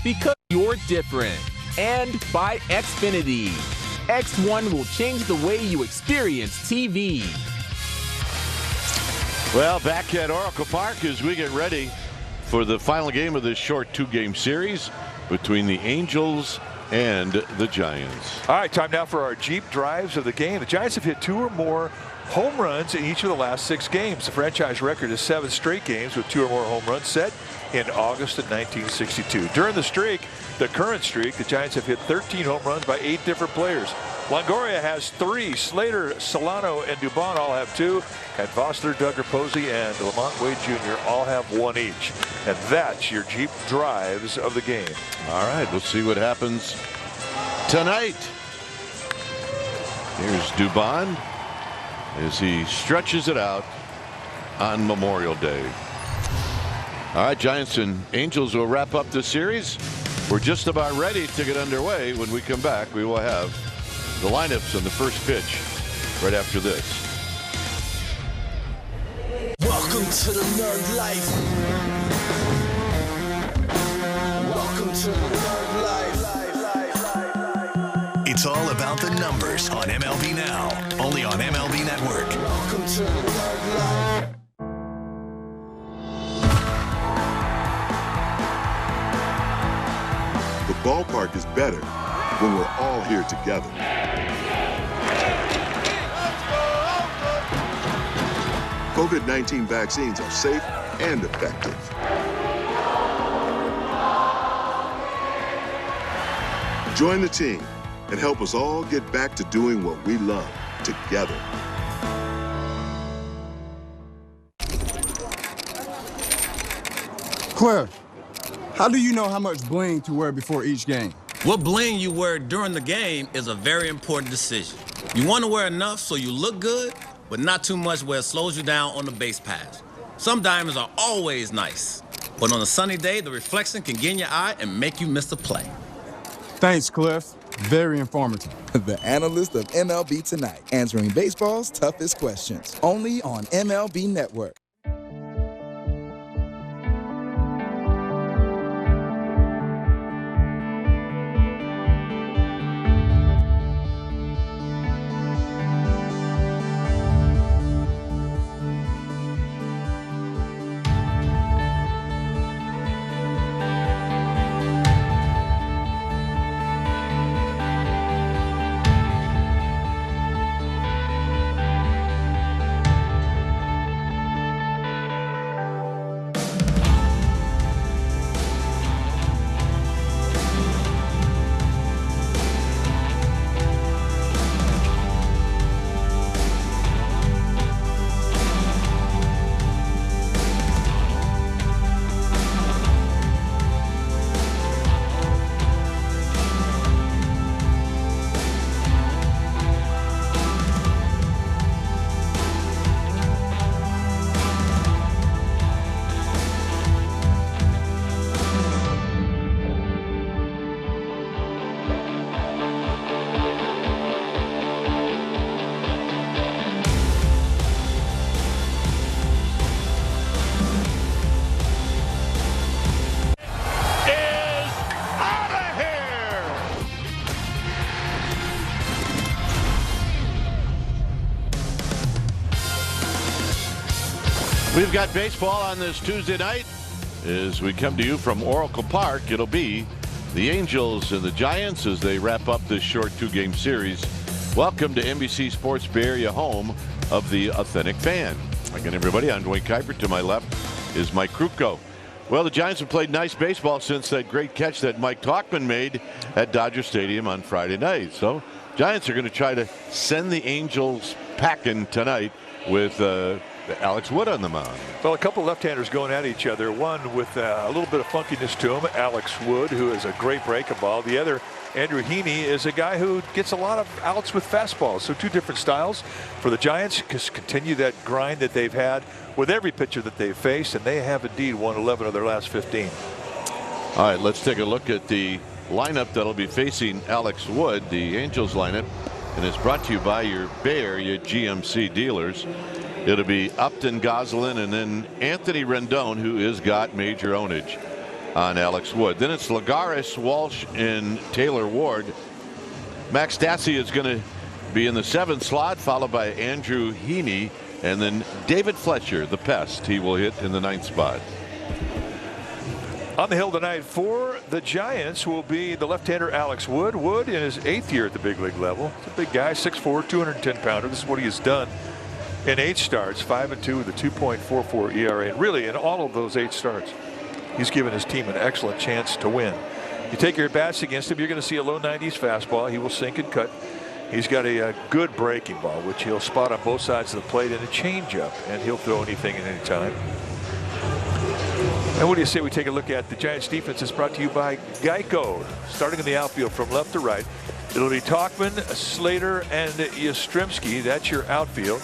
because you're different. And by Xfinity. X1 will change the way you experience TV. Well, back at Oracle Park as we get ready for the final game of this short two-game series between the Angels and the Giants. All right, time now for our Jeep drives of the game. The Giants have hit 2 or more home runs in each of the last 6 games. The franchise record is 7 straight games with 2 or more home runs set in August of 1962. During the streak, the current streak, the Giants have hit 13 home runs by 8 different players. Longoria has 3. Slater, Solano, and Dubon all have 2. And Vossler, Duggar, Posey, and Lamont Wade Jr. all have 1 each. And that's your Jeep drives of the game. All right, we'll see what happens tonight. Here's Dubon as he stretches it out on Memorial Day. All right, Giants and Angels will wrap up the series. We're just about ready to get underway. When we come back, we will have the lineups on the first pitch right after this. Welcome to the nerd life. Welcome to the nerd life. It's all about the numbers on MLB Now, only on MLB Network. Welcome to the nerd life. The ballpark is better when we're all here together. COVID-19 vaccines are safe and effective. Join the team and help us all get back to doing what we love together. Cliff, how do you know how much bling to wear before each game? What bling you wear during the game is a very important decision. You want to wear enough so you look good, but not too much where it slows you down on the base pass. Some diamonds are always nice, but on a sunny day, the reflection can get in your eye and make you miss a play. Thanks, Cliff. Very informative. The analyst of MLB Tonight, answering baseball's toughest questions. Only on MLB Network. We've got baseball on this Tuesday night. As we come to you from Oracle Park, it'll be the Angels and the Giants as they wrap up this short 2-game series. Welcome to NBC Sports Bay Area, home of the authentic fan. Again, everybody, I'm Dwayne Kuiper. To my left is Mike Krupko. Well, the Giants have played nice baseball since that great catch that Mike Tauchman made at Dodger Stadium on Friday night. So Giants are going to try to send the Angels packing tonight with Alex Wood on the mound. Well, a couple left-handers going at each other. One with a little bit of funkiness to him, Alex Wood, who is a great breaking ball. The other, Andrew Heaney, is a guy who gets a lot of outs with fastballs. So 2 different styles for the Giants. Just continue that grind that they've had with every pitcher that they've faced, and they have indeed won 11 of their last 15. All right, let's take a look at the lineup that'll be facing Alex Wood, the Angels lineup, and it's brought to you by your Bay Area GMC dealers. It'll be Upton, Goslin, and then Anthony Rendon, who has got major ownage. on Alex Wood. Then it's Lagares, Walsh, and Taylor Ward. Max Stassi is going to be in the 7th slot, followed by Andrew Heaney, and then David Fletcher, the pest. He will hit in the 9th spot. On the hill tonight for the Giants will be the left-hander Alex Wood. Wood in his 8th year at the big league level. He's a big guy, 6'4", 210-pounder. This is what he has done in 8 starts, 5-2 with a 2.44 ERA. And really, in all of those 8 starts, he's given his team an excellent chance to win. You take your bats against him, you're going to see a low 90s fastball. He will sink and cut. He's got a good breaking ball, which he'll spot on both sides of the plate, and a changeup, and he'll throw anything at any time. And what do you say we take a look at the Giants defense? Is brought to you by Geico. Starting in the outfield from left to right, it'll be Tauchman, Slater, and Yastrzemski. That's your outfield.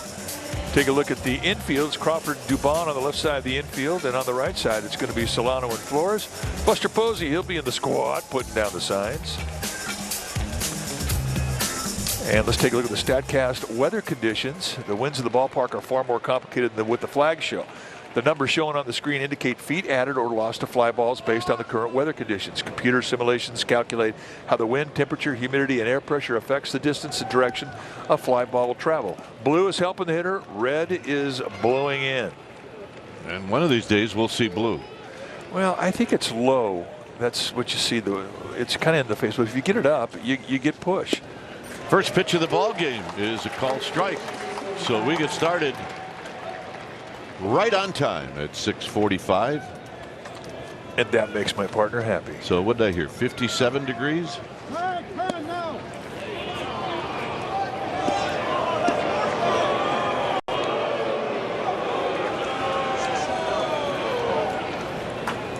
Take a look at the infield. It's Crawford, Dubon on the left side of the infield, and on the right side it's going to be Solano and Flores. Buster Posey, he'll be in the squad putting down the signs. And let's take a look at the StatCast weather conditions. The winds in the ballpark are far more complicated than what the flags show. The numbers shown on the screen indicate feet added or lost to fly balls based on the current weather conditions. Computer simulations calculate how the wind, temperature, humidity, and air pressure affects the distance and direction a fly ball will travel. Blue is helping the hitter. Red is blowing in. And one of these days we'll see blue. Well, I think it's low. That's what you see. It's kind of in the face. But if you get it up, you get push. First pitch of the ball game is a called strike. So we get started right on time at 6:45. And that makes my partner happy. So what did I hear? 57 degrees?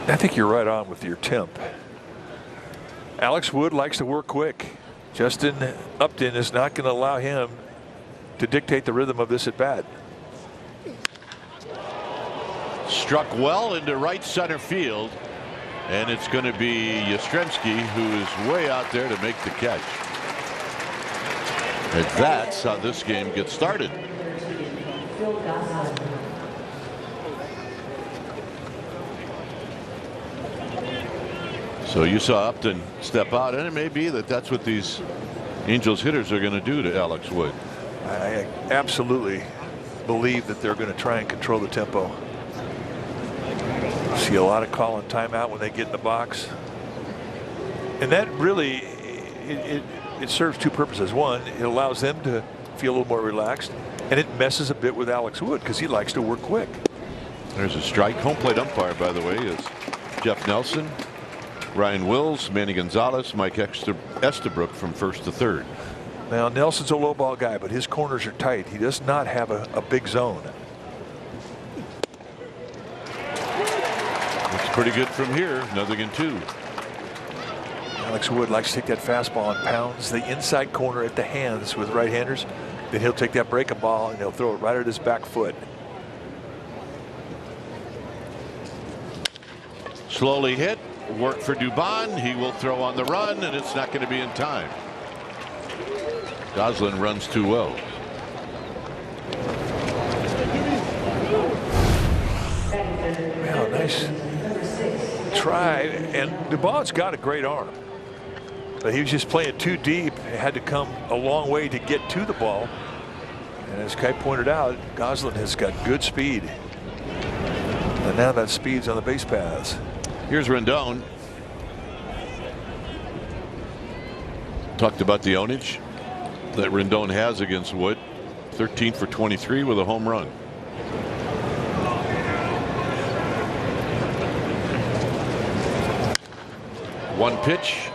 I think you're right on with your temp. Alex Wood likes to work quick. Justin Upton is not going to allow him to dictate the rhythm of this at bat. Struck well into right center field, and it's going to be Yastrzemski who is way out there to make the catch. And that's how this game gets started. So you saw Upton step out, and it may be that that's what these Angels hitters are going to do to Alex Wood. I absolutely believe that they're going to try and control the tempo. See a lot of calling timeout when they get in the box. And that really, it serves two purposes. One, it allows them to feel a little more relaxed, and it messes a bit with Alex Wood because he likes to work quick. There's a strike. Home plate umpire, by the way, is Jeff Nelson. Ryan Wills, Manny Gonzalez, Mike Estabrook from first to third. Now Nelson's a low ball guy, but his corners are tight. He does not have a big zone. Looks pretty good from here. Nothing in 2. Alex Wood likes to take that fastball and pounds the inside corner at the hands with right-handers. Then he'll take that breaking ball and he'll throw it right at his back foot. Slowly hit. Work for Dubon. He will throw on the run, and it's not going to be in time. Goslin runs too well. Well, nice try, and Dubon's got a great arm, but he was just playing too deep. He had to come a long way to get to the ball, and as Kai pointed out, Goslin has got good speed, and now that speed's on the base paths. Here's Rendon. Talked about the ownage that Rendon has against Wood. 13 for 23 with a home run. One pitch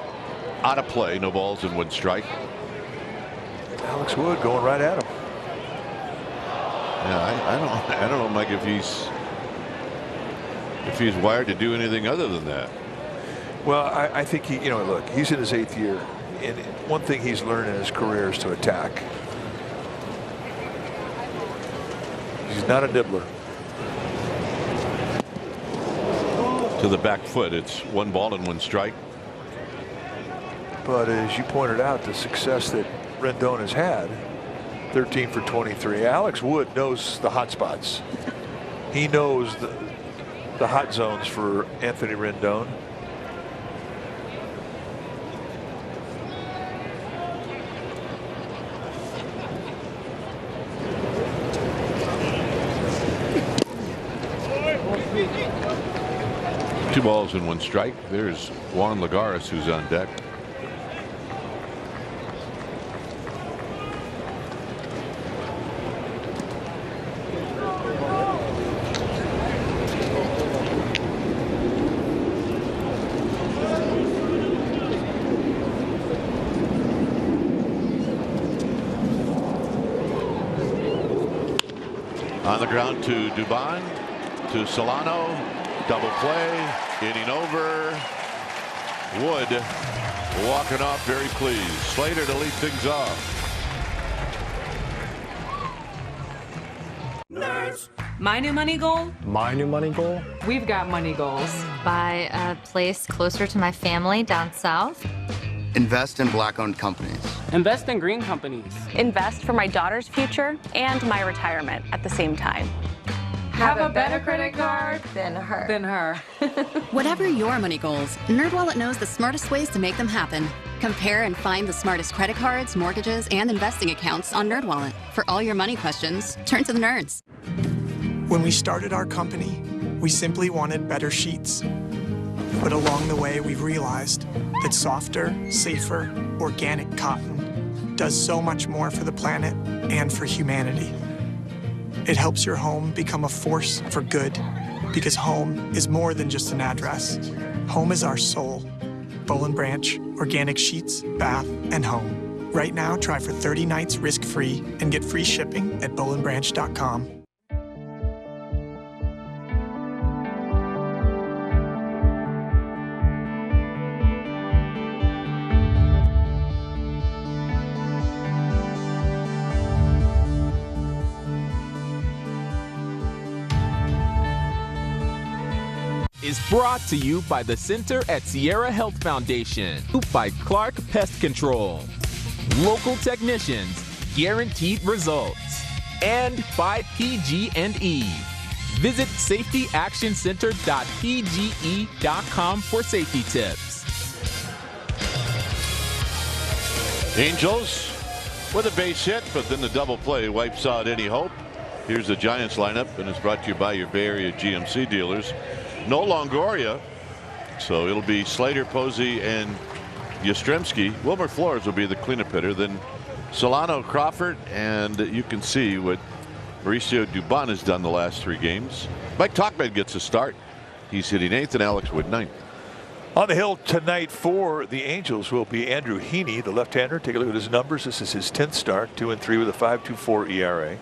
out of play. No balls and 1 strike. Alex Wood going right at him. Yeah, I don't know, Mike, if he's wired to do anything other than that. Well, I think he, look, he's in his 8th year, and one thing he's learned in his career is to attack. He's not a nibbler. To the back foot, it's 1 ball and 1 strike. But as you pointed out, the success that Rendon has had, 13 for 23. Alex Wood knows the hot spots. He knows the hot zones for Anthony Rendon. balls and 1 strike. There's Juan Lagares, who's on deck. On the ground to Dubon, to Solano, double play, inning over. Wood walking off very pleased. Slater to lead things off. Nerds. My new money goal? My new money goal? We've got money goals. Buy a place closer to my family down south. Invest in Black-owned companies. Invest in green companies. Invest for my daughter's future and my retirement at the same time. Have a better credit card than her. Whatever your money goals, NerdWallet knows the smartest ways to make them happen. Compare and find the smartest credit cards, mortgages, and investing accounts on NerdWallet. For all your money questions, turn to the nerds. When we started our company, we simply wanted better sheets. But along the way, we've realized that softer, safer, organic cotton does so much more for the planet and for humanity. It helps your home become a force for good, because home is more than just an address. Home is our soul. Boll & Branch, organic sheets, bath, and home. Right now, try for 30 nights risk-free and get free shipping at bollandbranch.com. Is brought to you by the Center at Sierra Health Foundation, by Clark Pest Control, local technicians, guaranteed results, and by PG&E. Visit safetyactioncenter.pge.com for safety tips. Angels with a base hit, but then the double play wipes out any hope. Here's the Giants lineup, and it's brought to you by your Bay Area GMC dealers. No Longoria, so it'll be Slater, Posey, and Yastrzemski. Wilmer Flores will be the cleanup hitter. Then Solano, Crawford, and you can see what Mauricio Dubon has done the last 3 games. Mike Tauchman gets a start. He's hitting 8th, and Alex Wood 9th. On the hill tonight for the Angels will be Andrew Heaney, the left-hander. Take a look at his numbers. This is his 10th start, 2-3 with a 5.24 ERA.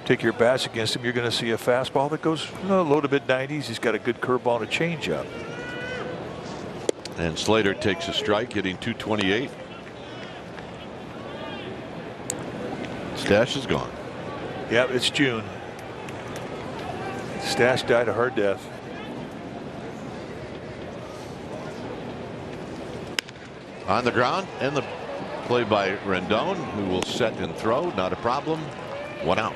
Take your bats against him, you're going to see a fastball that goes low to mid-90s. He's got a good curveball and a changeup. And Slater takes a strike, hitting .228. Stash is gone. Yeah, it's June. Stash died a hard death. On the ground, and the play by Rendon, who will set and throw. Not a problem. 1 out.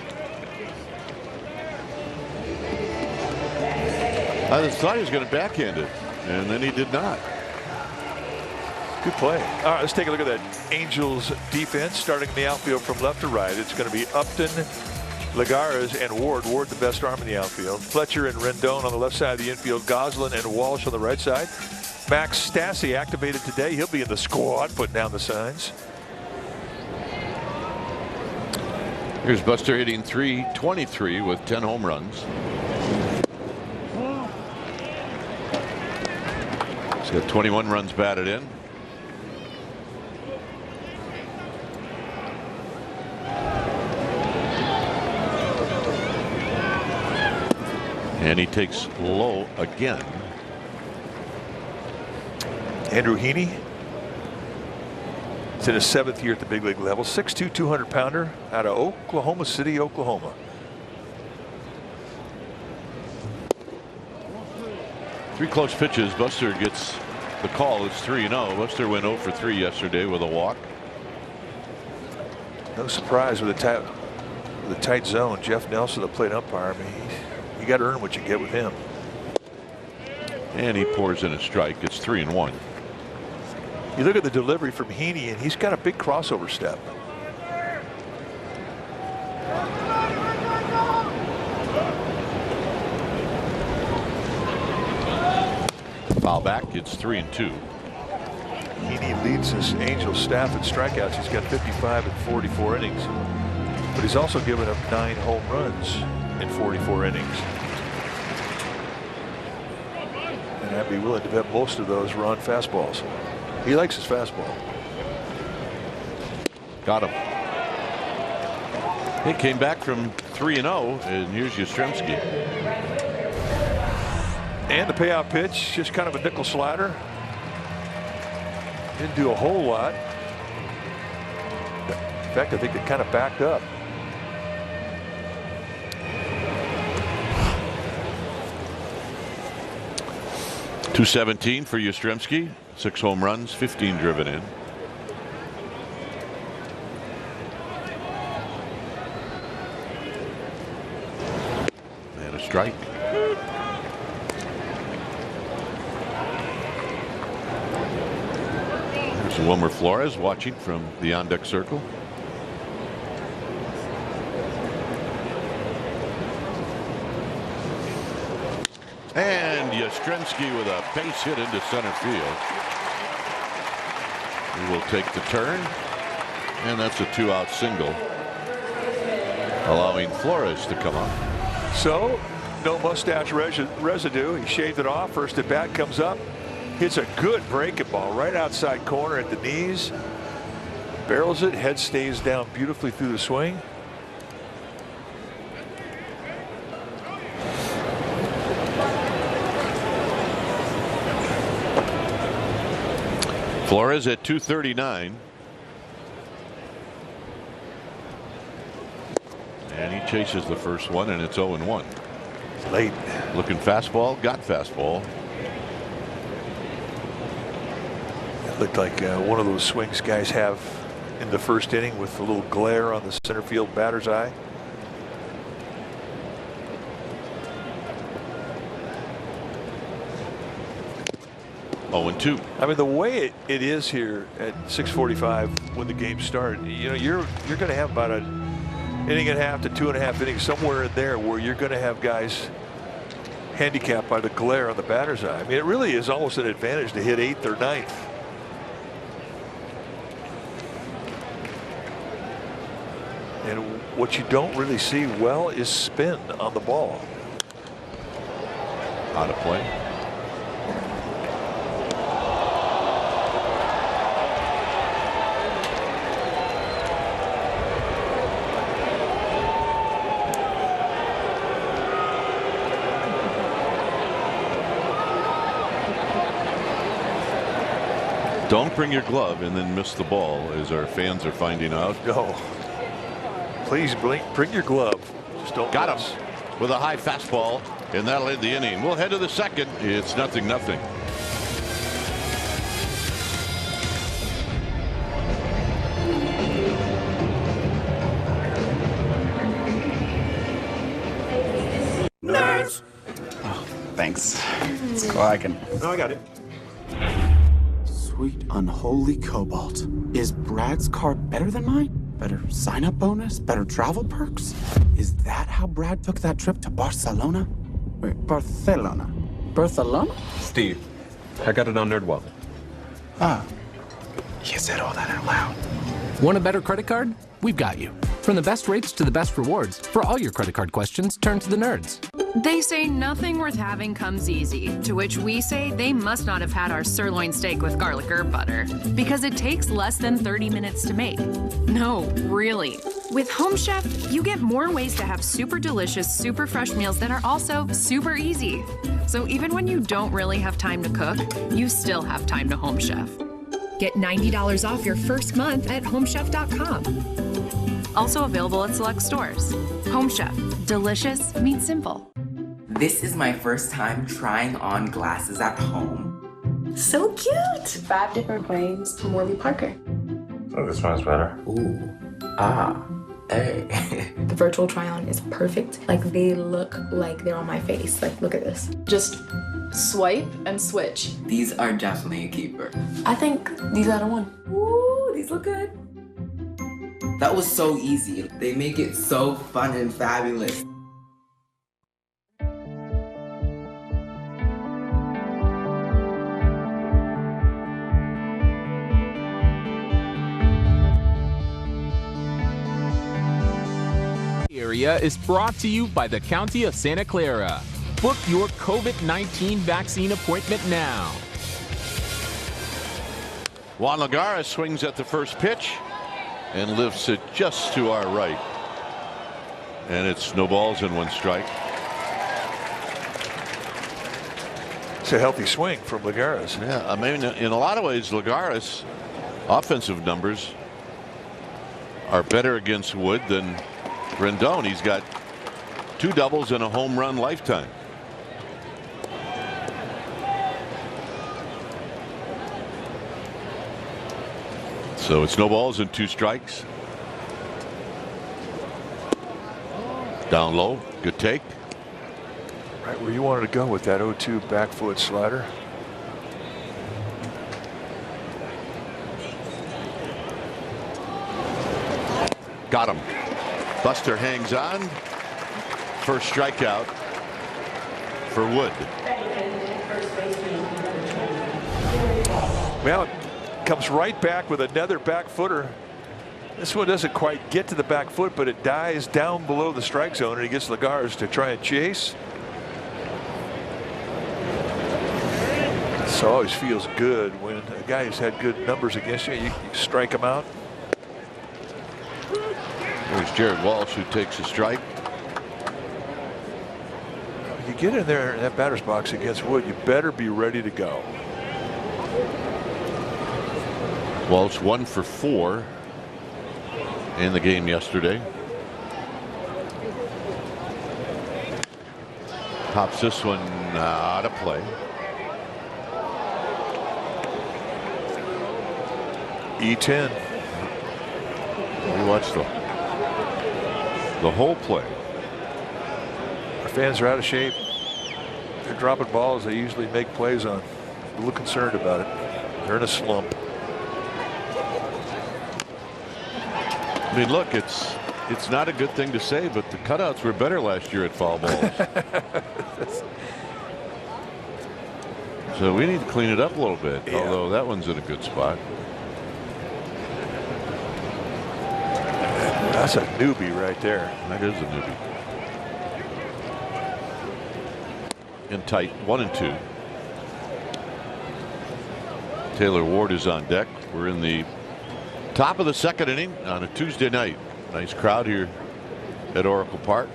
I thought he was going to backhand it, and then he did not. Good play. All right, let's take a look at that Angels defense starting in the outfield from left to right. It's going to be Upton, Lagares, and Ward. Ward, the best arm in the outfield. Fletcher and Rendon on the left side of the infield. Goslin and Walsh on the right side. Max Stassi activated today. He'll be in the squad, putting down the signs. Here's Buster hitting .323 with 10 home runs. He's got 21 runs batted in. And he takes low again. Andrew Heaney. It's in his 7th year at the big league level. 6'2", 200-pounder out of Oklahoma City, Oklahoma. Three close pitches. Buster gets the call. It's 3-0. Buster went 0 for 3 yesterday with a walk. No surprise with a tight zone. Jeff Nelson, the plate umpire. I mean, you got to earn what you get with him. And he pours in a strike. It's 3-1. You look at the delivery from Heaney, and he's got a big crossover step. Foul back. It's 3-2. Heaney leads his Angels staff in strikeouts. He's got 55 in 44 innings. But he's also given up 9 home runs in 44 innings. And I'd be willing to bet most of those were on fastballs. He likes his fastball. Got him. He came back from 3-0, and here's Yastrzemski. And the payoff pitch, just kind of a nickel slider. Didn't do a whole lot. In fact, I think it kind of backed up. .217 for Yastrzemski. 6 home runs, 15 driven in. And a strike. There's Wilmer Flores watching from the on-deck circle. And Yastrzemski with a base hit into center field. He will take the turn, and that's a 2-out single, allowing Flores to come up. So, no mustache residue. He shaved it off. First at bat comes up. Hits a good breaking ball right outside corner at the knees. Barrels it. Head stays down beautifully through the swing. Flores at 239. And he chases the first one, and it's 0-1. Late. Looking fastball, got fastball. It looked like one of those swings guys have in the first inning with a little glare on the center field batter's eye. .2. I mean, the way it is here at 6:45 when the game started, you know, you're going to have about an inning and a half to 2.5 innings somewhere in there where you're going to have guys handicapped by the glare on the batter's eye. I mean, it really is almost an advantage to hit 8th or 9th. And what you don't really see well is spin on the ball. Out of play. Don't bring your glove and then miss the ball, as our fans are finding out. No. Please bring your glove. Just don't Got miss. him with a high fastball, and that'll end the inning. We'll head to the second. It's 0-0. Nerds. Oh, thanks. Let's go. I can. No, I got it. Sweet unholy cobalt. Is Brad's card better than mine? Better sign-up bonus? Better travel perks? Is that how Brad took that trip to Barcelona? Wait, Barcelona? Barcelona? Steve, I got it on NerdWallet. Ah. You said all that out loud. Want a better credit card? We've got you. From the best rates to the best rewards, for all your credit card questions, turn to the nerds. They say nothing worth having comes easy, to which we say they must not have had our sirloin steak with garlic herb butter, because it takes less than 30 minutes to make. No, really. With Home Chef, you get more ways to have super delicious, super fresh meals that are also super easy. So even when you don't really have time to cook, you still have time to Home Chef. Get $90 off your first month at homechef.com. Also available at select stores. Home Chef, delicious meets simple. This is my first time trying on glasses at home. So cute! 5 different frames from Warby Parker. Oh, this one's better. Ooh. Ah. Hey. The virtual try-on is perfect. Like, they look like they're on my face. Like, look at this. Just swipe and switch. These are definitely a keeper. I think these are the one. Ooh, these look good. That was so easy. They make it so fun and fabulous. area is brought to you by the County of Santa Clara. Book your COVID-19 vaccine appointment now. Juan Lagares swings at the first pitch and lifts it just to our right. And it's no balls and 1 strike. It's a healthy swing from Lagares. Yeah, I mean, in a lot of ways, Lagares' offensive numbers are better against Wood than Rendon. He's got 2 doubles and a home run lifetime. So it's no balls and 2 strikes. Down low, good take. Right where you wanted to go with that 0-2 back foot slider. Got him. Buster hangs on. First strikeout for Wood. Well, it comes right back with another back footer. This one doesn't quite get to the back foot, but it dies down below the strike zone, and he gets Lagares to try and chase. This always feels good when a guy who's had good numbers against you, you strike him out. There's Jared Walsh, who takes a strike. You get in there in that batter's box against Wood, you better be ready to go. Walsh 1 for 4 in the game yesterday. Pops this one out of play. E10. We watched the whole play. Our fans are out of shape. They're dropping balls they usually make plays on. A little concerned about it. They're in a slump. I mean, look, it's not a good thing to say, but the cutouts were better last year at foul balls. So we need to clean it up a little bit, yeah. Although that one's in a good spot. That's a newbie right there. That is a newbie. In tight, 1-2. Taylor Ward is on deck. We're in the top of the 2nd inning on a Tuesday night. Nice crowd here at Oracle Park.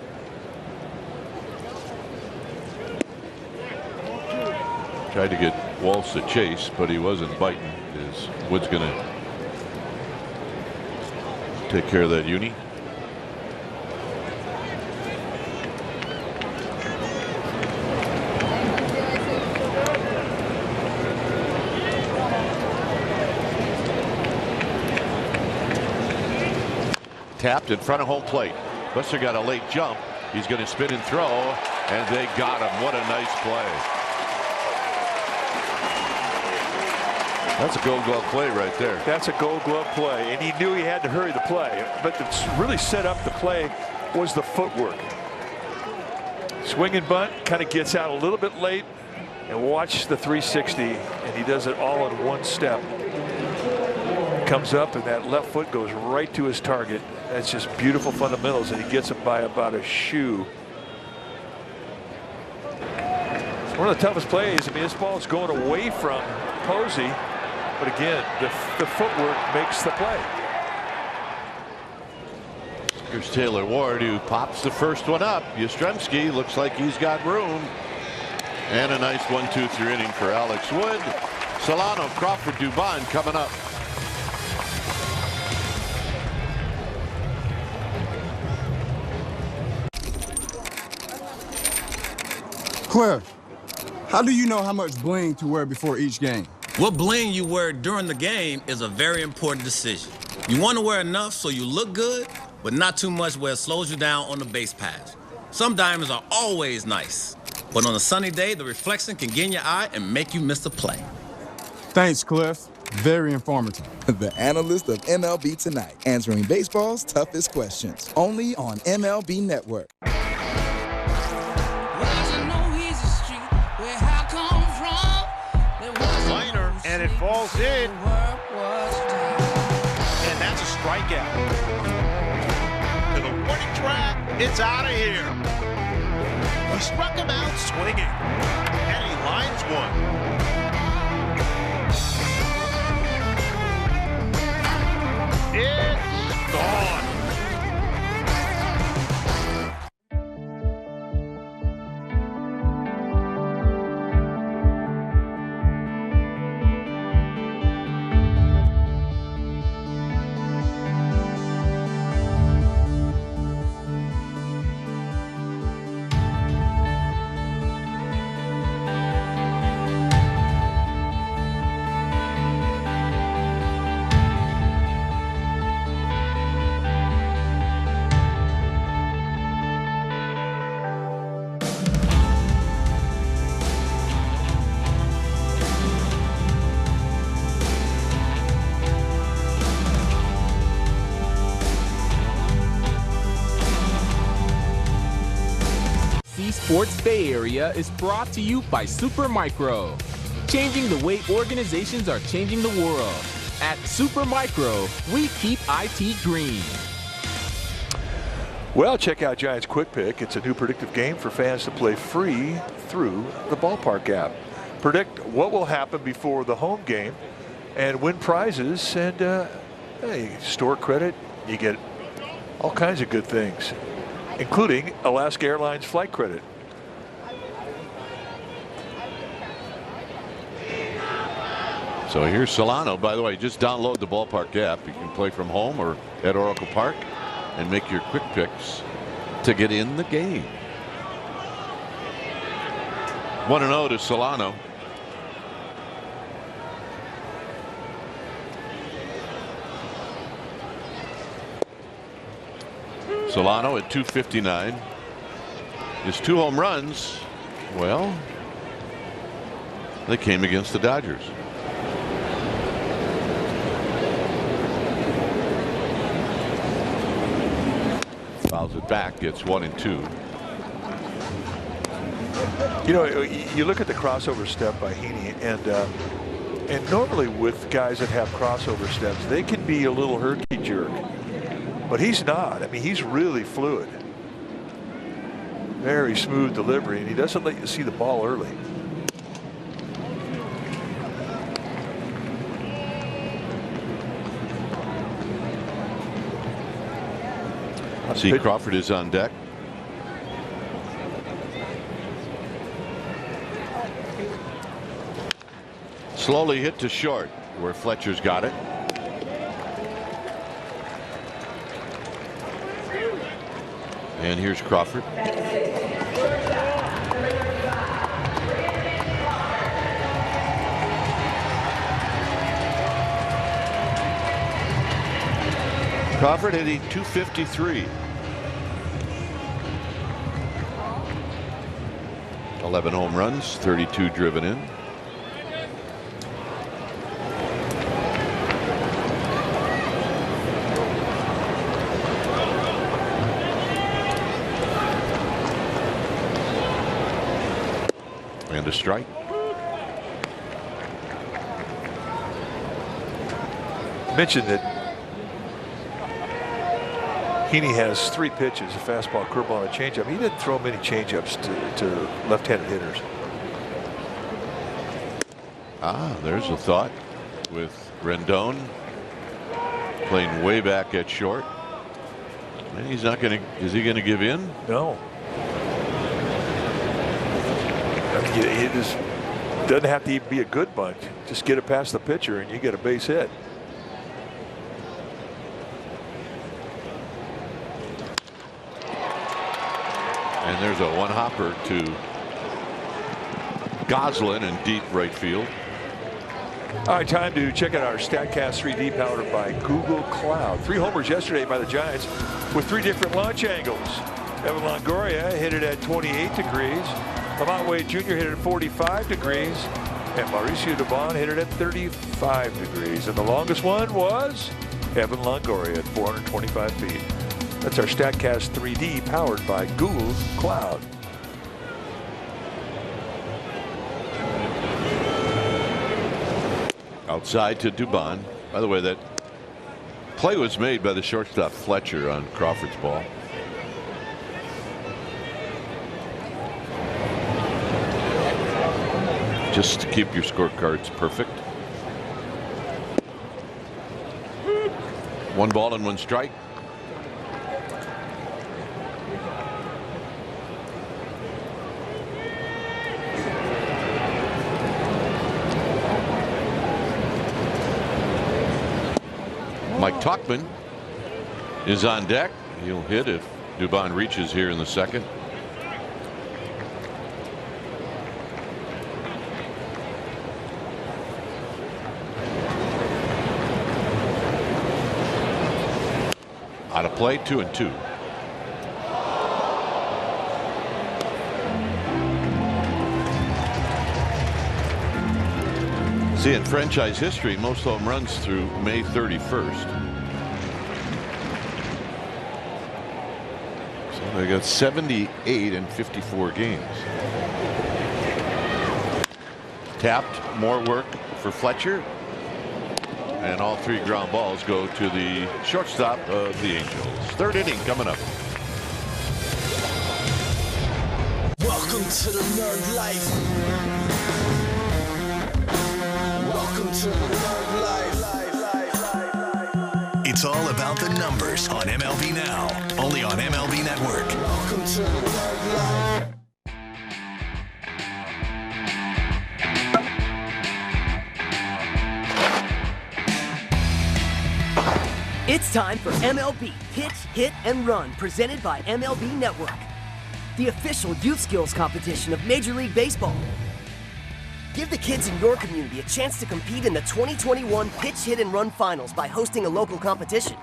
Tried to get Walsh to chase, but he wasn't biting. Wood's going to take care of that uni. Tapped in front of home plate. Buster got a late jump. He's going to spin and throw, and they got him. What a nice play. That's a Gold Glove play right there. That's a Gold Glove play, and he knew he had to hurry the play. But to really set up the play was the footwork. Swing and bunt, kind of gets out a little bit late, and watch the 360, and he does it all in one step. Comes up, and that left foot goes right to his target. That's just beautiful fundamentals, and he gets him by about a shoe. It's one of the toughest plays. I mean, this ball is going away from Posey, but again, the footwork makes the play. Here's Taylor Ward, who pops the first one up. Yastrzemski looks like he's got room. And a nice 1-2-3 inning for Alex Wood. Solano, Crawford, Dubon coming up. Cliff, how do you know how much bling to wear before each game? What bling you wear during the game is a very important decision. You want to wear enough so you look good, but not too much where it slows you down on the base pass. Some diamonds are always nice, but on a sunny day, the reflection can get in your eye and make you miss a play. Thanks, Cliff. Very informative. The analyst of MLB Tonight, answering baseball's toughest questions. Only on MLB Network. And it falls in. And that's a strikeout. the warning track. It's out of here. He struck him out swinging, and he lines one. It's gone. Sports Bay Area is brought to you by Supermicro. Changing the way organizations are changing the world. At Supermicro, we keep IT green. Well, check out Giants Quick Pick. It's a new predictive game for fans to play free through the Ballpark app. Predict what will happen before the home game and win prizes, and hey, store credit. You get all kinds of good things, including Alaska Airlines flight credit. So here's Solano. By the way, just download the Ballpark app. You can play from home or at Oracle Park and make your quick picks to get in the game. 1-0 to Solano. Solano at 259. His 2 home runs, well, they came against the Dodgers. Fouls it back, gets 1 and 2. You know, you look at the crossover step by Heaney, and normally with guys that have crossover steps, they can be a little herky-jerk. But he's not. I mean, he's really fluid. Very smooth delivery, and he doesn't let you see the ball early. See, Crawford is on deck. Slowly hit to short, where Fletcher's got it. And here's Crawford. Crawford hitting .253. 11 home runs, 32 driven in. And a strike. Mentioned that Heaney has 3 pitches, a fastball, curveball, and a changeup. He didn't throw many changeups to left-handed hitters. Ah, there's a thought with Rendon playing way back at short. And he's not going to, is he going to give in? No. It just doesn't have to even be a good bunt. Just get it past the pitcher and you get a base hit. And there's a one-hopper to Goslin in deep right field. All right, time to check out our StatCast 3D powered by Google Cloud. 3 homers yesterday by the Giants with 3 different launch angles. Evan Longoria hit it at 28 degrees. Lamont Wade Jr. hit it at 45 degrees. And Mauricio Dubon hit it at 35 degrees. And the longest one was Evan Longoria at 425 feet. That's our StatCast 3D powered by Google Cloud. Outside to Dubon. By the way, that Play was made by the shortstop Fletcher on Crawford's ball. Just to keep your scorecards perfect. 1 ball and 1 strike. Mike Tauchman is on deck. He'll hit if Dubon reaches here in the second. Out of play, 2-2. See, in franchise history, most home runs through May 31st. So they got 78 in 54 games. Tapped, more work for Fletcher. And all 3 ground balls go to the shortstop of the Angels. 3rd inning coming up. Welcome to the nerd life. Welcome to the nerd life. It's all about the numbers on MLB Now, only on MLB Network. Welcome to the nerd life. It's time for MLB Pitch, Hit, and Run, presented by MLB Network, the official youth skills competition of Major League Baseball. Give the kids in your community a chance to compete in the 2021 Pitch, Hit, and Run Finals by hosting a local competition.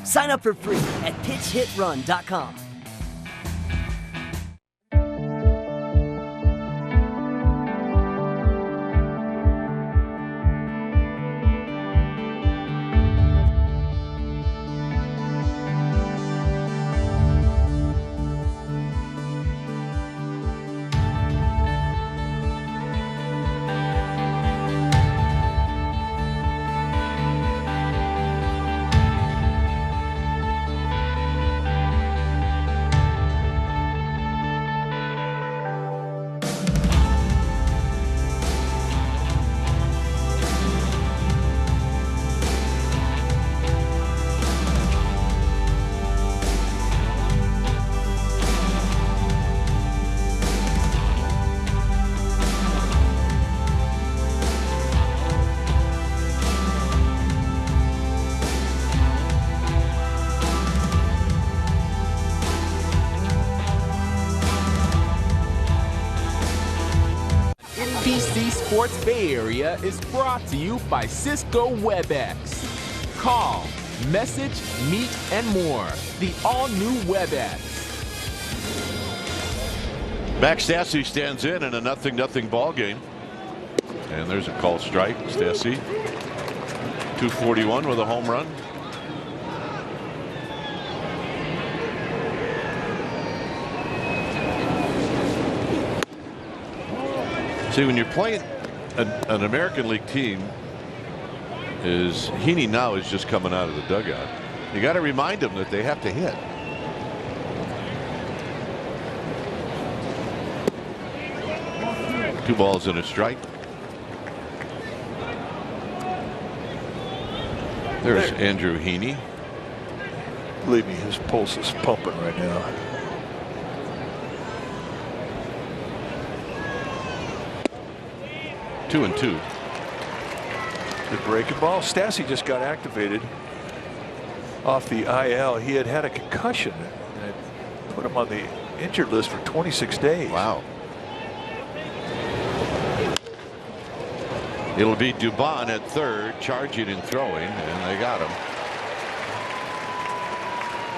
Sign up for free at pitchhitrun.com. NBC Sports Bay Area is brought to you by Cisco WebEx. Call, message, meet, and more. The all-new WebEx. Max Stassi stands in a 0-0 ball game. And there's a call strike. Stassi, 241 with a home run. See, when you're playing an American League team, is Heaney now is just coming out of the dugout. You got to remind them that they have to hit. Two balls and a strike. There's Andrew Heaney. Believe me, his pulse is pumping right now. Two and two. Good breaking ball. Stassi just got activated off the IL. He had had a concussion and it put him on the injured list for 26 days. Wow. It'll be Dubon at third, charging and throwing, and they got him.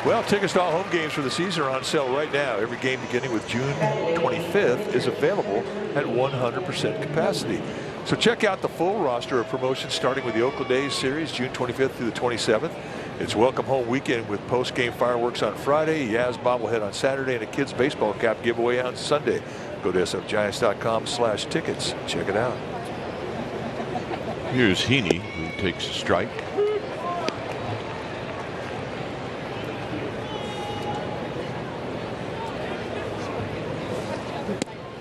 Well, tickets to all home games for the season are on sale right now. Every game beginning with June 25th is available at 100% capacity. So check out the full roster of promotions starting with the Oakland A's series June 25th through the 27th. It's welcome home weekend with post-game fireworks on Friday, Yaz bobblehead on Saturday, and a kids baseball cap giveaway on Sunday. Go to sfgiants.com/tickets. Check it out. Here's Heaney, who takes a strike.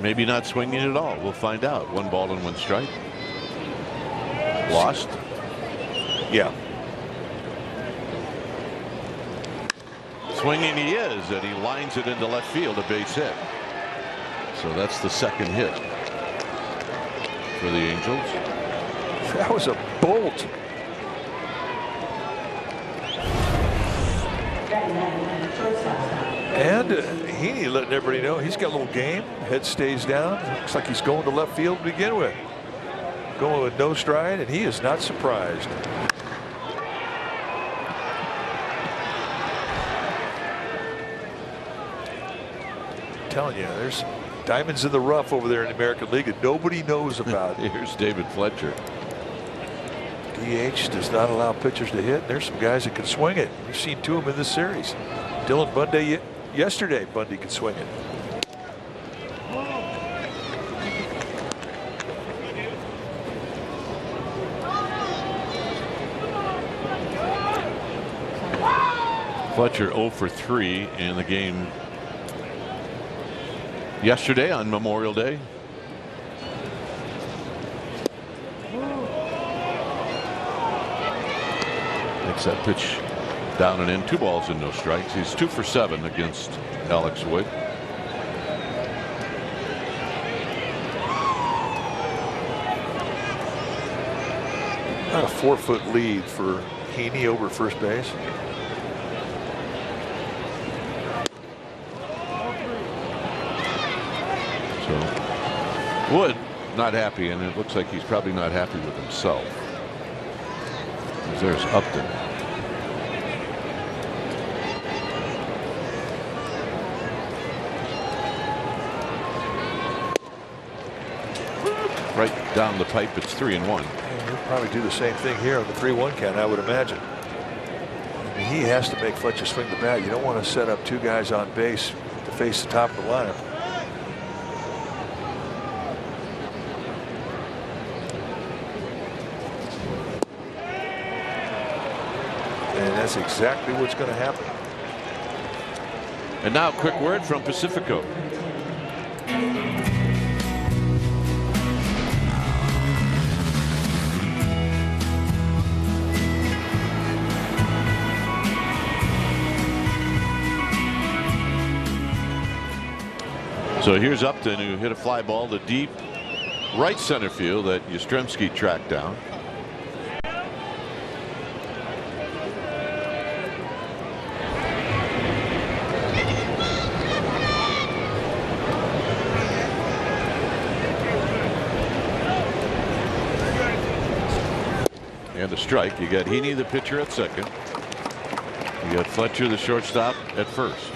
maybe not swinging at all. We'll find out. 1 ball and 1 strike. Lost. Yeah. Swinging he is, and he lines it into left field, a base hit. So that's the 2nd hit for the Angels. That was a bolt. And Heaney letting everybody know he's got a little game. Head stays down. Looks like he's going to left field to begin with. Going with no stride, and he is not surprised. I'm telling you, there's diamonds in the rough over there in the American League that nobody knows about. Here's David Fletcher. DH does not allow pitchers to hit. There's some guys that can swing it. We've seen 2 of them in this series. Dylan Bundy yesterday. Bundy could swing it. Fletcher 0 for 3 in the game yesterday on Memorial Day. Makes that pitch down and in. 2 balls and no strikes. He's 2 for 7 against Alex Wood. About a 4-foot lead for Heaney over first base. So Wood not happy, and it looks like he's probably not happy with himself. There's Upton. Right down the pipe, it's 3-1. He'll probably do the same thing here on the 3-1 count, I would imagine. I mean, he has to make Fletcher swing the bat. You don't want to set up 2 guys on base to face the top of the lineup. And that's exactly what's going to happen. And now a quick word from Pacifico. So here's Upton, who hit a fly ball to deep right center field that Yastrzemski tracked down. And a strike. You got Heaney, the pitcher, at second. You got Fletcher, the shortstop, at first.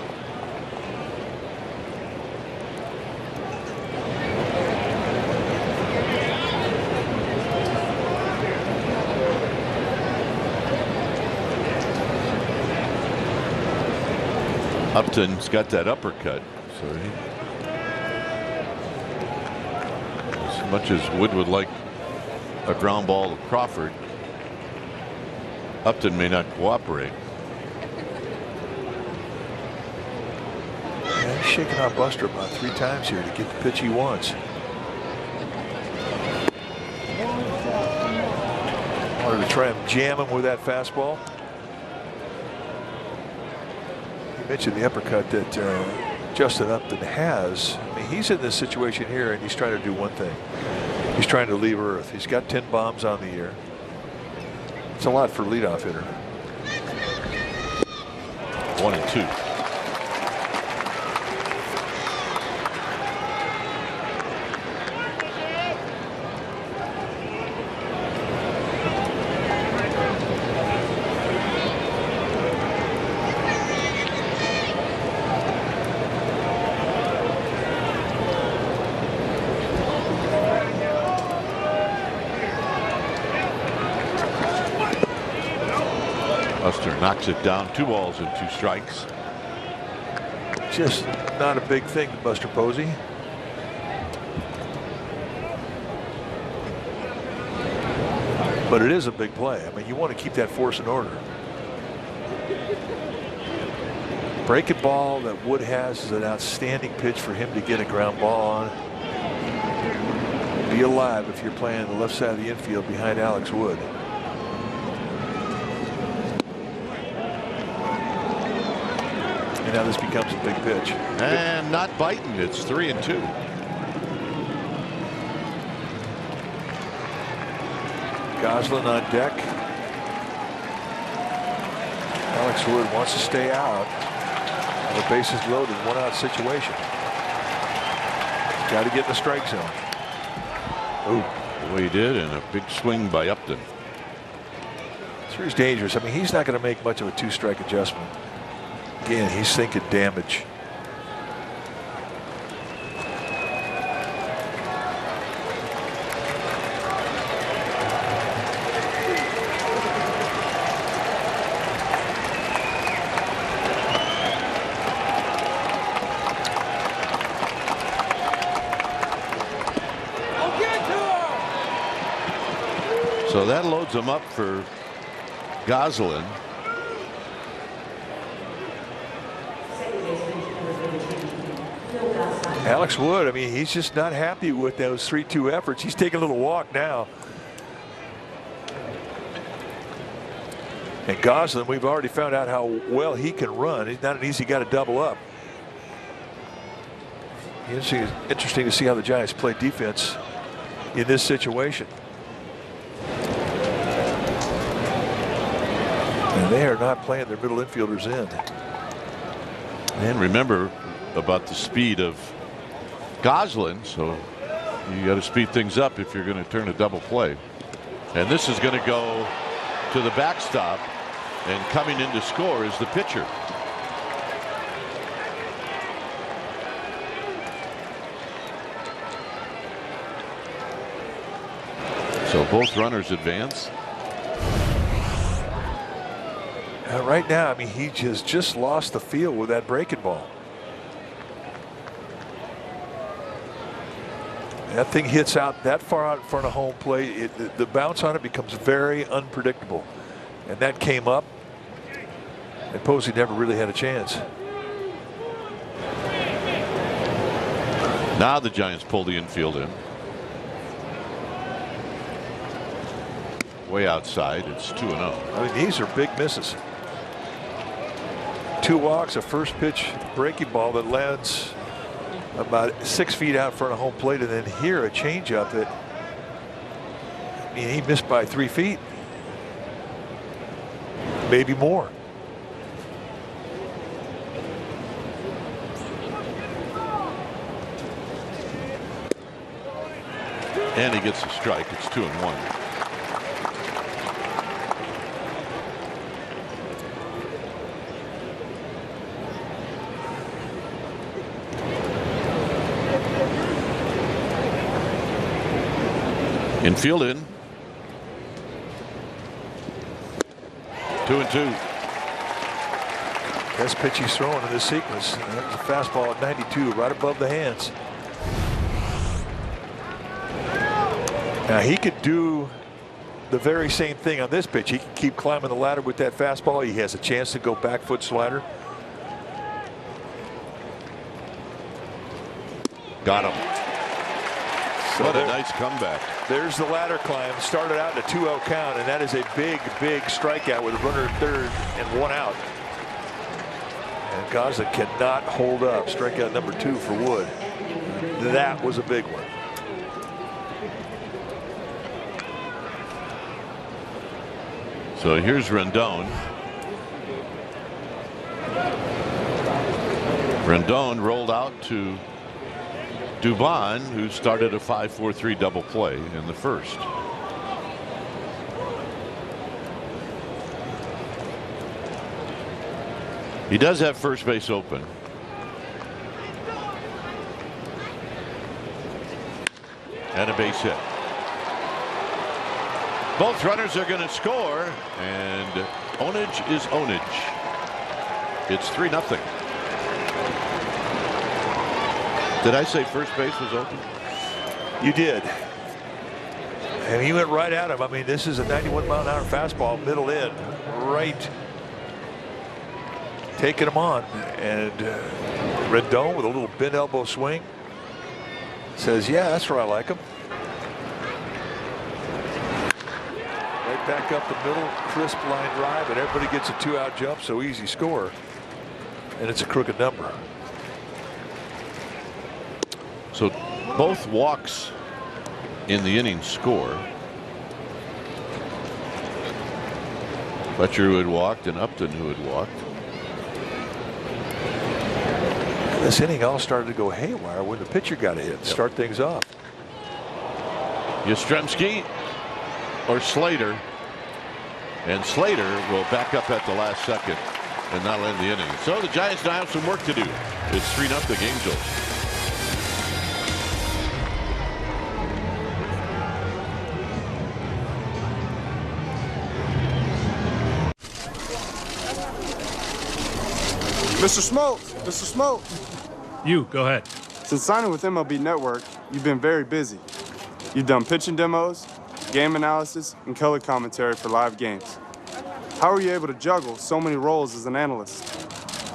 Upton's got that uppercut, so as much as Wood would like a ground ball to Crawford, Upton may not cooperate. Yeah, he's shaking off Buster about 3 times here to get the pitch he wants. Wanted to try and jam him with that fastball. Mentioned the uppercut that Justin Upton has. I mean, he's in this situation here, and he's trying to do one thing. He's trying to leave earth. He's got 10 bombs on the year. It's a lot for a leadoff hitter. 1-2. Knocks it down. 2 balls and 2 strikes. Just not a big thing to Buster Posey. But it is a big play. I mean, you want to keep that force in order. Breaking ball that Wood has is an outstanding pitch for him to get a ground ball on. be alive if you're playing the left side of the infield behind Alex Wood. And now this becomes a big pitch. And not biting. It's 3-2. Goslin on deck. Alex Wood wants to stay out. The bases loaded, 1-out situation. Got to get in the strike zone. Oh, the way he did, and a big swing by Upton. He's dangerous. I mean, he's not going to make much of a 2-strike adjustment. Again, he's thinking damage. So that loads him up for Goslin. Alex Wood, I mean, he's just not happy with those 3-2 efforts. He's taking a little walk now. And Goslin, we've already found out how well he can run. He's not an easy guy to double up. Interesting to see how the Giants play defense in this situation. And they are not playing their middle infielders in. And remember about the speed of Goslin, so you got to speed things up if you're going to turn a double play. And this is going to go to the backstop, and coming in to score is the pitcher. So both runners advance. Right now, I mean, he just lost the field with that breaking ball. That thing hits out that far out in front of home plate. The bounce on it becomes very unpredictable. And that came up. And Posey never really had a chance. Now the Giants pull the infield in. Way outside. It's 2-0. I mean, these are big misses. 2 walks, a first pitch breaking ball that lands about 6 feet out in front of home plate, and then here a changeup that, I mean, he missed by 3 feet, maybe more. And he gets a strike. It's 2-1. Infield in. 2-2. Best pitch he's throwing in this sequence. That was a fastball at 92, right above the hands. Now he could do the very same thing on this pitch. He can keep climbing the ladder with that fastball. He has a chance to go back foot slider. Got him. So what a nice comeback. There's the ladder climb. Started out in a 2-0 count, and that is a big, big strikeout with a runner at third and 1 out. And Goslin cannot hold up. Strikeout number 2 for Wood. That was a big one. So here's Rendon. Rendon rolled out to Dubon, who started a 5-4-3 double play in the first. He does have first base open. And a base hit. Both runners are going to score, and ownage is ownage. It's 3-0. Did I say first base was open? You did. And he went right at him. I mean, this is a 91-mile-an-hour fastball, middle in, right, taking him on. And Rendon with a little bent elbow swing says, yeah, that's where I like him. back up the middle, crisp line drive, and everybody gets a 2-out jump, so easy score. And it's a crooked number. So both walks in the inning score. Fletcher, who had walked, and Upton, who had walked. This inning all started to go haywire when the pitcher got a hit. Start things off. Yastrzemski or Slater. And Slater will back up at the last second and not end the inning. So the Giants now have some work to do. It's 3-0 Angels. Mr. Smoke, Mr. Smoke. You, go ahead. Since signing with MLB Network, you've been very busy. You've done pitching demos, game analysis, and color commentary for live games. How are you able to juggle so many roles as an analyst?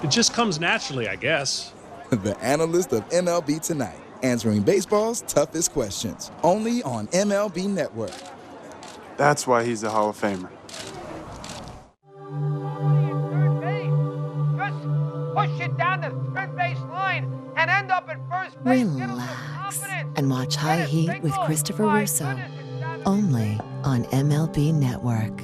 It just comes naturally, I guess. The analyst of MLB Tonight, answering baseball's toughest questions, only on MLB Network. That's why he's a Hall of Famer. Push it down the third base line and end up at first base. Relax and watch High Heat with Christopher Russo, only on MLB Network.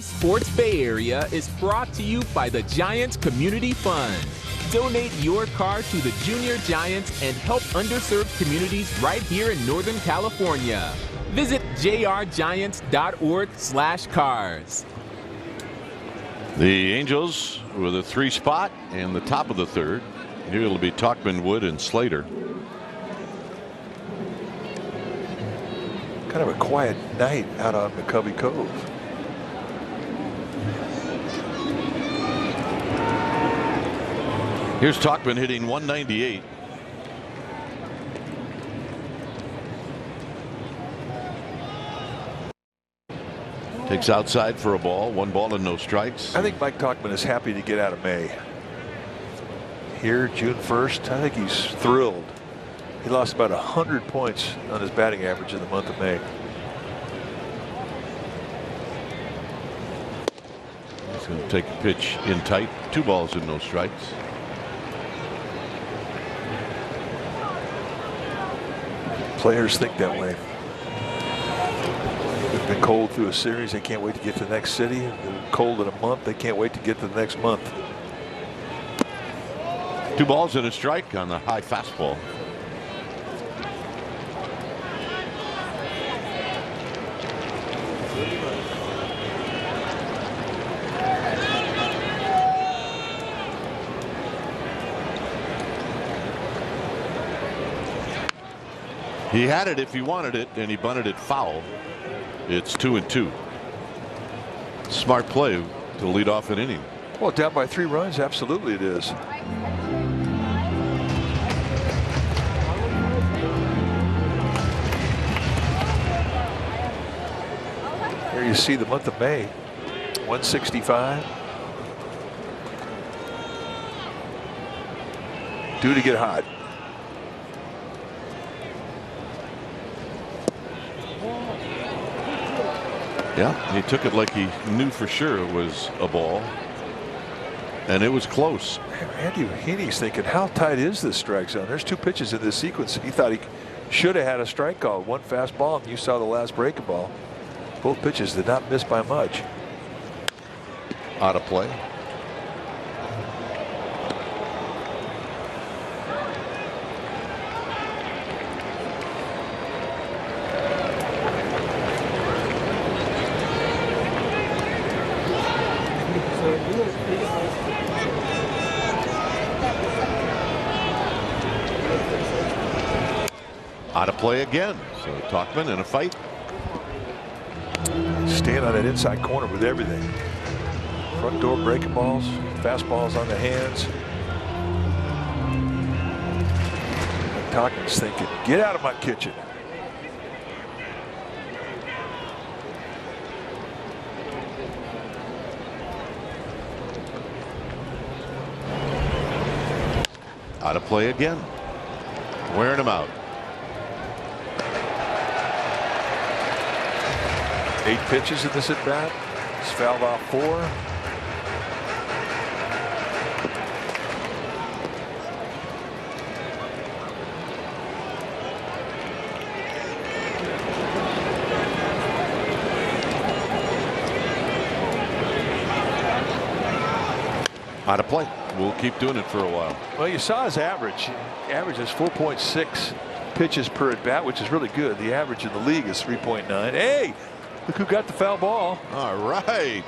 Sports Bay Area is brought to you by the Giants Community Fund. Donate your car to the Junior Giants and help underserved communities right here in Northern California. Visit jrgiants.org/cars. The Angels with a 3 spot in the top of the third. Here it'll be Tauchman, Wood, and Slater. Kind of a quiet night out on McCovey Cove. Here's Tauchman hitting 198. Takes outside for a ball. 1 ball and no strikes. I think Mike Tauchman is happy to get out of May. Here, June 1st, I think he's thrilled. He lost about 100 points on his batting average in the month of May. He's going to take a pitch in tight. 2 balls and no strikes. Players think that way. They've been cold through a series. They can't wait to get to the next city. They've been cold in a month. They can't wait to get to the next month. 2 balls and a strike on the high fastball. He had it if he wanted it, and he bunted it foul. It's 2-2. Smart play to lead off an inning. Well, down by 3 runs, absolutely it is. Here you see the month of May, 165. Due to get hot. Yeah, he took it like he knew for sure it was a ball. And it was close. Andy Heaney's thinking, how tight is this strike zone? There's 2 pitches in this sequence. He thought he should have had a strike call. 1 fastball, and you saw the last breaking ball. Both pitches did not miss by much. Out of play. Out of play again. So Tauchman in a fight. Staying on that inside corner with everything. Front door breaking balls, fastballs on the hands. And Tauchman's thinking, get out of my kitchen. Out of play again. Wearing him out. 8 pitches in this at bat. He's fouled off 4. Out of play. We'll keep doing it for a while. Well, you saw his average. Average is 4.6 pitches per at bat, which is really good. The average in the league is 3.9. Hey, look who got the foul ball. All right.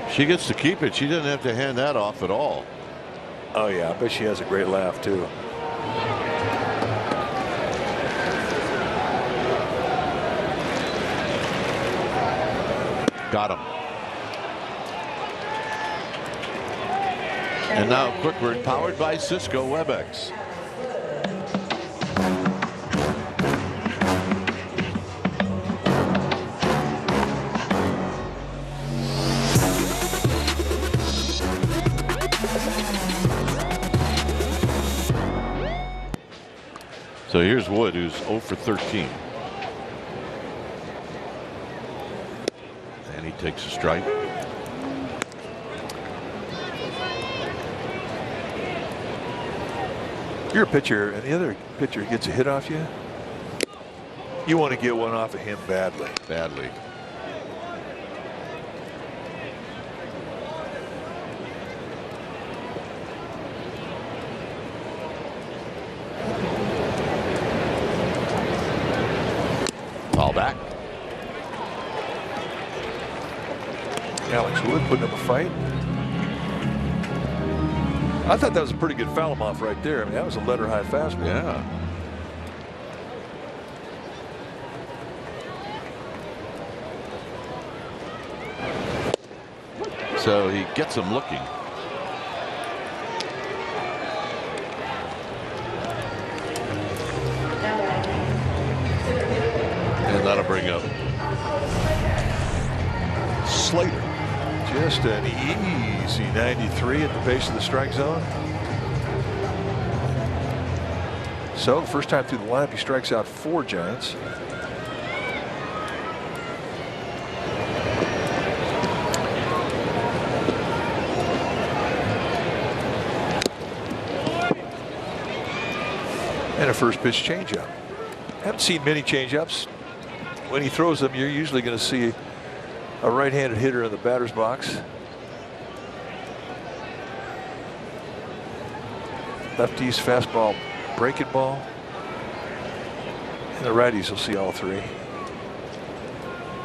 She gets to keep it. She doesn't have to hand that off at all. Oh, yeah. I bet she has a great laugh, too. Got him. And now Quick Word, powered by Cisco WebEx. So here's Wood, who's 0 for 13. And he takes a strike. You're a pitcher, and the other pitcher gets a hit off you. You want to get one off of him badly. Badly. Ball back. Alex Wood putting up a fight. I thought that was a pretty good foul off right there. I mean, that was a letter high fastball. Yeah. So he gets him looking. And that'll bring up Slater. Just an easy 93 at the base of the strike zone. So first time through the lineup, he strikes out 4 Giants. And a first pitch changeup. Haven't seen many changeups. When he throws them, you're usually going to see a right-handed hitter in the batter's box. Lefties, fastball, breaking ball. And the righties will see all 3.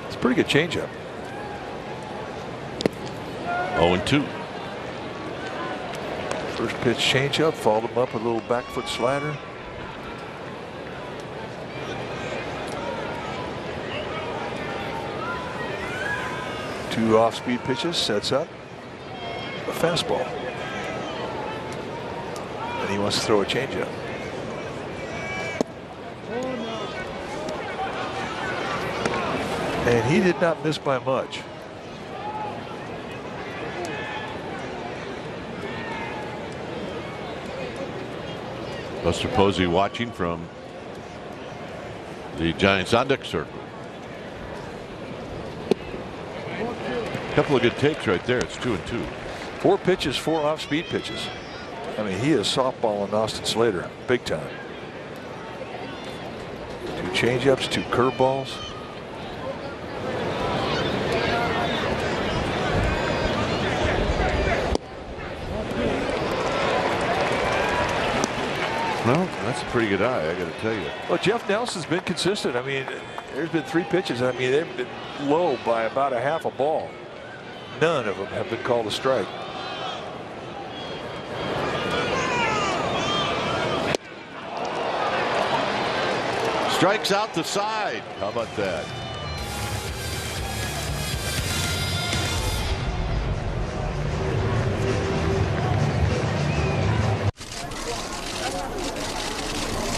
It's a pretty good changeup. 0-2. First pitch changeup, followed him up with a little back foot slider. Two off-speed pitches, sets up a fastball. And he wants to throw a changeup. And he did not miss by much. Buster Posey watching from the Giants on deck circle. Couple of good takes right there. It's 2-2. 4 pitches, 4 off-speed pitches. I mean, he is softballing Austin Slater big time. 2 changeups, 2 curveballs. Well, that's a pretty good eye, I got to tell you. Well, Jeff Nelson's been consistent. I mean, there's been 3 pitches. I mean, they've been low by about a half a ball. None of them have been called a strike. Strikes out the side. How about that?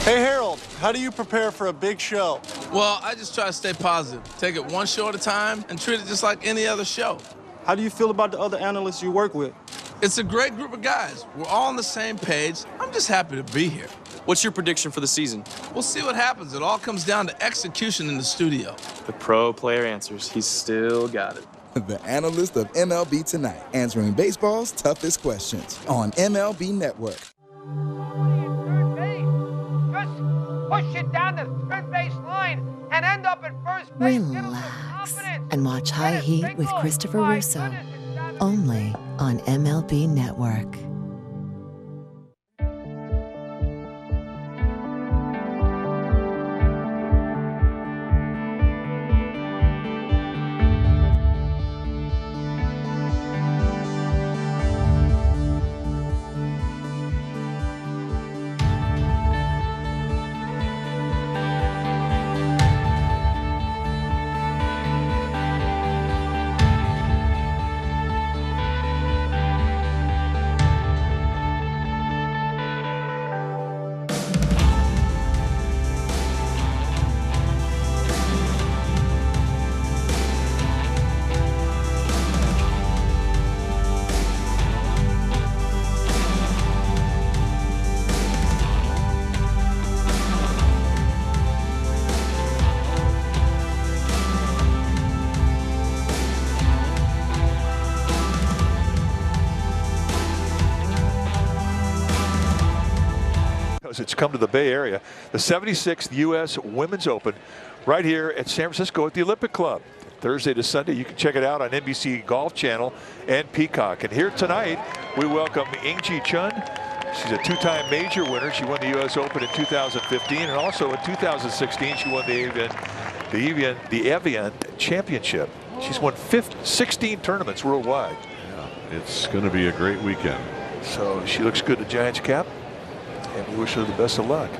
Hey Harold, how do you prepare for a big show? Well, I just try to stay positive. Take it one show at a time and treat it just like any other show. How do you feel about the other analysts you work with? It's a great group of guys. We're all on the same page. I'm just happy to be here. What's your prediction for the season? We'll see what happens. It all comes down to execution in the studio. The pro player answers. He's still got it. The analyst of MLB Tonight, answering baseball's toughest questions on MLB Network. Push it down the third base line and end up at first base. Relax and watch High Heat with Christopher Russo, only on MLB Network. It's come to the Bay Area. The 76th U.S. Women's Open right here at San Francisco at the Olympic Club. Thursday to Sunday. You can check it out on NBC Golf Channel and Peacock. And here tonight, we welcome Ying-Ji Chun. She's a 2-time major winner. She won the U.S. Open in 2015, and also in 2016, she won the Evian Championship. She's won 16 tournaments worldwide. Yeah, it's going to be a great weekend. So she looks good in the Giants cap. And we wish her the best of luck.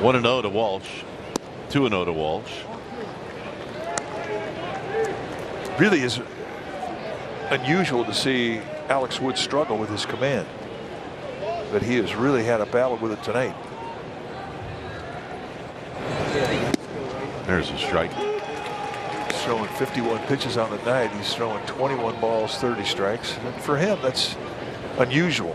1-0 to Walsh. 2-0 to Walsh. Really is unusual to see Alex Wood struggle with his command. But he has really had a battle with it tonight. There's a strike. He's throwing 51 pitches on the night. He's throwing 21 balls, 30 strikes. And for him, that's unusual.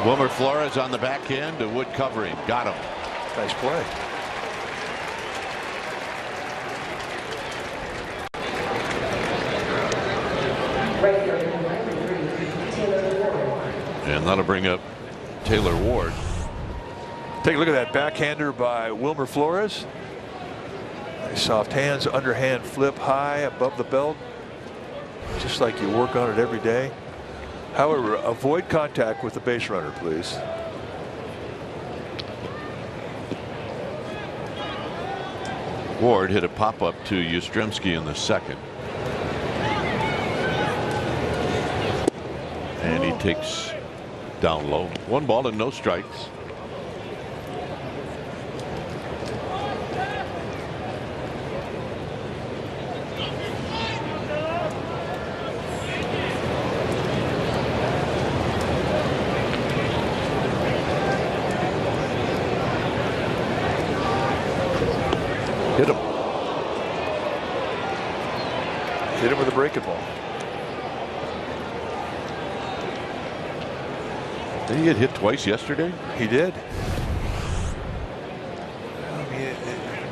Wilmer Flores on the backhand to Wood covering. Got him. Nice play. And that'll bring up Taylor Ward. Take a look at that backhander by Wilmer Flores. Nice soft hands, underhand flip high above the belt. Just like you work on it every day. However, avoid contact with the base runner, please. Ward hit a pop-up to Yastrzemski in the second. And he takes down low. 1 ball and no strikes. Hit him. Hit him with a breaking ball. Did he get hit twice yesterday? He did. I mean,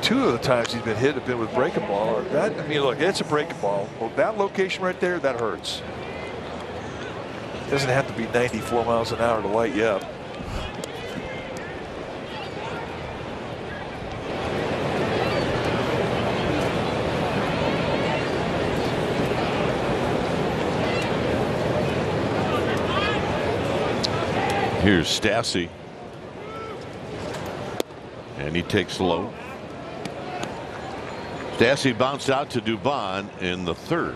2 of the times he's been hit have been with breaking ball. Or that, I mean, look, it's a breaking ball. Well, that location right there, that hurts. It doesn't have to be 94 miles an hour to light you up. Here's Stassi. And he takes low. Stassi bounced out to Dubon in the third.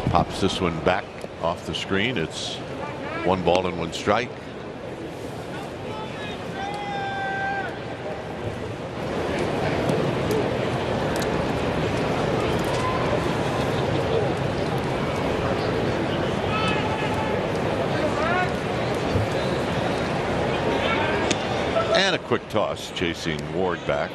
Pops this one back off the screen. It's 1 ball and 1 strike. And a quick toss chasing Ward back.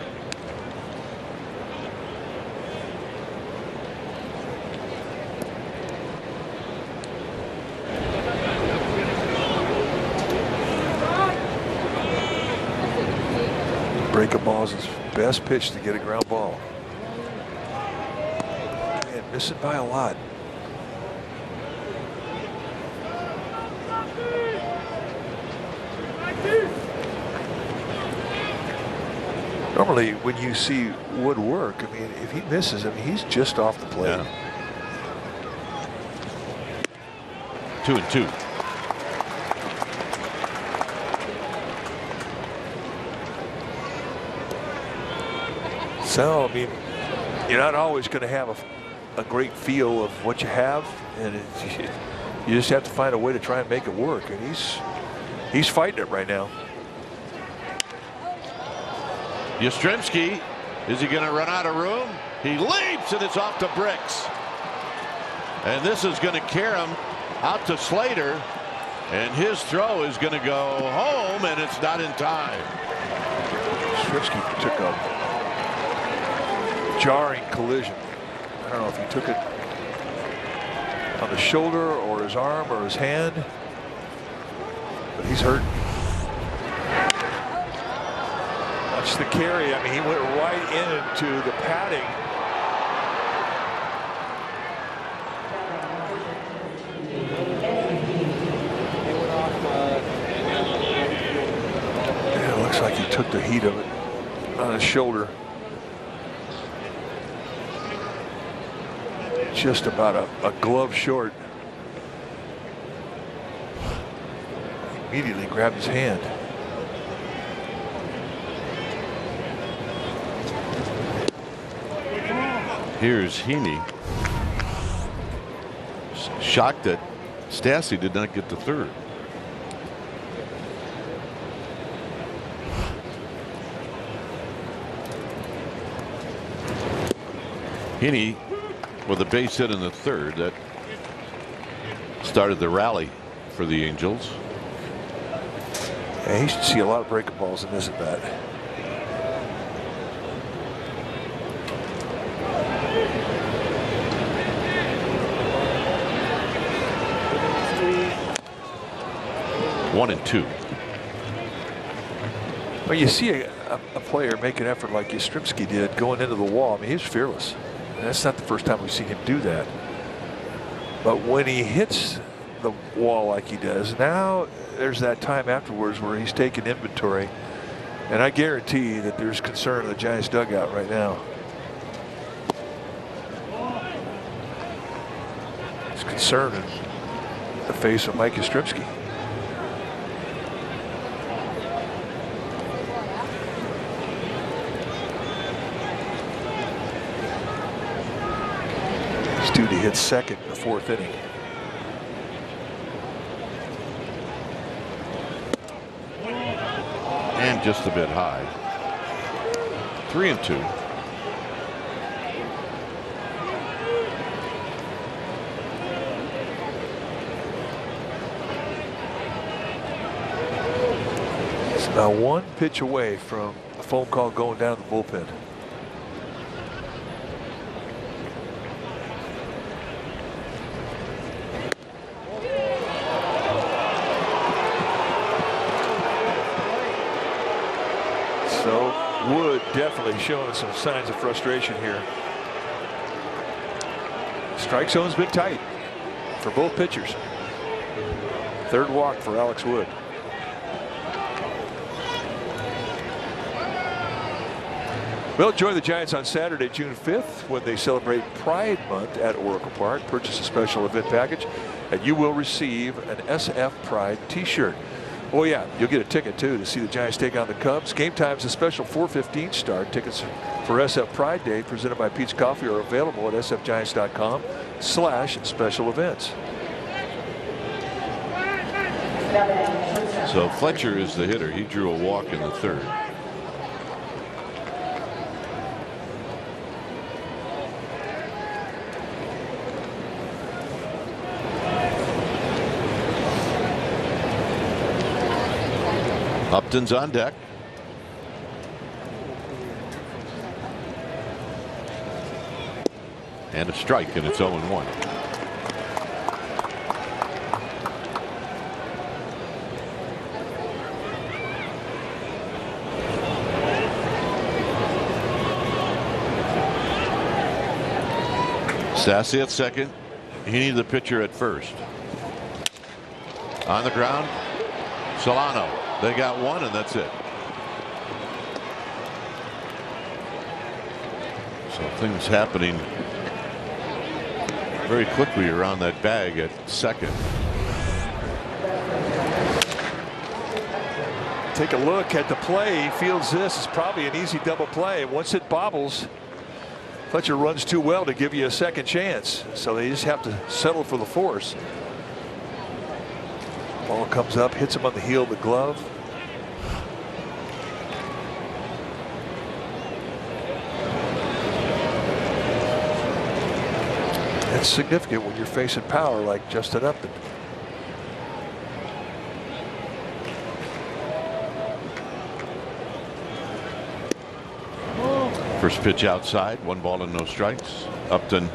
Breaking ball is his best pitch to get a ground ball. Man, missing by a lot. Normally, when you see Wood work, I mean, if he misses, I mean, he's just off the plate. Yeah. 2-2. So, I mean, you're not always going to have a great feel of what you have, and you just have to find a way to try and make it work. And he's fighting it right now. Yastrzemski, is he going to run out of room? He leaps and it's off the bricks. And this is going to carry him out to Slater, and his throw is going to go home, and it's not in time. Yastrzemski took a jarring collision. I don't know if he took it on the shoulder or his arm or his hand, but he's hurt. Watch the carry. I mean, he went right into the padding. Yeah, it looks like he took the heat of it on his shoulder. Just about a glove short. Immediately grabbed his hand. Here's Heaney. Shocked that Stassi did not get the third. Heaney with a base hit in the third. That started the rally for the Angels. Yeah, he should see a lot of breaking balls in this at bat. One and two. Well, you see a player make an effort like Yastrzemski did going into the wall. I mean, he's fearless. And that's not the first time we've seen him do that. But when he hits the wall like he does, now there's that time afterwards where he's taking inventory. And I guarantee that there's concern in the Giants dugout right now. It's concern in the face of Mike Yastrzemski. Due to hit second in the fourth inning. And just a bit high. 3-2. It's now one pitch away from a phone call going down to the bullpen. Wood definitely showing some signs of frustration here. Strike zone's been tight for both pitchers. Third walk for Alex Wood. Well, join the Giants on Saturday, June 5th, when they celebrate Pride Month at Oracle Park. Purchase a special event package, and you will receive an SF Pride t-shirt. Oh, yeah, you'll get a ticket, too, to see the Giants take on the Cubs. Game time's a special 4:15 start. Tickets for SF Pride Day, presented by Pete's Coffee, are available at sfgiants.com/special events. So Fletcher is the hitter. He drew a walk in the third. Upton's on deck. And a strike, and it's 0-1. Sassy at second. Heaney the pitcher at first. On the ground, Solano. They got one, and that's it. So things happening very quickly around that bag at second. Take a look at the play. He feels this is probably an easy double play. Once it bobbles, Fletcher runs too well to give you a second chance. So they just have to settle for the force. Ball comes up, hits him on the heel of the glove. That's significant when you're facing power like Justin Upton. First pitch outside, 1 ball and no strikes. Upton,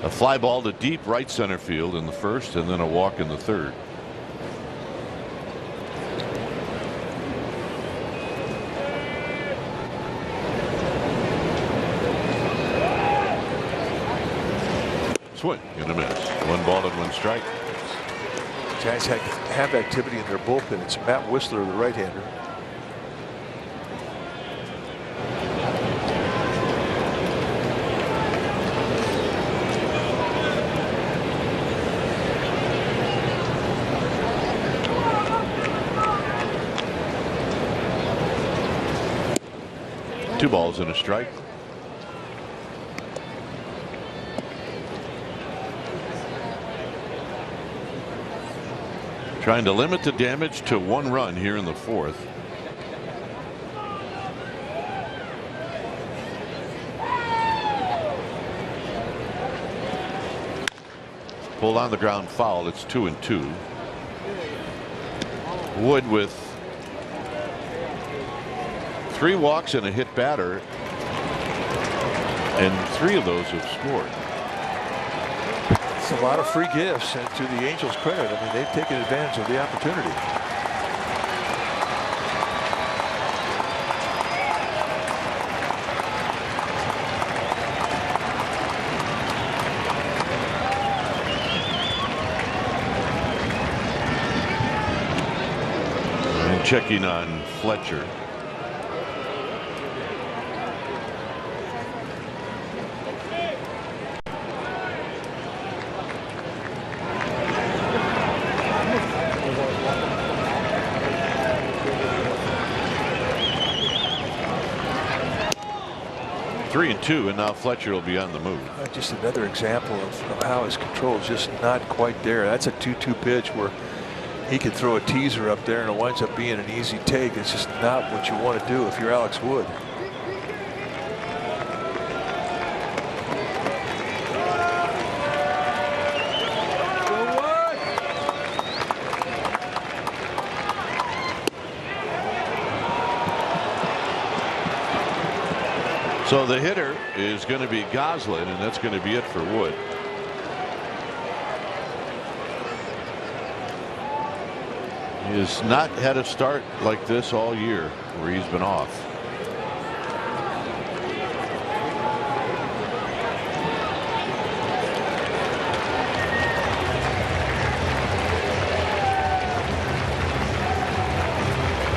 a fly ball to deep right center field in the first, and then a walk in the third. Swing and a miss. 1 ball and 1 strike. Giants have activity in their bullpen. It's Matt Whistler, the right-hander. Two balls and a strike. Trying to limit the damage to 1 run here in the fourth. Pulled on the ground foul. It's 2-2. Wood with 3 walks and a hit batter, and 3 of those have scored. It's a lot of free gifts, and to the Angels' credit, I mean, they've taken advantage of the opportunity. And checking on Fletcher. Three and two, and now Fletcher will be on the move. Just another example of how his control is just not quite there. That's a 2-2 pitch where he could throw a teaser up there and it winds up being an easy take. It's just not what you want to do if you're Alex Wood. So the hitter is going to be Goslin, and that's going to be it for Wood. He has not had a start like this all year where he's been off.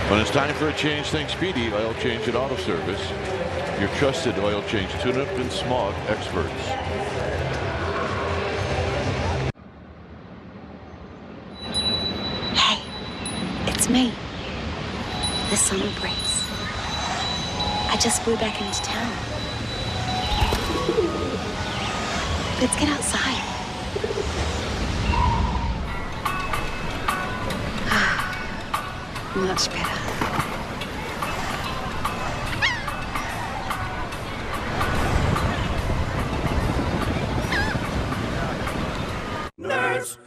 When it's time for a change, think Speedy Oil Change and Auto Service. Your trusted oil change tune-up and smog experts. Hey, it's me. The summer breeze. I just flew back into town. Let's get outside. Much better. Nerds!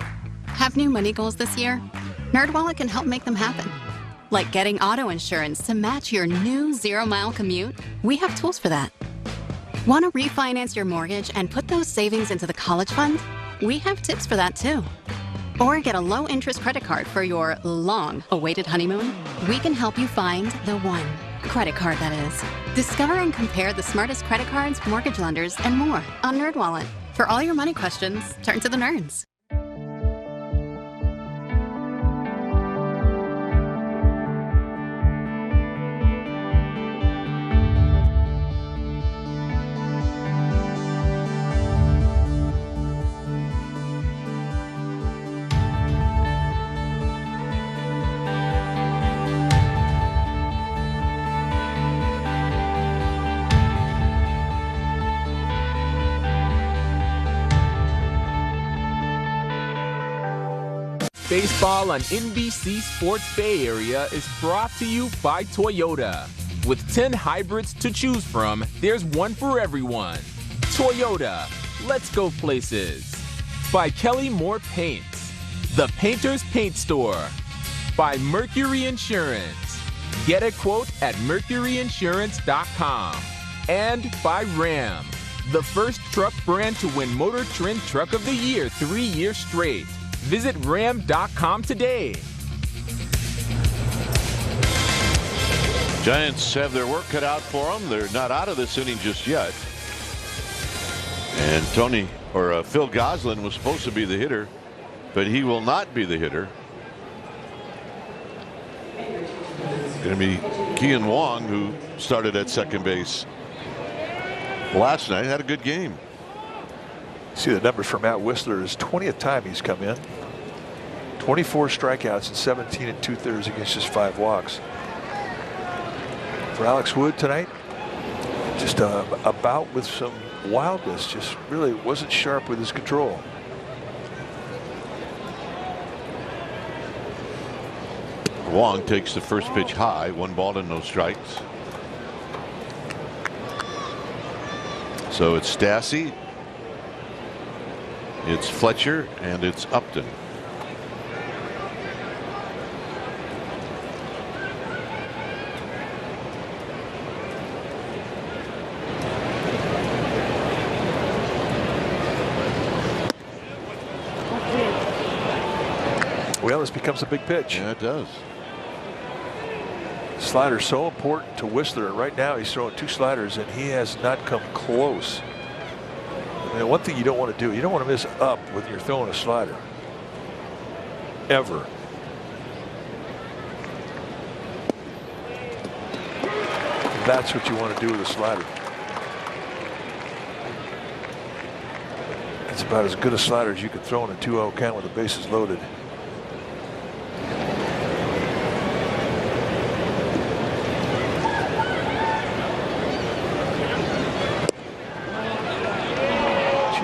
Have new money goals this year? NerdWallet can help make them happen. Like getting auto insurance to match your new 0-mile commute? We have tools for that. Want to refinance your mortgage and put those savings into the college fund? We have tips for that too. Or get a low-interest credit card for your long-awaited honeymoon? We can help you find the one. Credit card, that is. Discover and compare the smartest credit cards, mortgage lenders, and more on NerdWallet. For all your money questions, turn to the nerds. Baseball on NBC Sports Bay Area is brought to you by Toyota. With 10 hybrids to choose from, there's one for everyone. Toyota, let's go places. By Kelly Moore Paints, the Painter's Paint Store. By Mercury Insurance. Get a quote at mercuryinsurance.com. And by Ram, the first truck brand to win Motor Trend Truck of the Year 3 years straight. Visit ram.com today. Giants have their work cut out for them. They're not out of this inning just yet. And Phil Goslin was supposed to be the hitter, but he will not be the hitter. Going to be Kian Wong, who started at second base last night. Had a good game. See the numbers for Matt Whistler. Is 20th time he's come in. 24 strikeouts and 17 2/3 against just 5 walks. For Alex Wood tonight, just a bout with some wildness. Just really wasn't sharp with his control. Wong takes the first pitch high. 1 ball and no strikes. So it's Stassi. It's Fletcher and it's Upton. Well, this becomes a big pitch. Yeah, it does. Slider so important to Whistler. Right now he's throwing 2 sliders and he has not come close. And one thing you don't want to do, you don't want to miss up when you're throwing a slider. Ever. That's what you want to do with a slider. It's about as good a slider as you can throw in a 2-0 count with the bases loaded.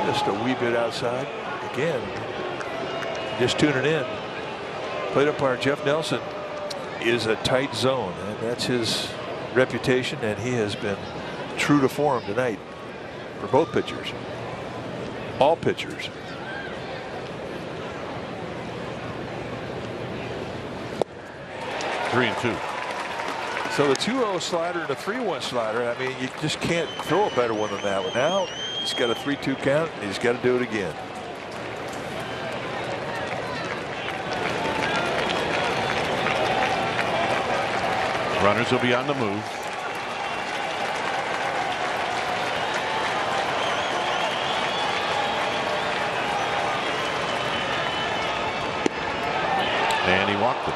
Just a wee bit outside. Again, just tuning in. Plate umpire Jeff Nelson is a tight zone, and that's his reputation, and he has been true to form tonight for both pitchers. All pitchers. Three and 2. So the 2-0 slider and the 3-1 slider, I mean, you just can't throw a better one than that one. Now he's got a 3-2 count, and he's got to do it again. Runners will be on the move. And he walked it.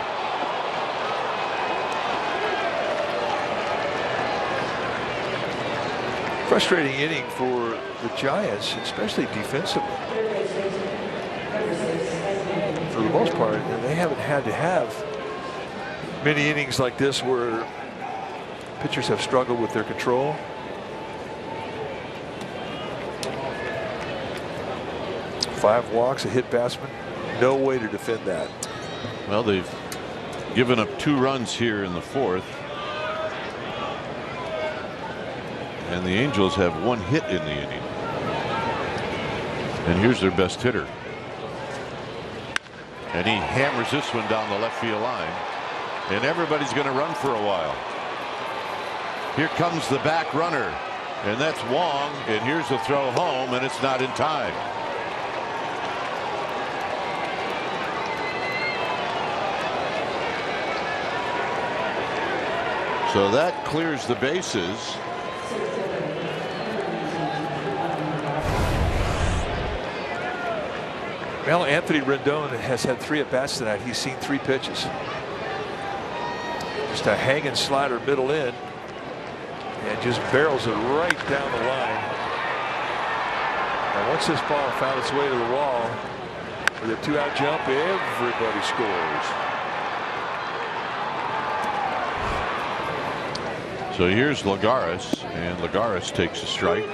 frustrating inning for the Giants, especially defensively. For the most part, and they haven't had to have many innings like this where pitchers have struggled with their control. Five walks, a hit batsman. No way to defend that. Well, they've given up 2 runs here in the 4th. And the Angels have 1 hit in the inning. And here's their best hitter. And he hammers this one down the left field line. And everybody's going to run for a while. Here comes the back runner. And that's Wong. And here's the throw home, and it's not in time. So that clears the bases. Well, Anthony Rendon has had 3 at-bats tonight. He's seen 3 pitches. Just a hanging slider middle in. And just barrels it right down the line. And once this ball found its way to the wall, with a 2-out jump, everybody scores. So here's Lagares, and Lagares takes a strike.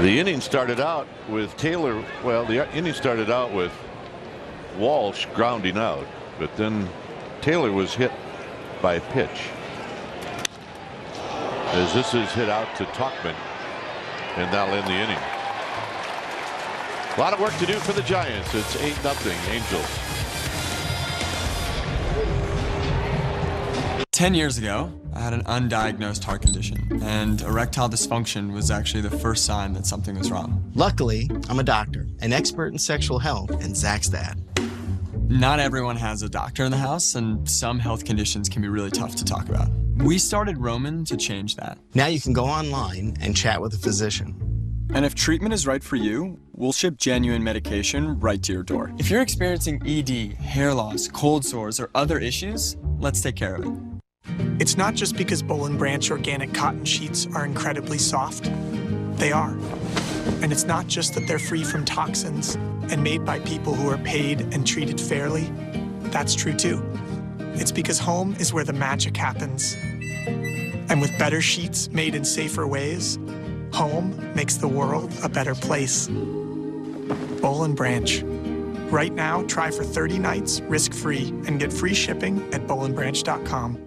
The inning started out with Taylor. Well, the inning started out with Walsh grounding out, but then Taylor was hit by a pitch. As this is hit out to Tauchman, and that'll end the inning. A lot of work to do for the Giants. It's 8-0 Angels. 10 years ago, I had an undiagnosed heart condition, and erectile dysfunction was actually the first sign that something was wrong. Luckily, I'm a doctor, an expert in sexual health, and Zach's dad. Not everyone has a doctor in the house, and some health conditions can be really tough to talk about. We started Roman to change that. Now you can go online and chat with a physician. And if treatment is right for you, we'll ship genuine medication right to your door. If you're experiencing ED, hair loss, cold sores, or other issues, let's take care of it. It's not just because Boll & Branch organic cotton sheets are incredibly soft. They are. And it's not just that they're free from toxins and made by people who are paid and treated fairly. That's true too. It's because home is where the magic happens. And with better sheets made in safer ways, home makes the world a better place. Boll & Branch. Right now, try for 30 nights risk-free and get free shipping at bollandbranch.com.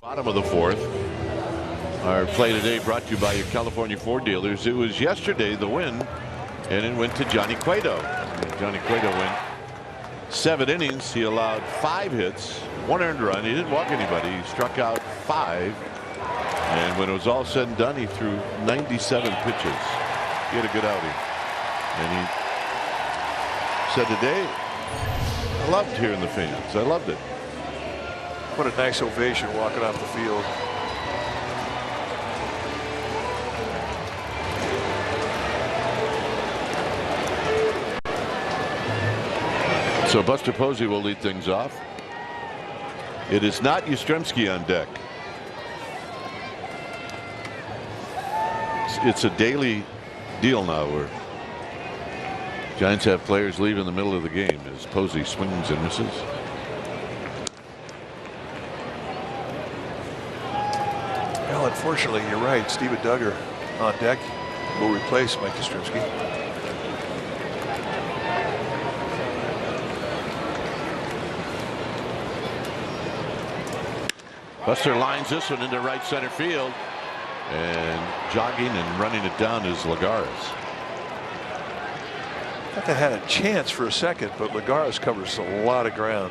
Bottom of the 4th. Our play today brought to you by your California Ford dealers. It was yesterday the win, and it went to Johnny Cueto. Johnny Cueto went 7 innings. He allowed 5 hits, 1 earned run. He didn't walk anybody. He struck out 5. And when it was all said and done, he threw 97 pitches. He had a good outing. And he said today, I loved hearing the fans. I loved it. What a nice ovation walking off the field. So Buster Posey will lead things off. It is not Yastrzemski on deck. It's a daily deal now where Giants have players leave in the middle of the game as Posey swings and misses. Well, unfortunately, you're right. Steven Duggar on deck will replace Mike Yastrzemski. Buster lines this one into right center field, and jogging and running it down is Lagares. Not that had a chance for a second, but Lagares covers a lot of ground.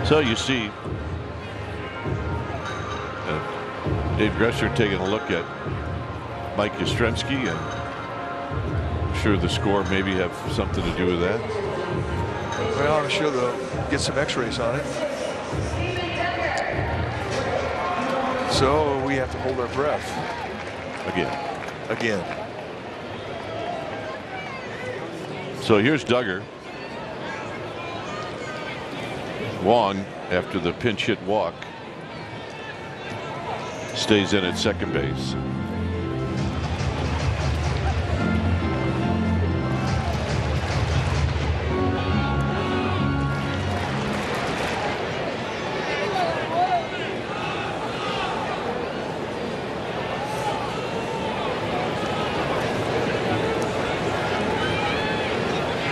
So you see Dave Gresser taking a look at Mike Yastrzemski, and I'm sure the score maybe have something to do with that. Well, I'm sure they'll get some x-rays on it. So we have to hold our breath. Again. So here's Duggar. Wong, after the pinch hit walk, stays in at second base.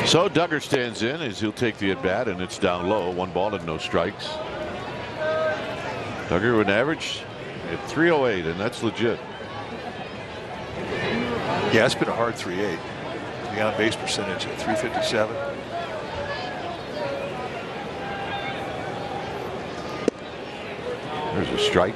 So Duggar stands in as he'll take the at bat, and it's down low, 1 ball and no strikes. Duggar with an average at .308, and that's legit. Yeah, it's been a hard 3.8. The on base percentage at .357. There's a strike.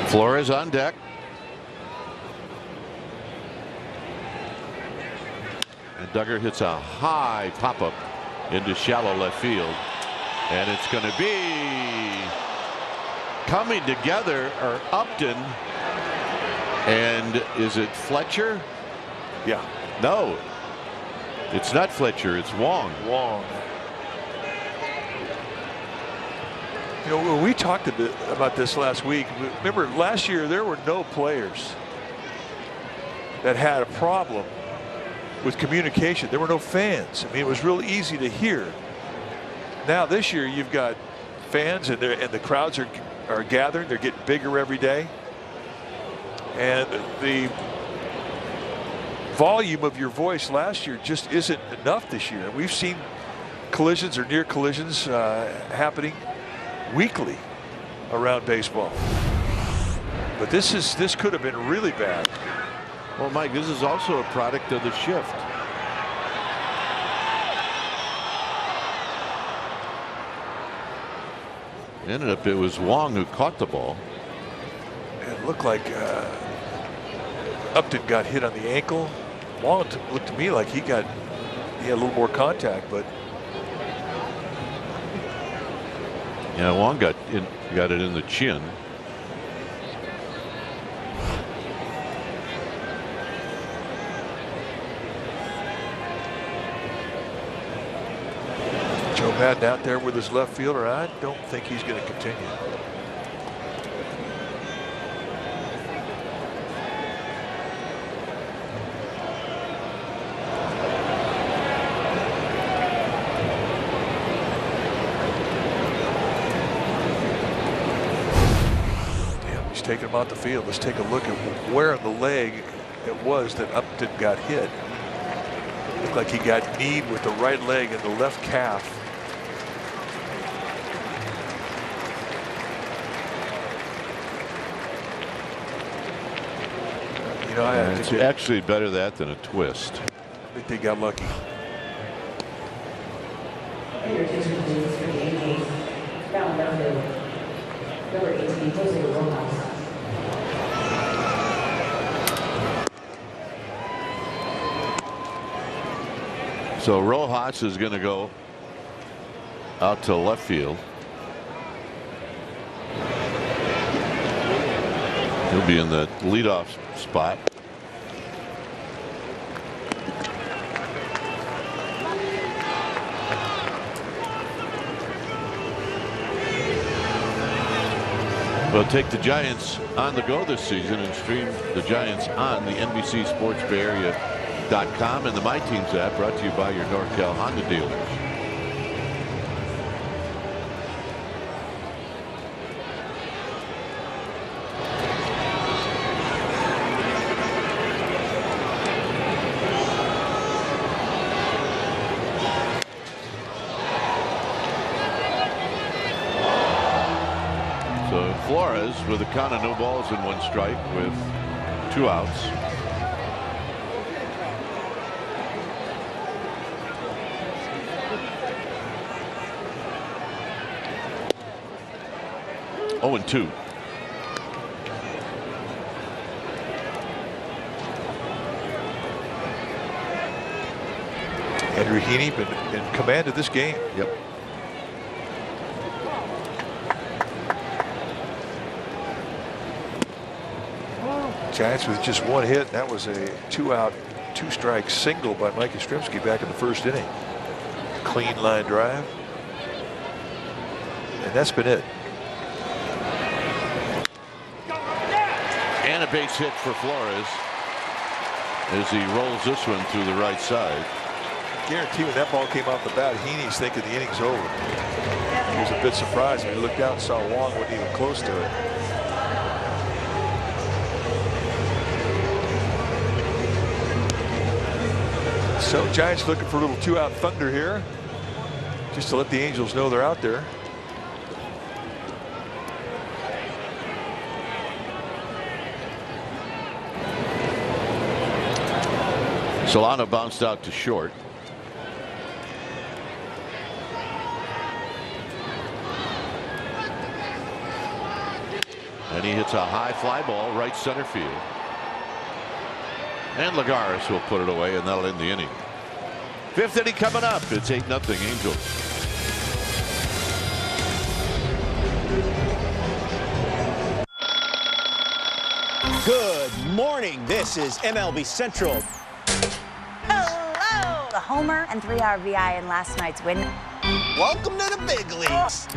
Flores on deck. And Duggar hits a high pop-up into shallow left field. And it's going to be coming together, or Upton. And is it Fletcher? Yeah. No. It's not Fletcher. It's Wong. You know, when we talked a bit about this last week, remember last year there were no players that had a problem with communication. There were no fans. I mean, it was real easy to hear. Now this year you've got fans, and the crowds are gathering. They're getting bigger every day, and the volume of your voice last year just isn't enough this year. We've seen collisions or near collisions happening weekly around baseball, but this could have been really bad. Well, Mike, this is also a product of the shift. Ended up it was Wong who caught the ball. It looked like Upton got hit on the ankle. Wong looked to me like he had a little more contact, but yeah, Wong got it in the chin. Joe Madden out there with his left fielder. I don't think he's going to continue. Taking him out the field. Let's take a look at where in the leg it was that Upton got hit. Looked like he got kneed with the right leg and the left calf. You know, it's actually better that than a twist. I think they got lucky. Number 18, Jose Rojas. So Rojas is going to go out to left field. He'll be in the leadoff spot. We'll take the Giants on the go this season and stream the Giants on the NBC Sports Bay Area.com and the My Teams app, brought to you by your NorCal Honda dealers. Flores with a count of no balls and 1 strike with 2 outs. Oh, and 2. Andrew Heaney been in command of this game. Yep. Giants with just 1 hit. That was a 2-out, 2-strike single by Mike Yastrzemski back in the 1st inning. Clean line drive. And that's been it. And a base hit for Flores as he rolls this one through the right side. Guarantee when that ball came off the bat, Heaney's thinking the inning's over. He was a bit surprised when he looked out and saw Wong wasn't even close to it. So Giants looking for a little 2-out thunder here, just to let the Angels know they're out there. Solano bounced out to short. And he hits a high fly ball right center field. And Lagares will put it away, and that'll end the inning. 5th inning coming up. It's 8-0 Angels. Good morning. This is MLB Central. Hello! The homer and 3 RBI in last night's win. Welcome to the big leagues.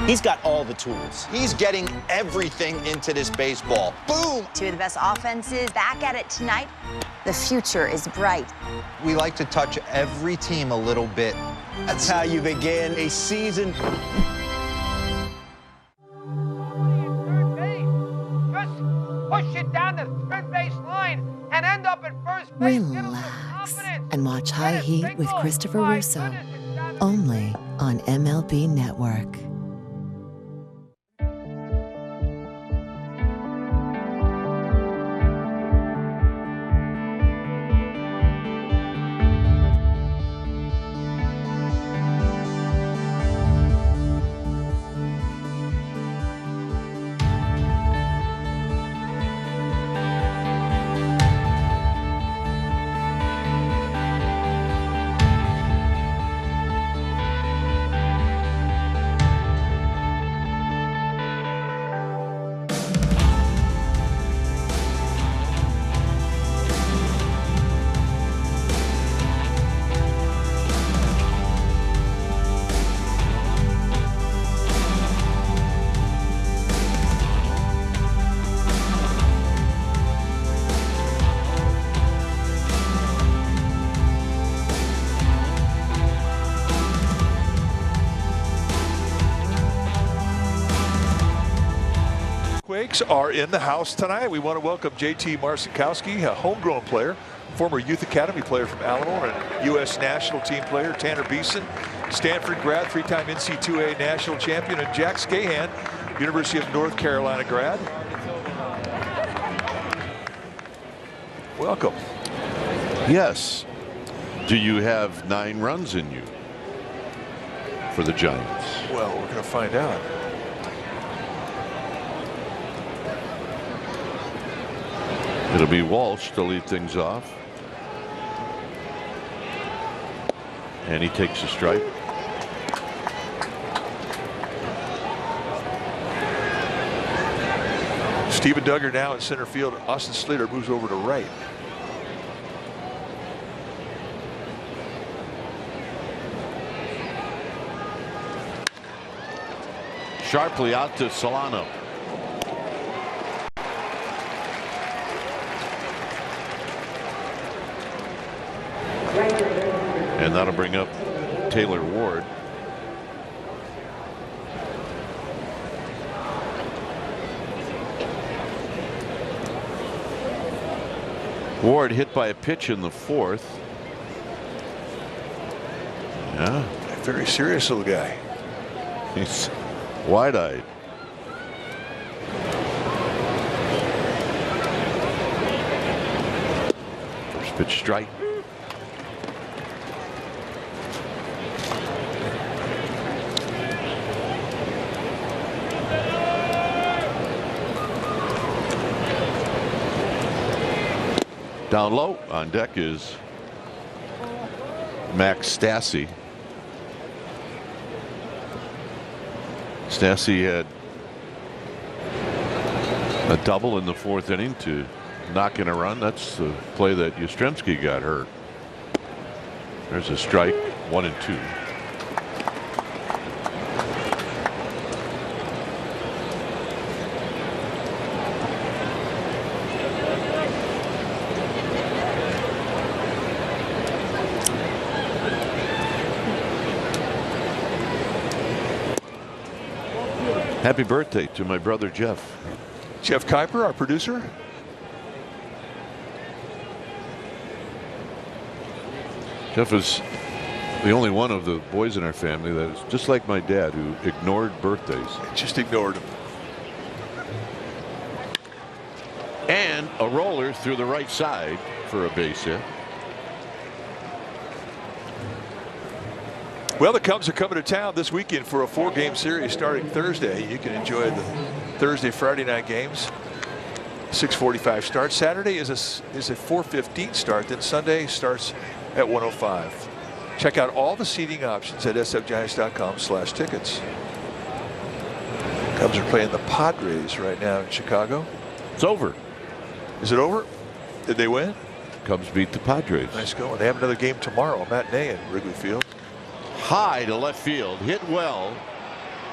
He's got all the tools. He's getting everything into this baseball. Boom! 2 of the best offenses back at it tonight. The future is bright. We like to touch every team a little bit. That's how you begin a season. Just push it down the third base line and end up at first base. Relax and watch High Heat with Christopher Russo, only on MLB Network. Quakes are in the house tonight. We want to welcome JT Marcinkowski, a homegrown player, former Youth Academy player from Alamo, and U.S. national team player Tanner Beeson, Stanford grad, 3-time NC2A national champion, and Jack Scahan, University of North Carolina grad. Welcome. Yes. Do you have 9 runs in you for the Giants? Well, we're going to find out. It'll be Walsh to lead things off. And he takes a strike. Steven Duggar now in center field. Austin Slater moves over to right. Sharply out to Solano. And that'll bring up Taylor Ward. Ward hit by a pitch in the 4th. Yeah. Very serious little guy. Wide-eyed. First pitch strike. Down low on deck is Max Stassi. Stassi had a double in the 4th inning to knock in a run. That's the play that Yastrzemski got hurt. There's a strike, 1-2. Happy birthday to my brother Jeff. Jeff Kuiper, our producer. Jeff is the only one of the boys in our family that is just like my dad, who ignored birthdays. Just ignored them. And a roller through the right side for a base hit. Well, the Cubs are coming to town this weekend for a 4-game series starting Thursday. You can enjoy the Thursday, Friday night games. 6:45 start. Saturday is a 4:15 start. Then Sunday starts at 1:05. Check out all the seating options at sfgiants.com/tickets. Cubs are playing the Padres right now in Chicago. It's over. Is it over? Did they win? Cubs beat the Padres. Nice going. They have another game tomorrow, a matinee at Wrigley Field. High to left field, hit well.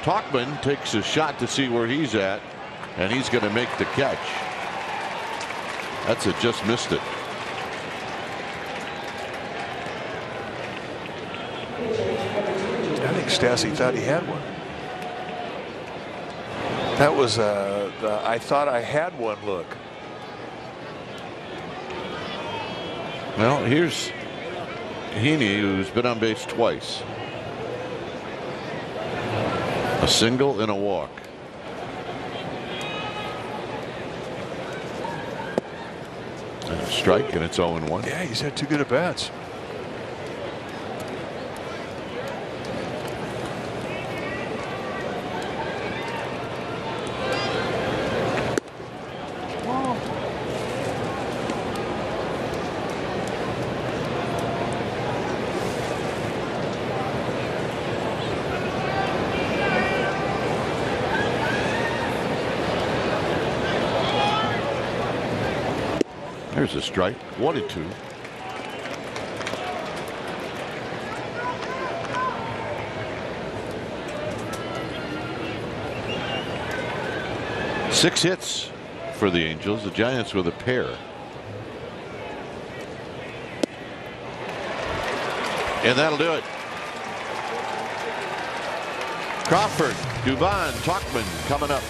Tauchman takes a shot to see where he's at, and he's going to make the catch. That's it, just missed it. I think Stassi thought he had one. That was the I thought I had one look. Well, here's Heaney, who's been on base twice. A single and a walk. And a strike, and it's 0-1. Yeah, he's had 2 good at bats. There's a strike, 1-2. Six hits for the Angels. The Giants with a pair. And that'll do it. Crawford, Dubon, Tauchman coming up.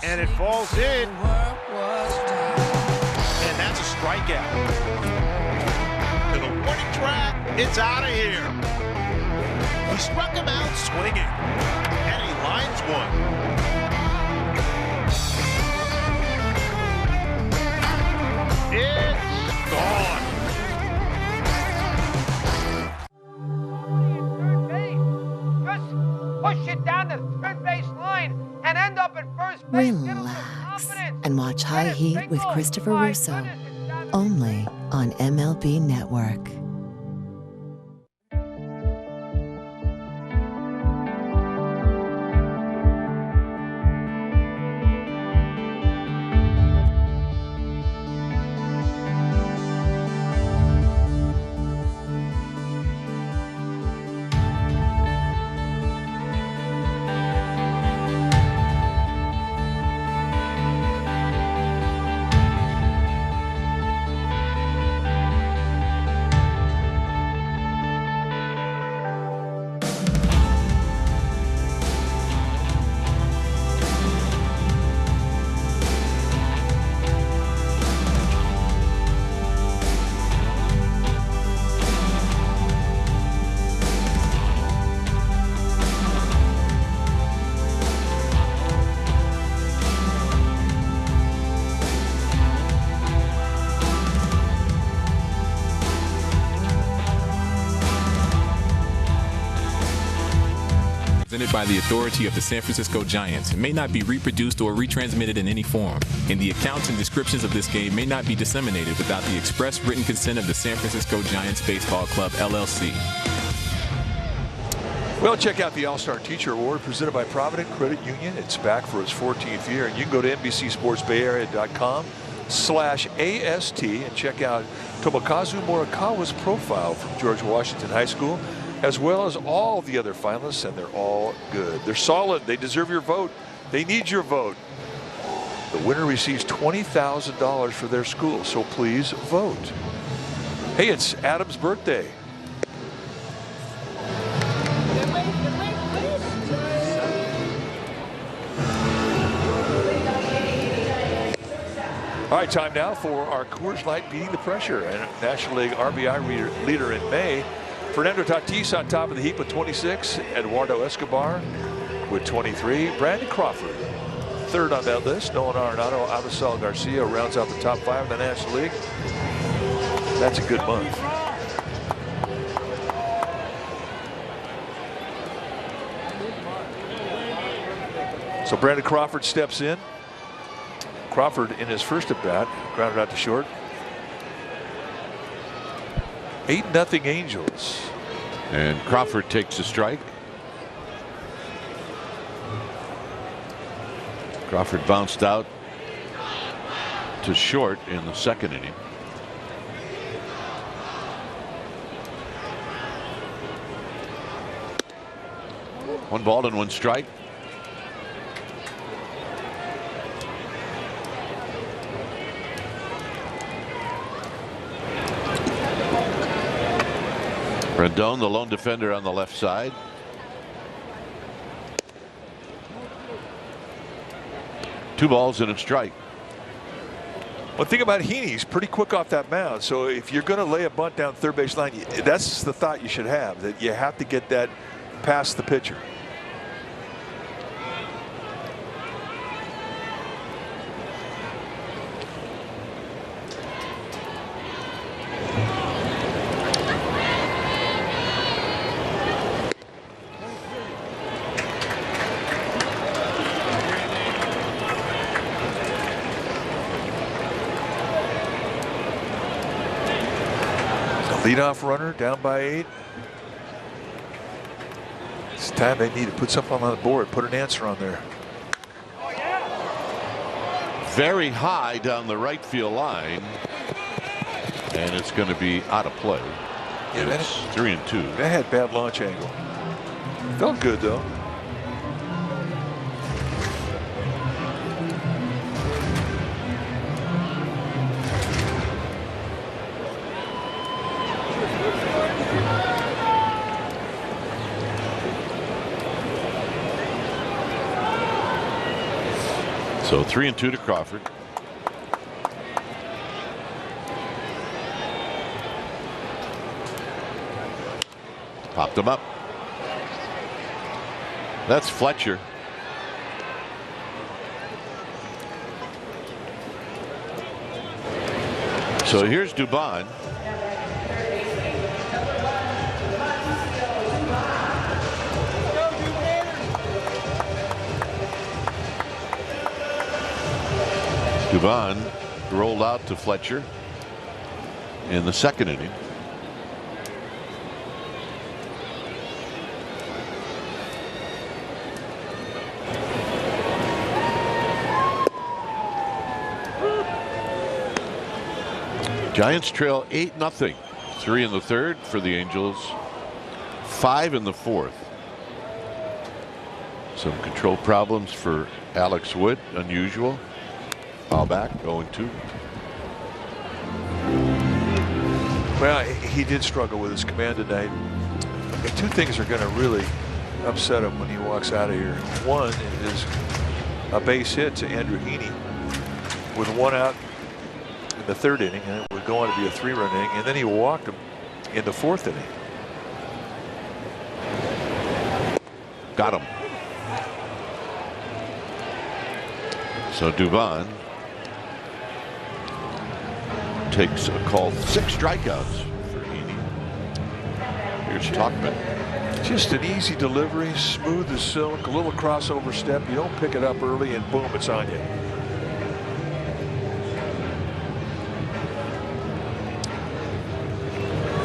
And it falls in. And that's a strikeout. To the warning track, it's out of here. He struck him out swinging. And he lines one. It's gone. Just push it down the third base line and end up at first base. Relax and watch High Heat with Christopher Russo, only on MLB Network. presented by the authority of the San Francisco Giants and may not be reproduced or retransmitted in any form. And the accounts and descriptions of this game may not be disseminated without the express written consent of the San Francisco Giants Baseball Club, LLC. Well, check out the All-Star Teacher Award presented by Provident Credit Union. It's back for its 14th year. And you can go to NBCSportsBayArea.com/AST and check out Tomokazu Morikawa's profile from George Washington High School, as well as all the other finalists, and they're all good. They're solid. They deserve your vote. They need your vote. The winner receives $20,000 for their school, so please vote. Hey, it's Adam's birthday. All right, time now for our Coors Light Beating the Pressure. And National League RBI leader in May, Fernando Tatis on top of the heap with 26. Eduardo Escobar with 23. Brandon Crawford third on that list. Nolan Arenado, Avisal Garcia rounds out the top 5 in the National League. That's a good month. So Brandon Crawford steps in. Crawford in his first at bat grounded out to short. 8-0 Angels. And Crawford takes a strike. Crawford bounced out to short in the second inning. One ball and one strike. Rendon, the lone defender on the left side. Two balls and a strike. One thing about Heaney, he's pretty quick off that mound. So if you're going to lay a bunt down third base line, that's the thought you should have, that you have to get that past the pitcher. Leadoff runner down by 8. It's time they need to put something on the board, put an answer on there. Very high down the right field line, and it's going to be out of play. Yeah, it's 3-2. That had bad launch angle. Felt good though. So 3-2 to Crawford. Popped him up. That's Fletcher. So here's Dubon. Dubon rolled out to Fletcher in the second inning. Giants trail 8-0. 3 in the third for the Angels. 5 in the fourth. Some control problems for Alex Wood, unusual. Foul back, 0-2. Well, he did struggle with his command tonight. And two things are going to really upset him when he walks out of here. One is a base hit to Andrew Heaney with 1 out in the third inning, and it would go on to be a 3-run inning, and then he walked him in the fourth inning. Got him. So Dubon takes a call. 6 strikeouts for Heaney. Here's Tauchman. Just an easy delivery, smooth as silk, a little crossover step. You don't pick it up early and boom, it's on you.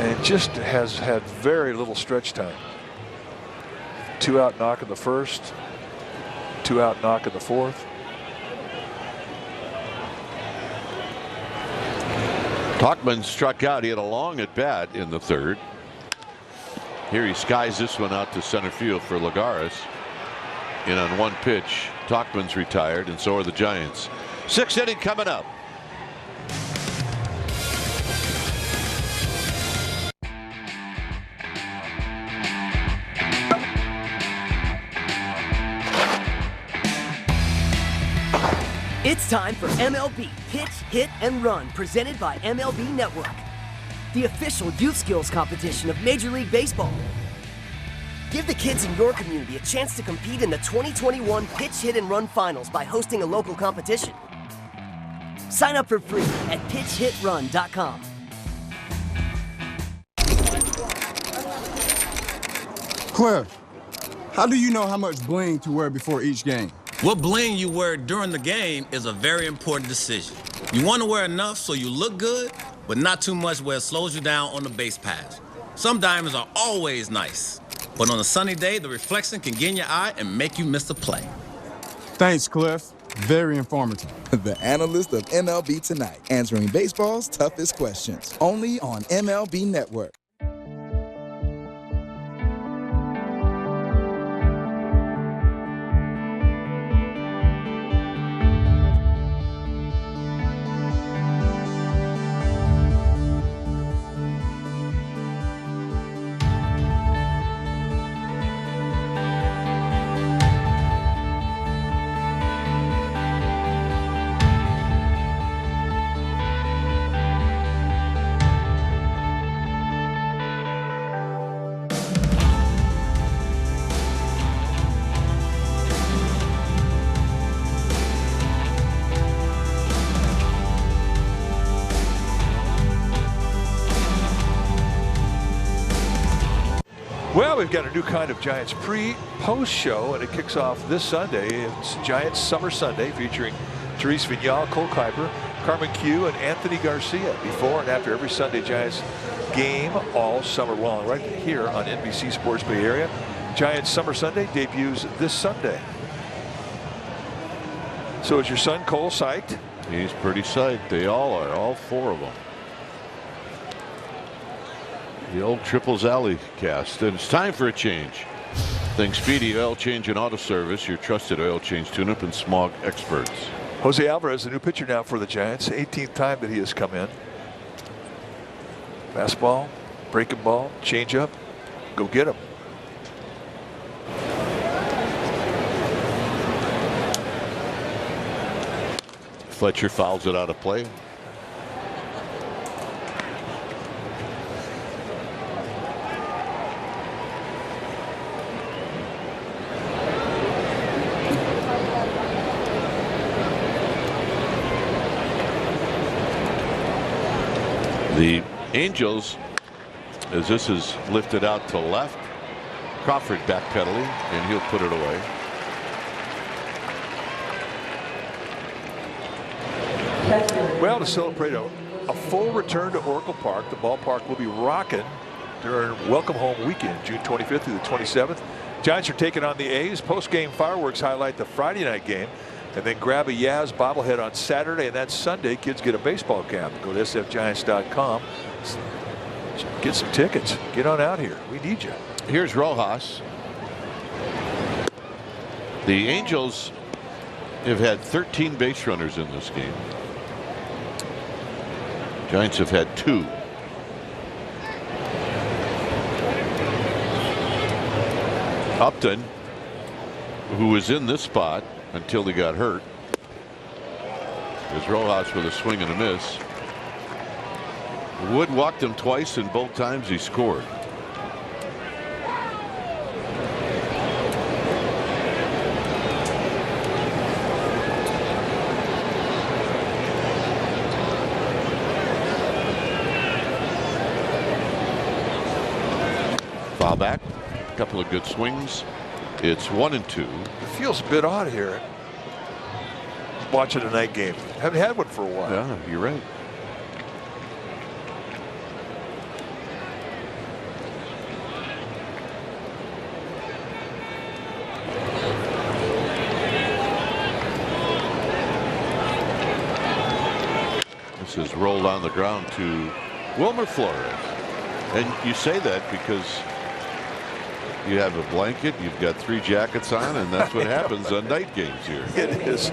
And just has had very little stretch time. 2 out knock in the first, 2 out knock in the fourth. Tauchman struck out. He had a long at bat in the third. Here he skies this one out to center field for Lagares. In on 1 pitch. Tauchman's retired, and so are the Giants. 6th inning coming up. It's time for MLB Pitch, Hit, and Run, presented by MLB Network, the official youth skills competition of Major League Baseball. Give the kids in your community a chance to compete in the 2021 Pitch, Hit, and Run Finals by hosting a local competition. Sign up for free at pitchhitrun.com. Cliff, how do you know how much bling to wear before each game? What bling you wear during the game is a very important decision. You want to wear enough so you look good, but not too much where it slows you down on the base pass. Some diamonds are always nice, but on a sunny day, the reflection can get in your eye and make you miss a play. Thanks, Cliff. Very informative. The analyst of MLB Tonight, answering baseball's toughest questions. Only on MLB Network. Well, we've got a new kind of Giants pre-post show, and it kicks off this Sunday. It's Giants Summer Sunday featuring Therese Vignal, Cole Kuiper, Carmen Q, and Anthony Garcia before and after every Sunday Giants game all summer long, right here on NBC Sports Bay Area. Giants Summer Sunday debuts this Sunday. So is your son Cole psyched? He's pretty psyched. They all are, all 4 of them. The old Triples Alley cast, and it's time for a change. Think Speedy Oil Change and Auto Service, your trusted oil change tune-up and smog experts. Jose Alvarez, the new pitcher now for the Giants. 18th time that he has come in. Fastball, breaking ball, changeup. Go get him. Fletcher fouls it out of play. The Angels, as this is lifted out to left, Crawford backpedaling, and he'll put it away. Well, to celebrate a full return to Oracle Park, the ballpark will be rocking during Welcome Home Weekend, June 25th through the 27th. Giants are taking on the A's. Post-game fireworks highlight the Friday night game. And then grab a Yaz bobblehead on Saturday, and that's Sunday. Kids get a baseball cap. Go to sfgiants.com. Get some tickets. Get on out here. We need you. Here's Rojas. The Angels have had 13 base runners in this game. Giants have had 2. Upton, who was in this spot until he got hurt, is Rojas with a swing and a miss. Wood walked him twice, and both times he scored. Foul back. A couple of good swings. It's 1-2. It feels a bit odd here. Watching a night game. Haven't had one for a while. Yeah, you're right. This is rolled on the ground to Wilmer Flores. And you say that because you have a blanket, you've got 3 jackets on, and that's what happens on night games here. It is.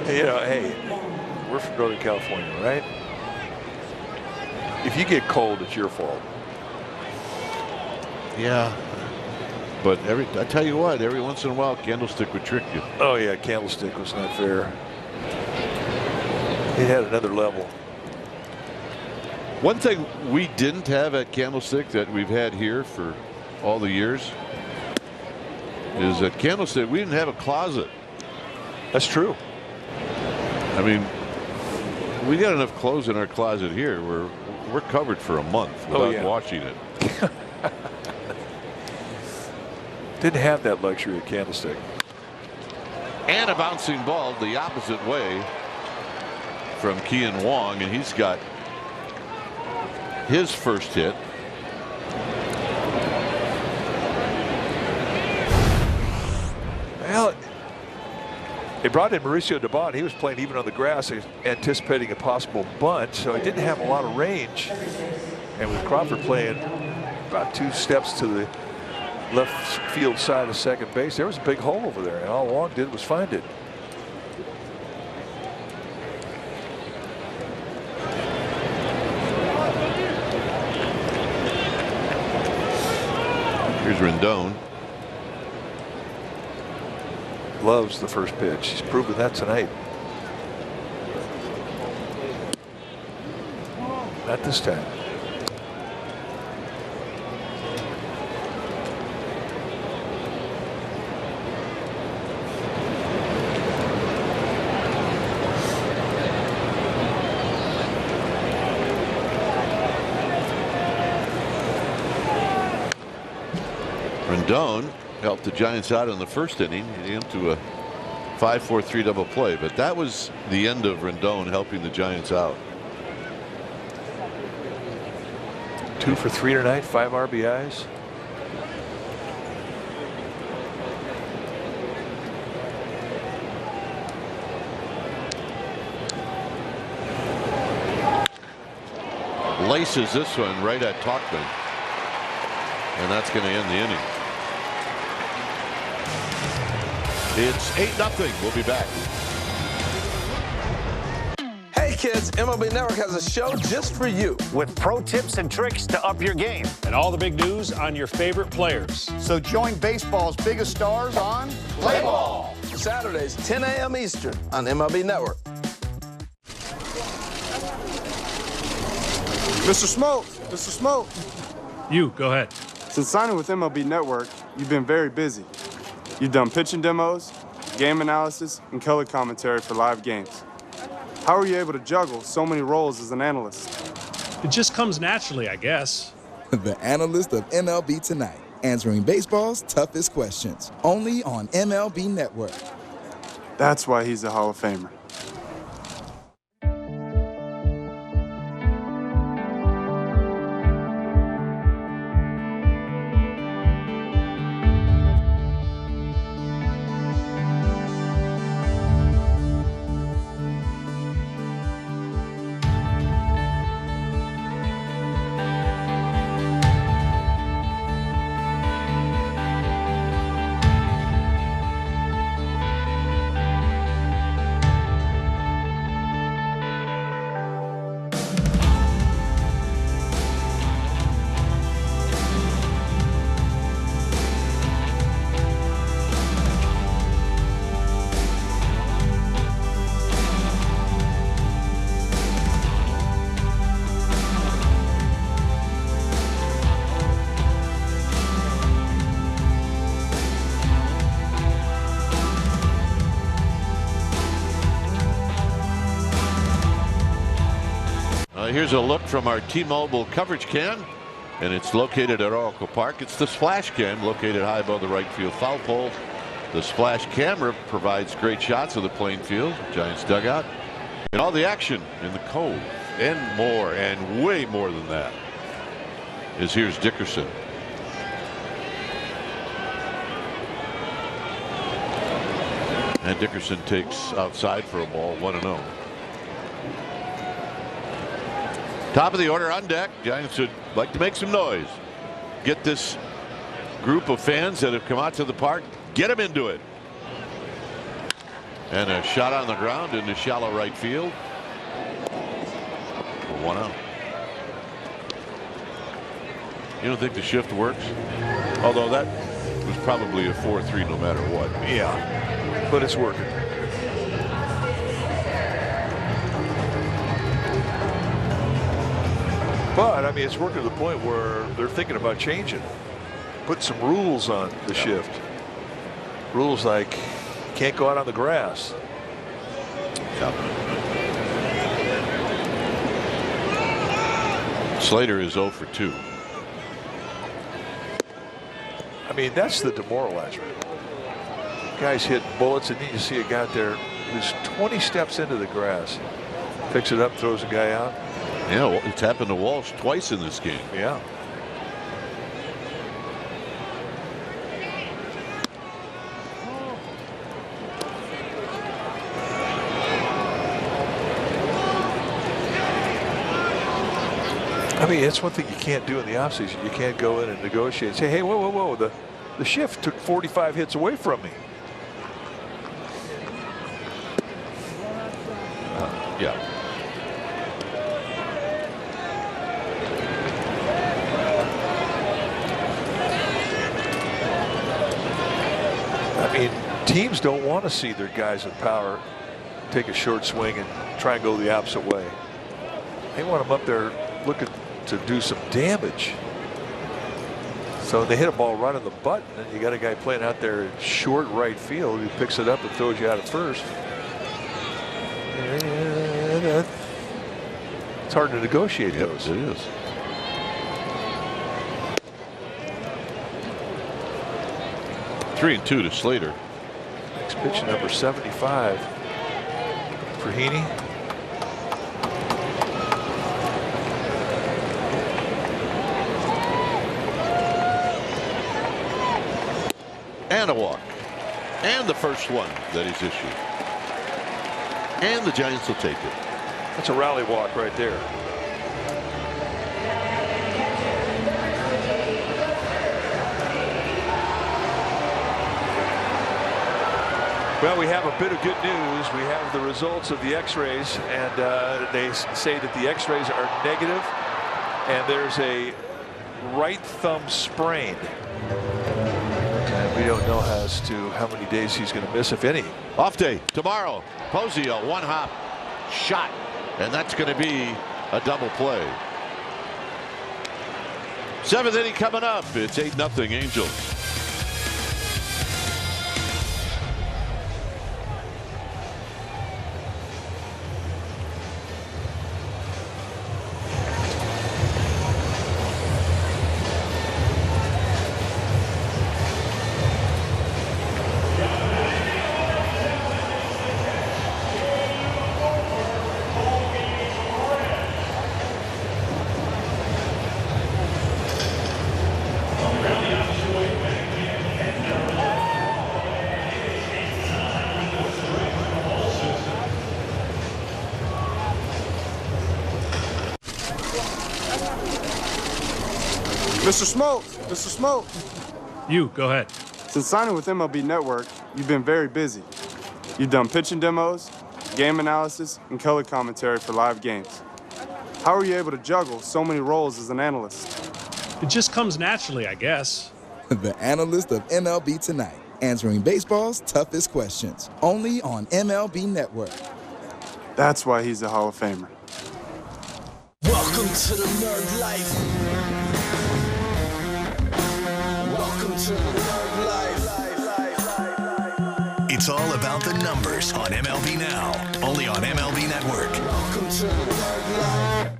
You know, hey, we're from Northern California, right? If you get cold, it's your fault. Yeah. But I tell you what, every once in a while, Candlestick would trick you. Oh, yeah, Candlestick was not fair. It had another level. One thing we didn't have at Candlestick that we've had here for all the years is at Candlestick, we didn't have a closet. That's true. I mean, we got enough clothes in our closet here. We're covered for a month without washing it. Didn't have that luxury at Candlestick. And a bouncing ball the opposite way from Kian Wong, and he's got his first hit. Well, they brought in Mauricio Dubon. He was playing even on the grass, anticipating a possible bunt, so he didn't have a lot of range. And with Crawford playing about 2 steps to the left field side of second base, there was a big hole over there, and all Wong did was find it. Here's Rendon. Loves the first pitch. He's proven that tonight. Not this time. Rendon helped the Giants out in the first inning, into a 5-4-3 double play, but that was the end of Rendon helping the Giants out. 2 for 3 tonight, 5 RBIs. Laces this one right at Tauchman, and that's going to end the inning. It's 8-0. We'll be back. Hey kids, MLB Network has a show just for you. With pro tips and tricks to up your game. And all the big news on your favorite players. So join baseball's biggest stars on Play Ball. Saturdays, 10 a.m. Eastern on MLB Network. Mr. Smoke, Mr. Smoke. You, go ahead. Since signing with MLB Network, you've been very busy. You've done pitching demos, game analysis, and color commentary for live games. How are you able to juggle so many roles as an analyst? It just comes naturally, I guess. The analyst of MLB Tonight, answering baseball's toughest questions, only on MLB Network. That's why he's a Hall of Famer. Here's a look from our T-Mobile coverage can. and it's located at Oracle Park. It's the splash cam located high above the right field foul pole. The splash camera provides great shots of the playing field, Giants dugout, and all the action in the Cove, and more, and way more than that. Here's Dickerson. And Dickerson takes outside for a ball, 1-0. Top of the order on deck. Giants would like to make some noise. Get this group of fans that have come out to the park, get them into it. And a shot on the ground into shallow right field for 1 out. You don't think the shift works? Although that was probably a 4-3 no matter what. Yeah, but it's working. But I mean, it's working to the point where they're thinking about changing, put some rules on the shift. Rules like can't go out on the grass. Slater is 0 for 2. I mean, that's the demoralizer. Guys hit bullets, and then you see a guy out there who's 20 steps into the grass, picks it up, throws a guy out. Yeah, it's happened to Walsh twice in this game. Yeah. I mean, that's one thing you can't do in the offseason. You can't go in and negotiate and say, hey, whoa, whoa, whoa, the shift took 45 hits away from me. Yeah. I mean, teams don't want to see their guys with power take a short swing and try and go the opposite way. They want them up there looking to do some damage. So they hit a ball right on the button, and you got a guy playing out there in short right field who picks it up and throws you out at first. It's hard to negotiate those. It is. Three and 2 to Slater. Next pitch, number 75 for Heaney. And a walk. And the first one that he's issued. And the Giants will take it. That's a rally walk right there. Well, we have a bit of good news. We have the results of the x-rays, and they say that the x-rays are negative, and there's a right thumb sprain. And we don't know as to how many days he's going to miss, if any. Off day tomorrow. Posey, a one-hop shot, and that's going to be a double play. 7th inning coming up. It's 8-0 Angels. Mr. Smoke, Mr. Smoke. You, go ahead. Since signing with MLB Network, you've been very busy. You've done pitching demos, game analysis, and color commentary for live games. How are you able to juggle so many roles as an analyst? It just comes naturally, I guess. The analyst of MLB Tonight, answering baseball's toughest questions, only on MLB Network. That's why he's a Hall of Famer. Welcome to the nerd life. Welcome to the nerd life. It's all about the numbers on MLB Now, only on MLB Network. Welcome to the nerd life.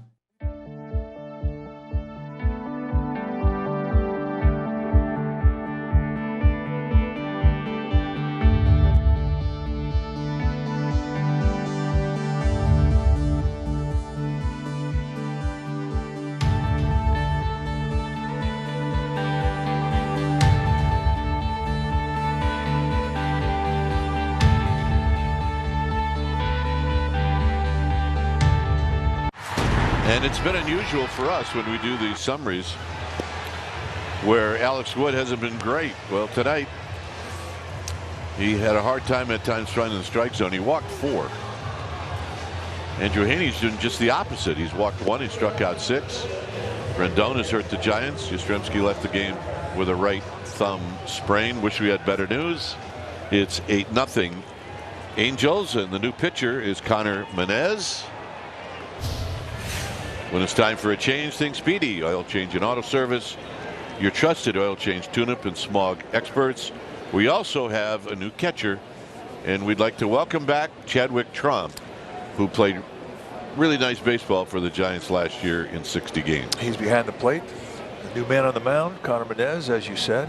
And it's been unusual for us when we do these summaries where Alex Wood hasn't been great. Well, tonight he had a hard time at times finding the strike zone. He walked 4. Andrew Heaney's doing just the opposite. He's walked 1. He struck out 6. Rendon has hurt the Giants. Yastrzemski left the game with a right thumb sprain. Wish we had better news. It's 8-0 Angels, and the new pitcher is Connor Menez. When it's time for a change, think Speedy Oil Change and Auto Service, your trusted oil change, tune-up, and smog experts. We also have a new catcher, and we'd like to welcome back Chadwick Trump, who played really nice baseball for the Giants last year in 60 games. He's behind the plate. The new man on the mound, Connor Menez, as you said.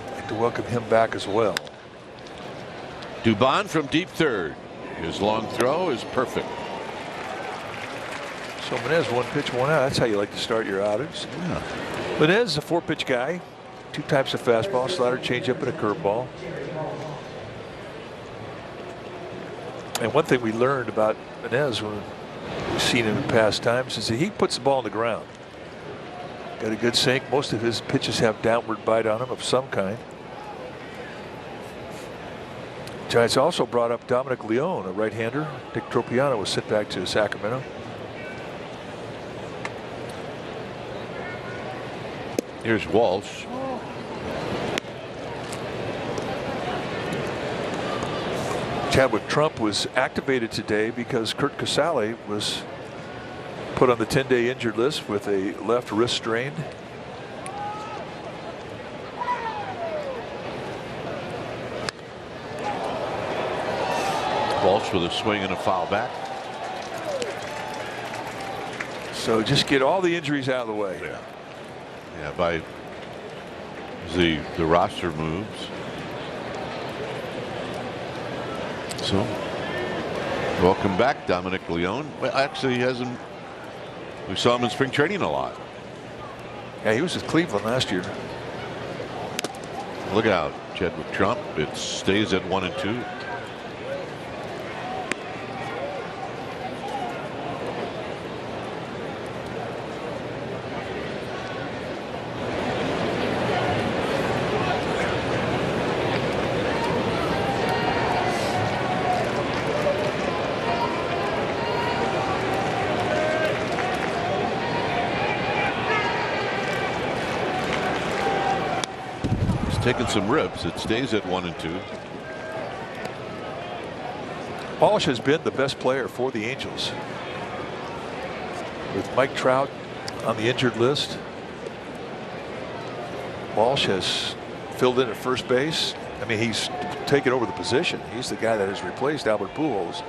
I'd like to welcome him back as well. Dubon from deep third. His long throw is perfect. So Menez, 1 pitch, 1 out. That's how you like to start your outings. Yeah. Menez is a 4-pitch guy. 2 types of fastball, slider, changeup, and a curveball. And one thing we learned about Menez, when we've seen him in past times, is that he puts the ball on the ground. Got a good sink. Most of his pitches have downward bite on them of some kind. Giants also brought up Dominic Leone, a right-hander. Dick Tropiano was sent back to Sacramento. Here's Walsh. Chadwick Trump was activated today because Kurt Casale was put on the 10-day injured list with a left wrist strain. Walsh with a swing and a foul back. So just get all the injuries out of the way. Yeah, by the roster moves. So, welcome back, Dominic Leone. Well, actually, he hasn't. We saw him in spring training a lot. Yeah, he was with Cleveland last year. Look out, Chadwick Trump. It stays at 1-2. Taking some rips. It stays at 1-2. Walsh has been the best player for the Angels. With Mike Trout on the injured list, Walsh has filled in at first base. I mean, he's taken over the position. He's the guy that has replaced Albert Pujols,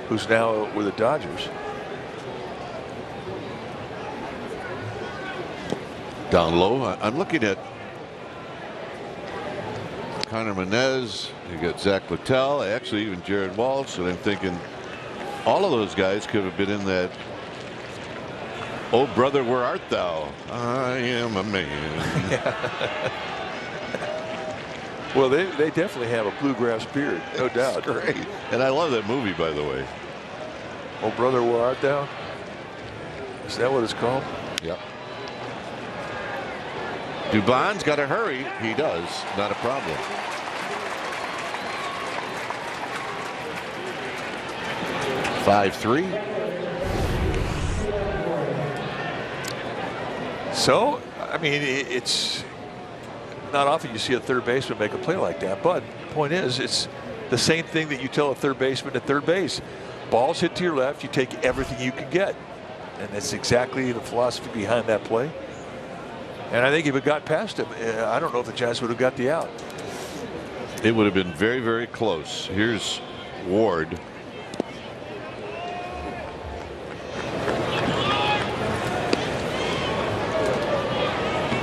who's now with the Dodgers. Down low. I'm looking at Connor Menez, you got Zach Littell, actually even Jared Walsh, and I'm thinking all of those guys could have been in that "Oh brother, where art thou? I am a man." Well, they definitely have a bluegrass beard, no doubt. Great. And I love that movie, by the way. Oh brother, where art thou? Is that what it's called? Yep. Dubon's got to hurry. He does. Not a problem. (5-3). So, I mean, it's not often you see a third baseman make a play like that. But the point is, it's the same thing that you tell a third baseman at third base. Balls hit to your left, you take everything you can get. And that's exactly the philosophy behind that play. And I think if it got past him, I don't know if the Giants would have got the out. It would have been very, very close. Here's Ward.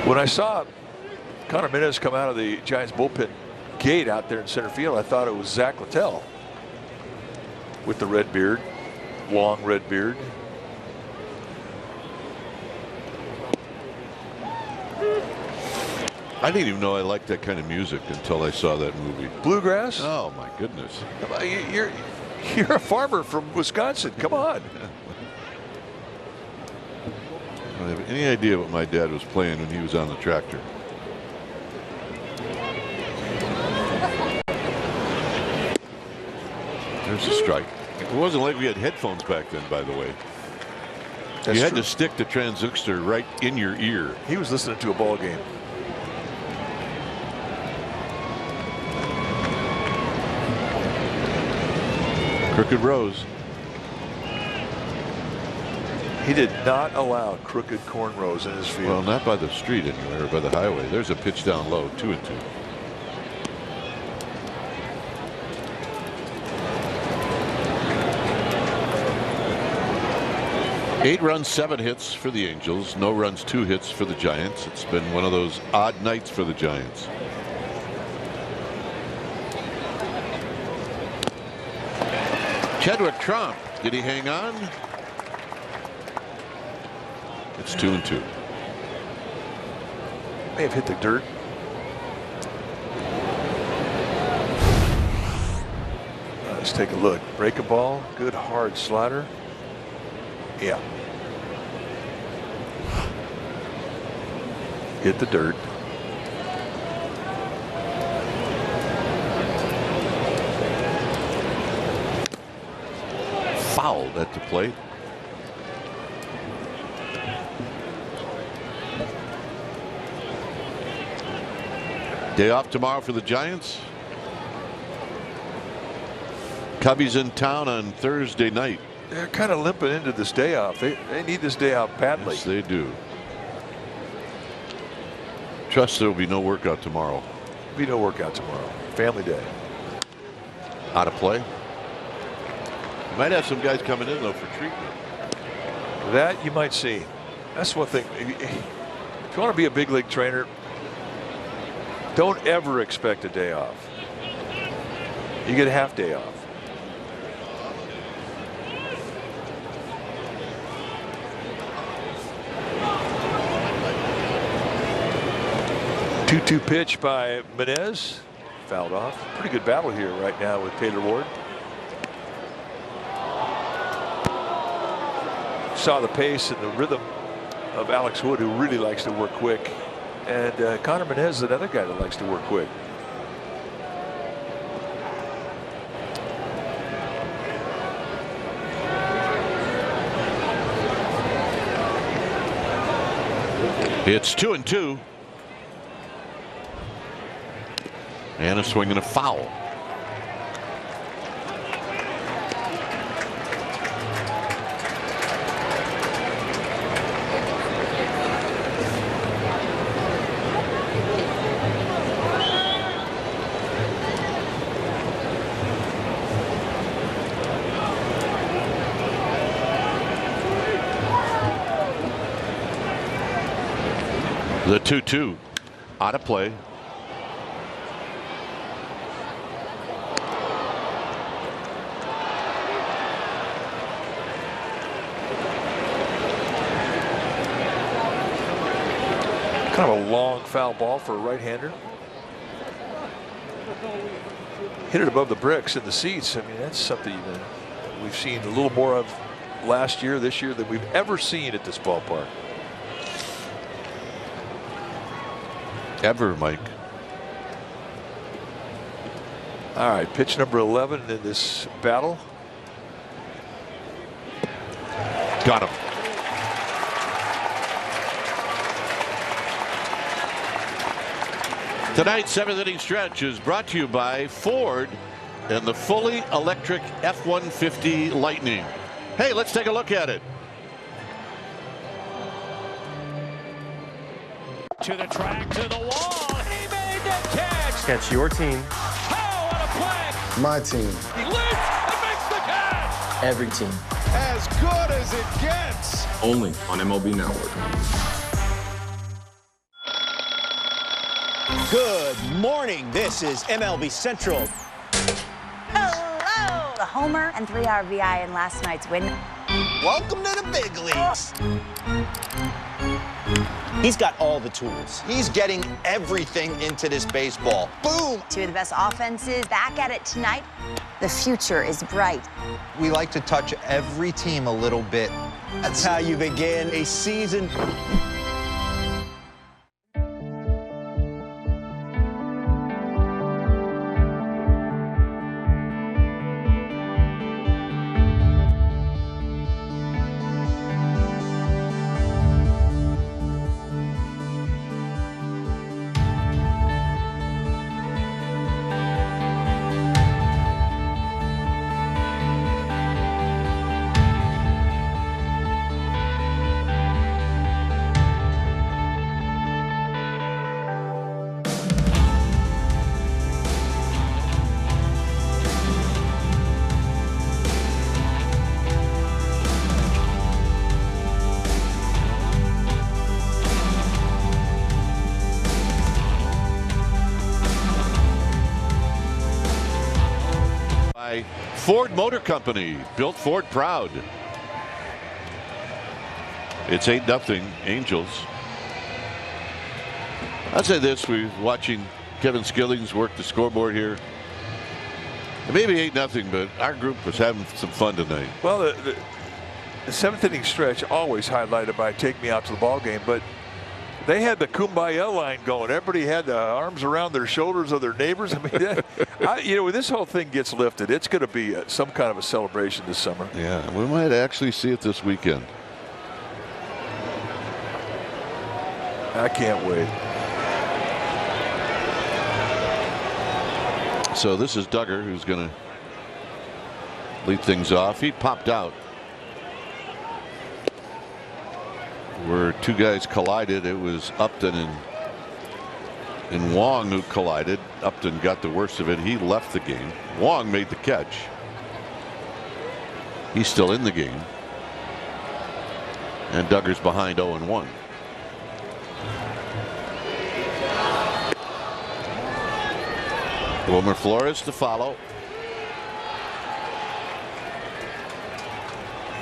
When I saw Connor Menez come out of the Giants bullpen gate out there in center field, I thought it was Zach Littell with the red beard, long red beard. I didn't even know I liked that kind of music until I saw that movie. Bluegrass? Oh my goodness. You're a farmer from Wisconsin. Come on. don't have any idea what my dad was playing when he was on the tractor. There's a strike. It wasn't like we had headphones back then, by the way. That's you had true. to stick the transistor right in your ear. He was listening to a ball game. Crooked Rose. He did not allow crooked cornrows in his field. Well, not by the street anywhere, by the highway. There's a pitch down low, 2-2. Eight runs, 7 hits for the Angels. No runs, 2 hits for the Giants. It's been one of those odd nights for the Giants. Chadwick Tromp, did he hang on? It's 2-2. May have hit the dirt. Let's take a look. Break a ball. Good hard slider. Yeah. Hit the dirt. Fouled at the plate. Day off tomorrow for the Giants. Cubbies in town on Thursday night. They're kind of limping into this day off. They need this day off badly. Yes, they do. Trust there will be no workout tomorrow. Be no workout tomorrow. Family day. Out of play. Might have some guys coming in though for treatment. That you might see. That's one thing. If you want to be a big league trainer, don't ever expect a day off. You get a half day off. Two-two pitch by Menez. Fouled off. Pretty good battle here right now with Taylor Ward. Saw the pace and the rhythm of Alex Wood, who really likes to work quick. And Connor Menez is another guy that likes to work quick. It's 2-2. And a swing and a foul. The 2-2 out of play. Kind of a long foul ball for a right-hander. Hit it above the bricks in the seats. I mean, that's something we've seen a little more of last year, this year, than we've ever seen at this ballpark. Ever, Mike. All right, pitch number 11 in this battle. Got him. Tonight's 7th inning stretch is brought to you by Ford and the fully electric F-150 Lightning. Hey, let's take a look at it. To the track, to the wall. He made the catch. Catch your team. Oh, what a play. My team. He leaps and makes the catch. Every team. As good as it gets. Only on MLB Network. Good morning. This is MLB Central. Hello! A homer and 3 RBI in last night's win. Welcome to the big leagues. He's got all the tools. He's getting everything into this baseball. Boom! Two of the best offenses back at it tonight. The future is bright. We like to touch every team a little bit. That's how you begin a season. Ford Motor Company, built Ford proud. It's 8-0 Angels. I'll say this, we're watching Kevin Skillings work the scoreboard here. Maybe 8-0, but our group was having some fun tonight. Well, the 7th inning stretch always highlighted by take me out to the ball game, but they had the kumbaya line going. Everybody had the arms around their shoulders of their neighbors. I mean, when this whole thing gets lifted, it's going to be some kind of a celebration this summer. Yeah, we might actually see it this weekend. I can't wait. So this is Duggar, who's going to lead things off. He popped out where two guys collided. It was Upton and Wong who collided. Upton got the worst of it. He left the game. Wong made the catch. He's still in the game. And Duggar's behind 0-1. Wilmer Flores to follow.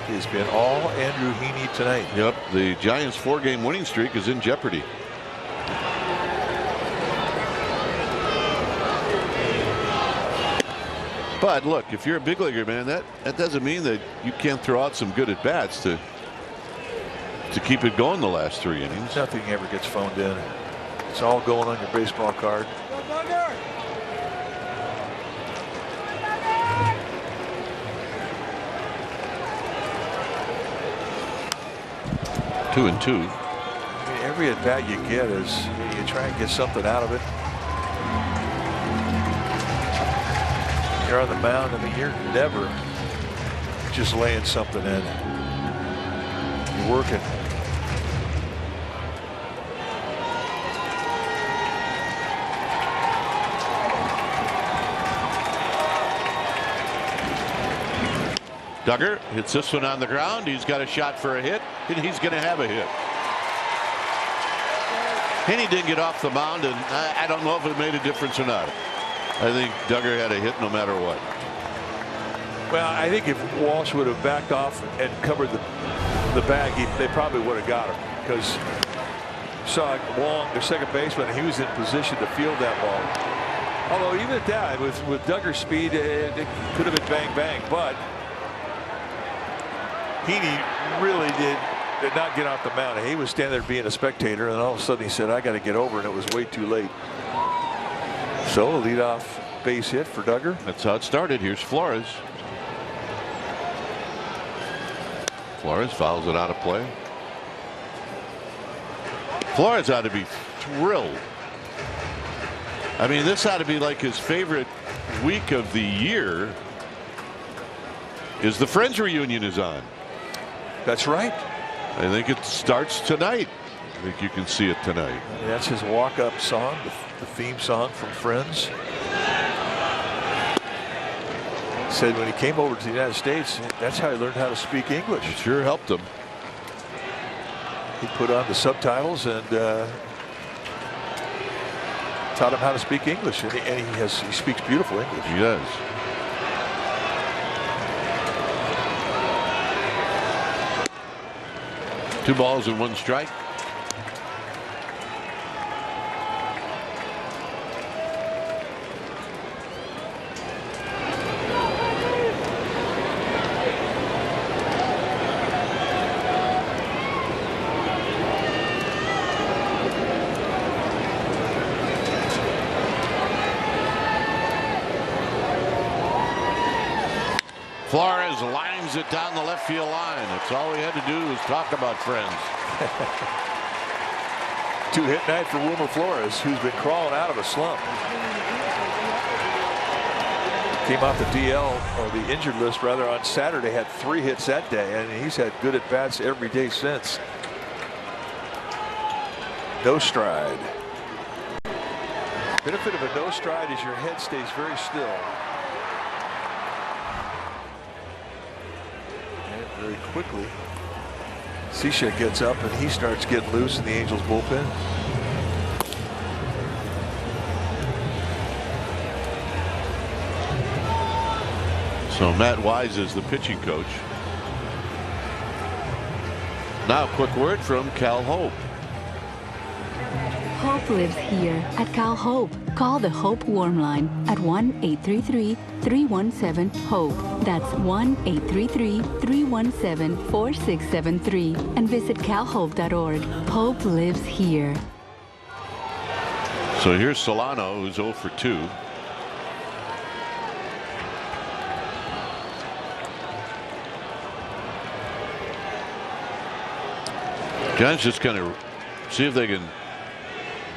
He's been all Andrew Heaney tonight. Yep, the Giants' 4-game winning streak is in jeopardy. But look, if you're a big leaguer, man, that doesn't mean that you can't throw out some good at bats to keep it going the last 3 innings. Nothing ever gets phoned in. It's all going on your baseball card. 2-2. I mean, every at bat you get is you try and get something out of it. You're on the mound. I mean, you're never just laying something in. You're working. Duggar hits this one on the ground. He's got a shot for a hit, and he's going to have a hit. Heaney didn't get off the mound, and I don't know if it made a difference or not. I think Duggar had a hit no matter what. Well, I think if Walsh would have backed off and covered the bag, they probably would have got him, because saw Wong, their second baseman, and he was in position to field that ball. Although even at that, with Duggar's speed, it could have been bang bang, but Heaney really did not get off the mound. He was standing there being a spectator, and all of a sudden he said, I got to get over, and it was way too late. So a leadoff base hit for Duggar. That's how it started. Here's Flores. Flores fouls it out of play. Flores ought to be thrilled. I mean, this ought to be like his favorite week of the year. Is the Friends reunion is on. That's right. I think it starts tonight. I think you can see it tonight. That's his walk-up song, the theme song from Friends. Said when he came over to the United States, that's how he learned how to speak English. It sure helped him. He put on the subtitles and taught him how to speak English, and he speaks beautiful English. He does. Two balls and one strike. Flores lines it down the left field line. That's all we had to do was talk about friends. 2-hit night for Wilmer Flores, who's been crawling out of a slump. Came off the DL, or the injured list rather, on Saturday, had 3 hits that day, and he's had good at-bats every day since. No stride. Benefit of a no stride is your head stays very still. And very quickly, Cishek gets up and he starts getting loose in the Angels bullpen. So Matt Wise is the pitching coach. Now a quick word from Cal Hope. Hope lives here at Cal Hope. Call the Hope Warm Line at 1-833-317-HOPE. That's 1-833-317-4673. And visit calhope.org. Hope lives here. So here's Solano, who's 0 for 2. Guys just kind of see if they can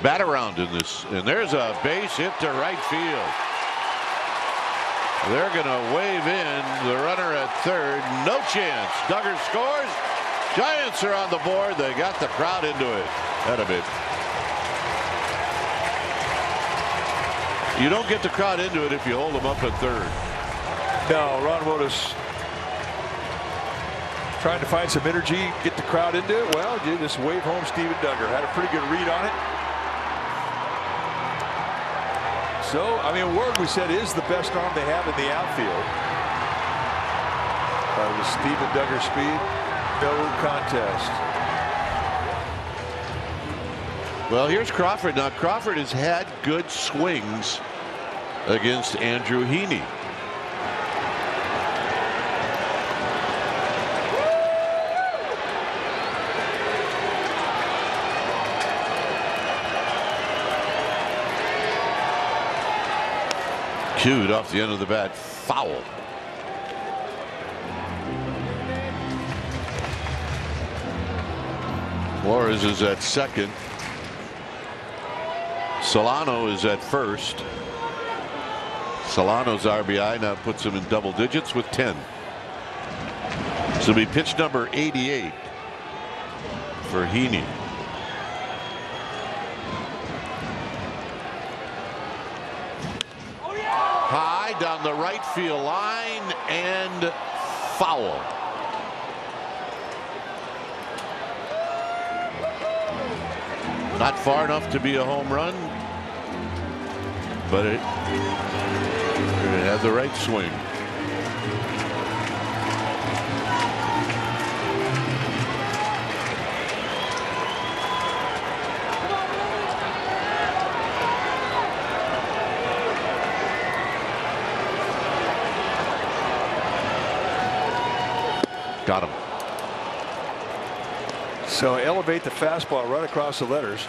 bat around in this. And there's a base hit to right field. They're going to wave in the runner at third. No chance. Duggar scores. Giants are on the board. They got the crowd into it. That'll be. You don't get the crowd into it if you hold them up at third. No, Ron Wotus trying to find some energy, get the crowd into it. Well, you just wave home Steven Duggar. Had a pretty good read on it. So, I mean, Ward, we said, is the best arm they have in the outfield. With Steven Duggar speed, no contest. Well, here's Crawford. Now, Crawford has had good swings against Andrew Heaney. Cued off the end of the bat, foul. Flores is at second. Solano is at first. Solano's RBI now puts him in double digits with 10. This will be pitch number 88 for Heaney. High down the right field line and foul. Not far enough to be a home run, but it had the right swing. Got him. So elevate the fastball right across the letters.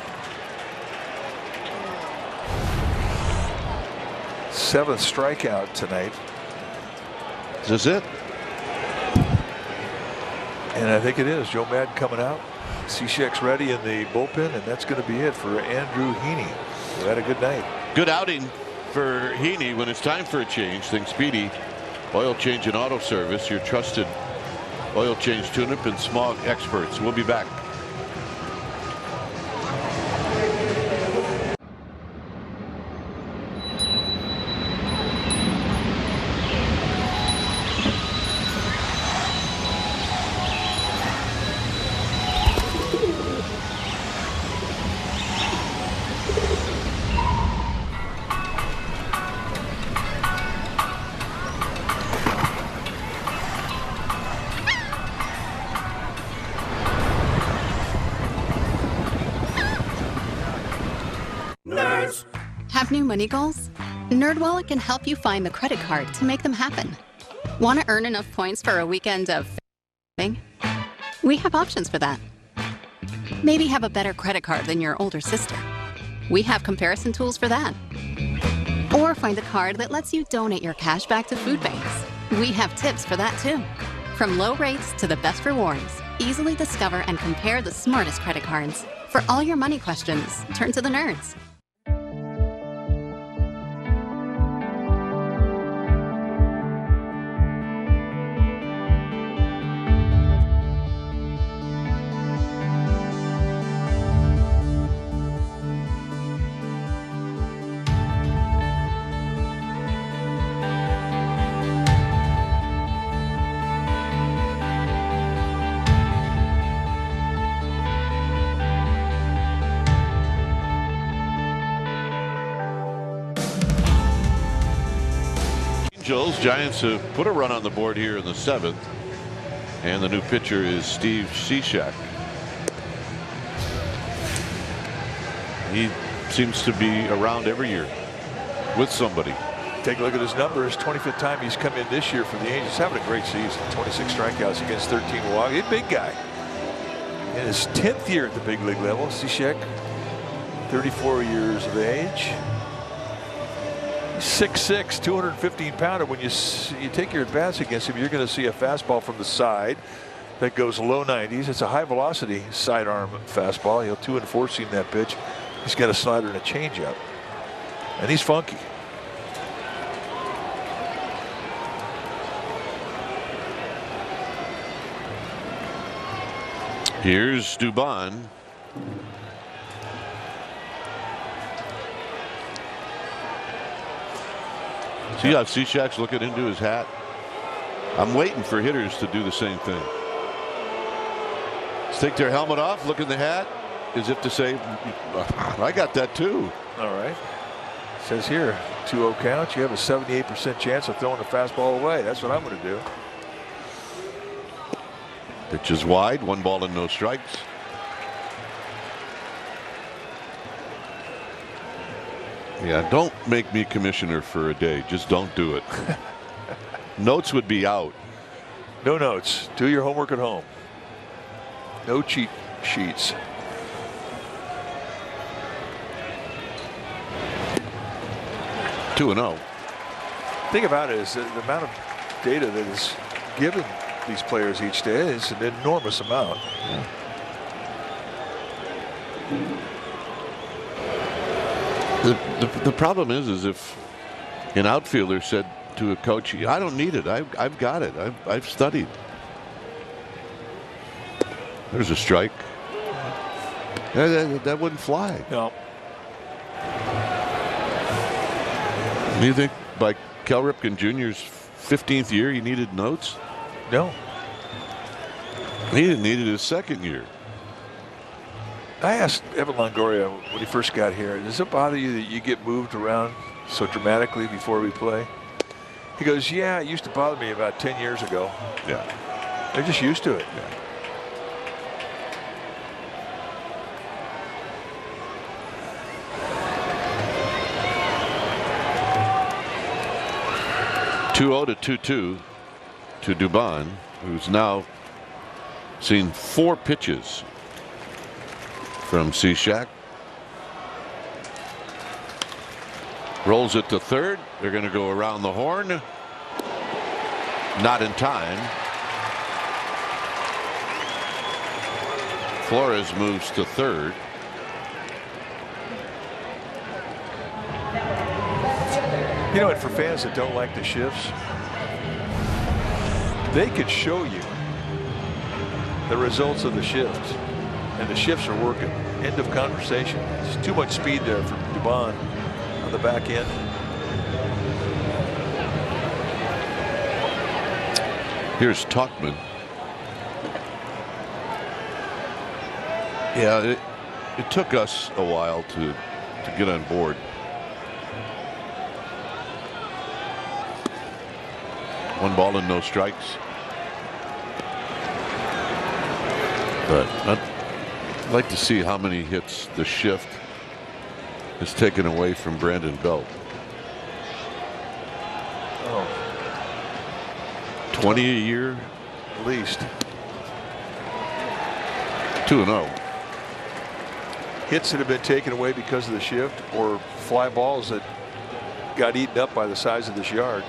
7th strikeout tonight. Is this it? And I think it is. Joe Madden coming out. Cishek's ready in the bullpen, and that's going to be it for Andrew Heaney, who had a good night. Good outing for Heaney. When it's time for a change, think Speedy Oil Change and Auto Service, your trusted oil change, tune-up, and smog experts. We'll be back. Have new money goals? NerdWallet can help you find the credit card to make them happen. Want to earn enough points for a weekend of f***ing? We have options for that. Maybe have a better credit card than your older sister. We have comparison tools for that. Or find a card that lets you donate your cash back to food banks. We have tips for that too. From low rates to the best rewards, easily discover and compare the smartest credit cards. For all your money questions, turn to the nerds. Giants have put a run on the board here in the 7th, and the new pitcher is Steve Cishek. He seems to be around every year with somebody. Take a look at his numbers. 25th time he's come in this year for the Angels. Having a great season. 26 strikeouts against 13 walks. He's a big guy. In his 10th year at the big league level, Cishek, 34 years of age. 6'6", 215-pounder. When you take your at-bats against him, you're going to see a fastball from the side that goes low 90s. It's a high-velocity sidearm fastball. He'll 2-4 seam that pitch. He's got a slider and a changeup, and he's funky. Here's Dubon. See how Cishek's looking into his hat? I'm waiting for hitters to do the same thing. Let's take their helmet off, look in the hat, as if to say, I got that too. All right. It says here, 2-0 count. You have a 78% chance of throwing the fastball away. That's what I'm going to do. Pitch is wide, 1 ball and no strikes. Yeah, don't make me commissioner for a day. Just don't do it. Notes would be out. No notes. Do your homework at home. No cheat sheets. Two and 0. Thing about it is the amount of data that is given these players each day is an enormous amount. Yeah. The problem is if an outfielder said to a coach, I don't need it. I've got it. I've studied. There's a strike. That wouldn't fly. No. Do you think by Cal Ripken Jr.'s 15th year he needed notes? No. He didn't need it his 2nd year. I asked Evan Longoria when he first got here, does it bother you that you get moved around so dramatically before we play? He goes, yeah, it used to bother me about 10 years ago. Yeah. They're just used to it. Yeah. (2-0 to 2-2 to Dubon, who's now seen 4 pitches from Cishek. Rolls it to third. They're going to go around the horn. Not in time. Flores moves to third. You know, and for fans that don't like the shifts, they could show you the results of the shifts, and the shifts are working. End of conversation. There's too much speed there for Dubon on the back end. Here's Tauchman. Yeah, it took us a while to get on board. One ball and no strikes. But I'd like to see how many hits the shift has taken away from Brandon Belt. 20 a year? At least. 2-0. Hits that have been taken away because of the shift, or fly balls that got eaten up by the size of this yard.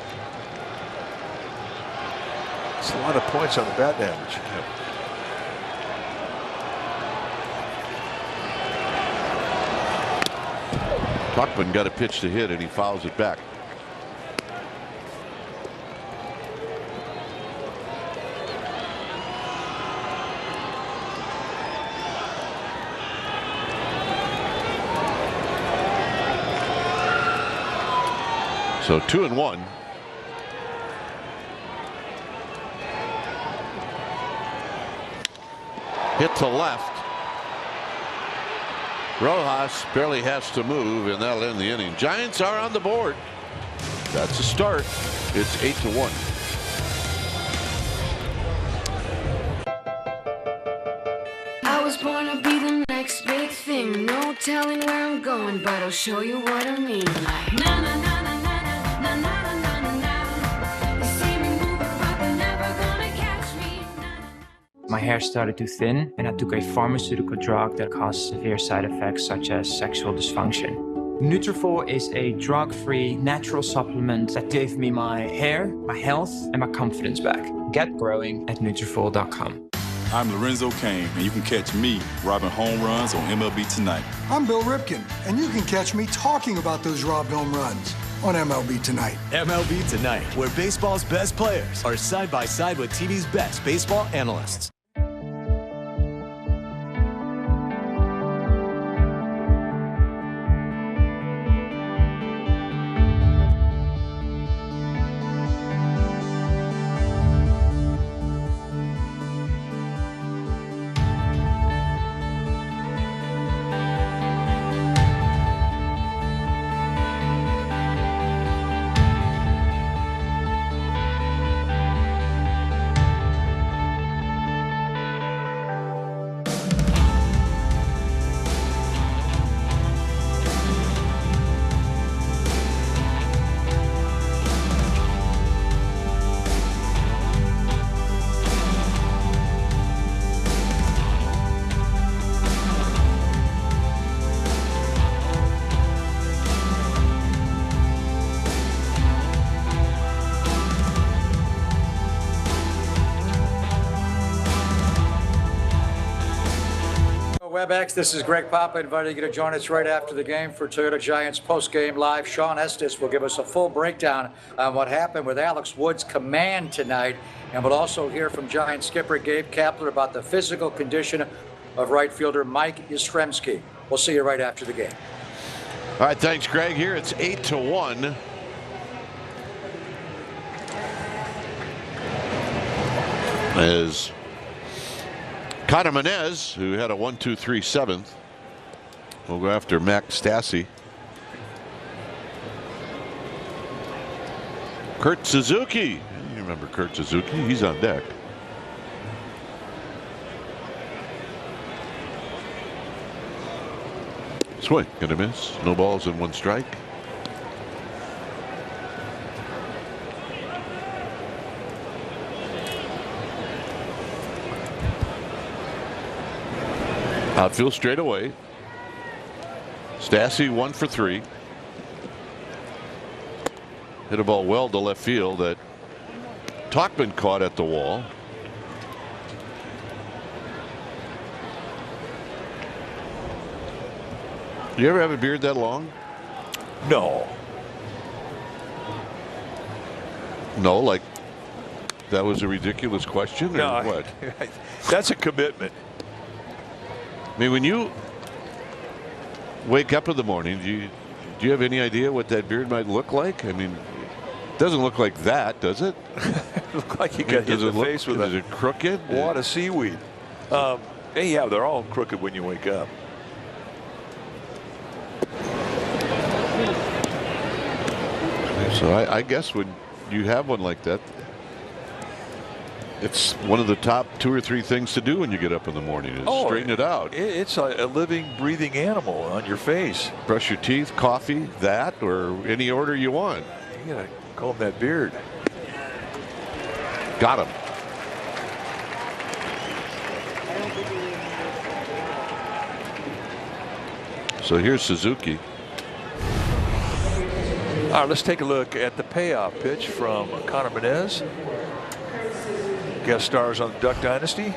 It's a lot of points on the batting average. Tuckman got a pitch to hit and he fouls it back. So 2-1. Hit to left. Rojas barely has to move, and that'll end the inning. Giants are on the board. That's a start. It's 8-1. I was born to be the next big thing. No telling where I'm going, but I'll show you what I mean. Like, na na na na na na na na na na. You see me moving, but they're never gonna catch me. My hair started to thin, and I took a pharmaceutical drug that caused severe side effects such as sexual dysfunction. Nutrafol is a drug-free, natural supplement that gave me my hair, my health, and my confidence back. Get growing at Nutrafol.com. I'm Lorenzo Cain, and you can catch me robbing home runs on MLB Tonight. I'm Bill Ripken, and you can catch me talking about those robbed home runs on MLB Tonight. MLB Tonight, where baseball's best players are side by side with TV's best baseball analysts. WebEx, this is Greg Papa inviting you to join us right after the game for Toyota Giants post-game live. Sean Estes will give us a full breakdown on what happened with Alex Wood's command tonight, and we'll also hear from Giants skipper Gabe Kapler about the physical condition of right fielder Mike Yastrzemski. We'll see you right after the game. All right, thanks, Greg. Here it's 8-1. As Connor Menez, who had a 1-2-3 seventh, will go after Mac Stassi. Kurt Suzuki. You remember Kurt Suzuki? He's on deck. Swing, gonna miss. No balls and one strike. Outfield straight away. Stassi 1 for 3. Hit a ball well to left field that Tauchman caught at the wall. Do you ever have a beard that long? No. No, like that was a ridiculous question, or no, what? That's a commitment. I mean, when you wake up in the morning, do you have any idea what that beard might look like? I mean, it doesn't look like that, does it? Look like you got hit in the face with a crooked wad of seaweed. Yeah, they're all crooked when you wake up. So I guess when you have one like that, it's one of the top 2 or 3 things to do when you get up in the morning is straighten it out. It's a living, breathing animal on your face. Brush your teeth, coffee, that, or any order you want. You gotta comb that beard. Got him. So here's Suzuki. All right, let's take a look at the payoff pitch from Connor Menez. guest stars on Duck Dynasty.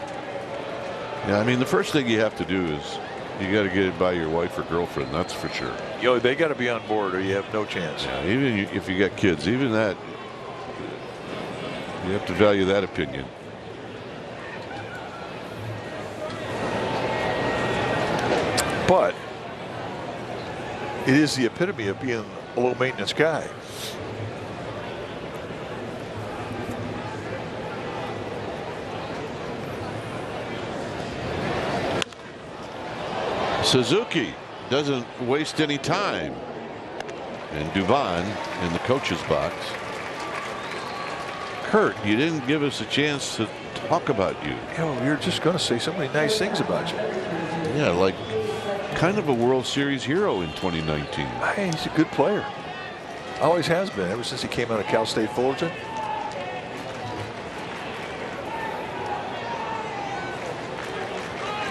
Yeah, I mean, the first thing you have to do is you got to get it by your wife or girlfriend. That's for sure. Yo, they got to be on board, or you have no chance. Yeah, even if you got kids, even that, you have to value that opinion. But it is the epitome of being a low maintenance guy. Suzuki doesn't waste any time. And Duvall in the coach's box. Kurt, you didn't give us a chance to talk about you. Yo, you're just going to say so many nice things about you. Yeah, like kind of a World Series hero in 2019. Hey, he's a good player. Always has been, ever since he came out of Cal State Fullerton.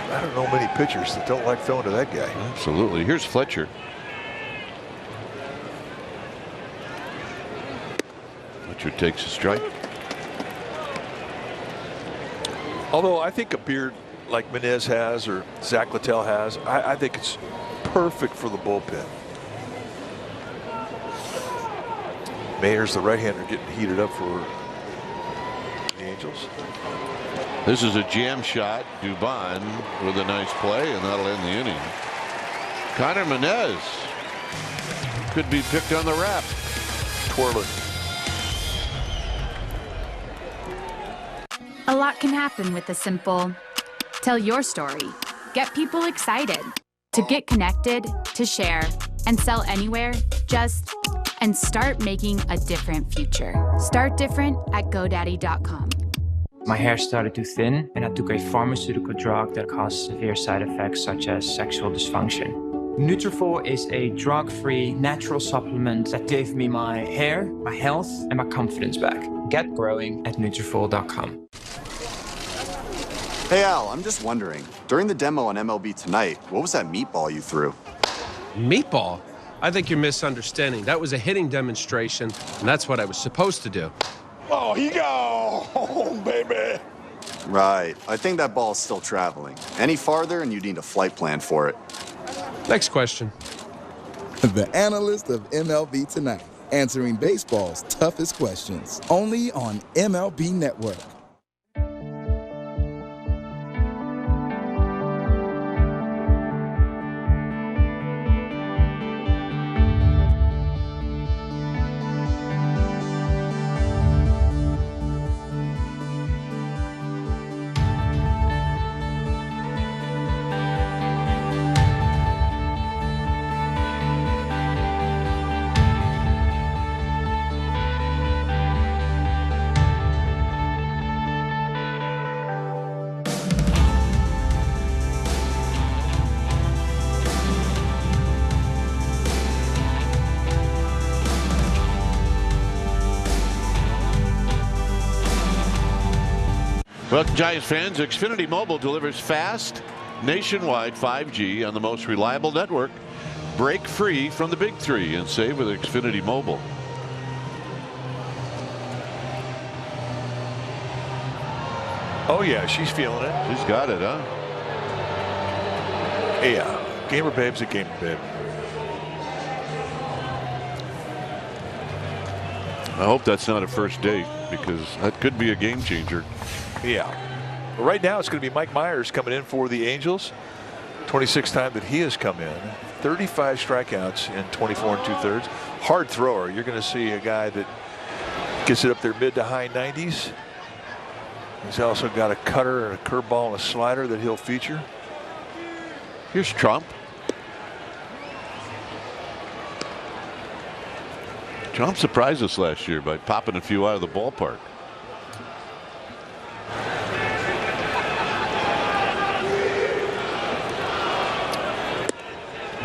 I don't know many pitchers that don't like throwing to that guy. Absolutely. Here's Fletcher. Fletcher takes a strike. Although I think a beard like Menez has or Zach Littell has, I think it's perfect for the bullpen. Mayer's the right-hander getting heated up for the Angels. This is a jam shot. Dubon with a nice play, and that'll end the inning. Connor Menez could be picked on the wrap. Twirling. A lot can happen with a simple tell your story. Get people excited. To get connected, to share, and sell anywhere, and start making a different future. Start different at GoDaddy.com. My hair started to thin, and I took a pharmaceutical drug that caused severe side effects such as sexual dysfunction. Nutrafol is a drug-free, natural supplement that gave me my hair, my health, and my confidence back. Get growing at Nutrafol.com. Hey Al, I'm just wondering, during the demo on MLB Tonight, what was that meatball you threw? Meatball? I think you're misunderstanding. That was a hitting demonstration, and that's what I was supposed to do. Oh, he got home, baby. Right. I think that ball's still traveling. Any farther, and you need a flight plan for it. Next question. The analyst of MLB Tonight, answering baseball's toughest questions. Only on MLB Network. Well, Giants fans, Xfinity Mobile delivers fast, nationwide 5G on the most reliable network. Break free from the big three and save with Xfinity Mobile. Oh, yeah, she's feeling it. She's got it, huh? Yeah, gamer babe's a gamer babe. I hope that's not a first date, because that could be a game changer. Yeah. Right now it's going to be Mike Myers coming in for the Angels. 26th time that he has come in. 35 strikeouts in 24 2/3. Hard thrower. You're going to see a guy that gets it up there mid to high 90s. He's also got a cutter and a curveball and a slider that he'll feature. Here's Trump. Trump surprised us last year by popping a few out of the ballpark.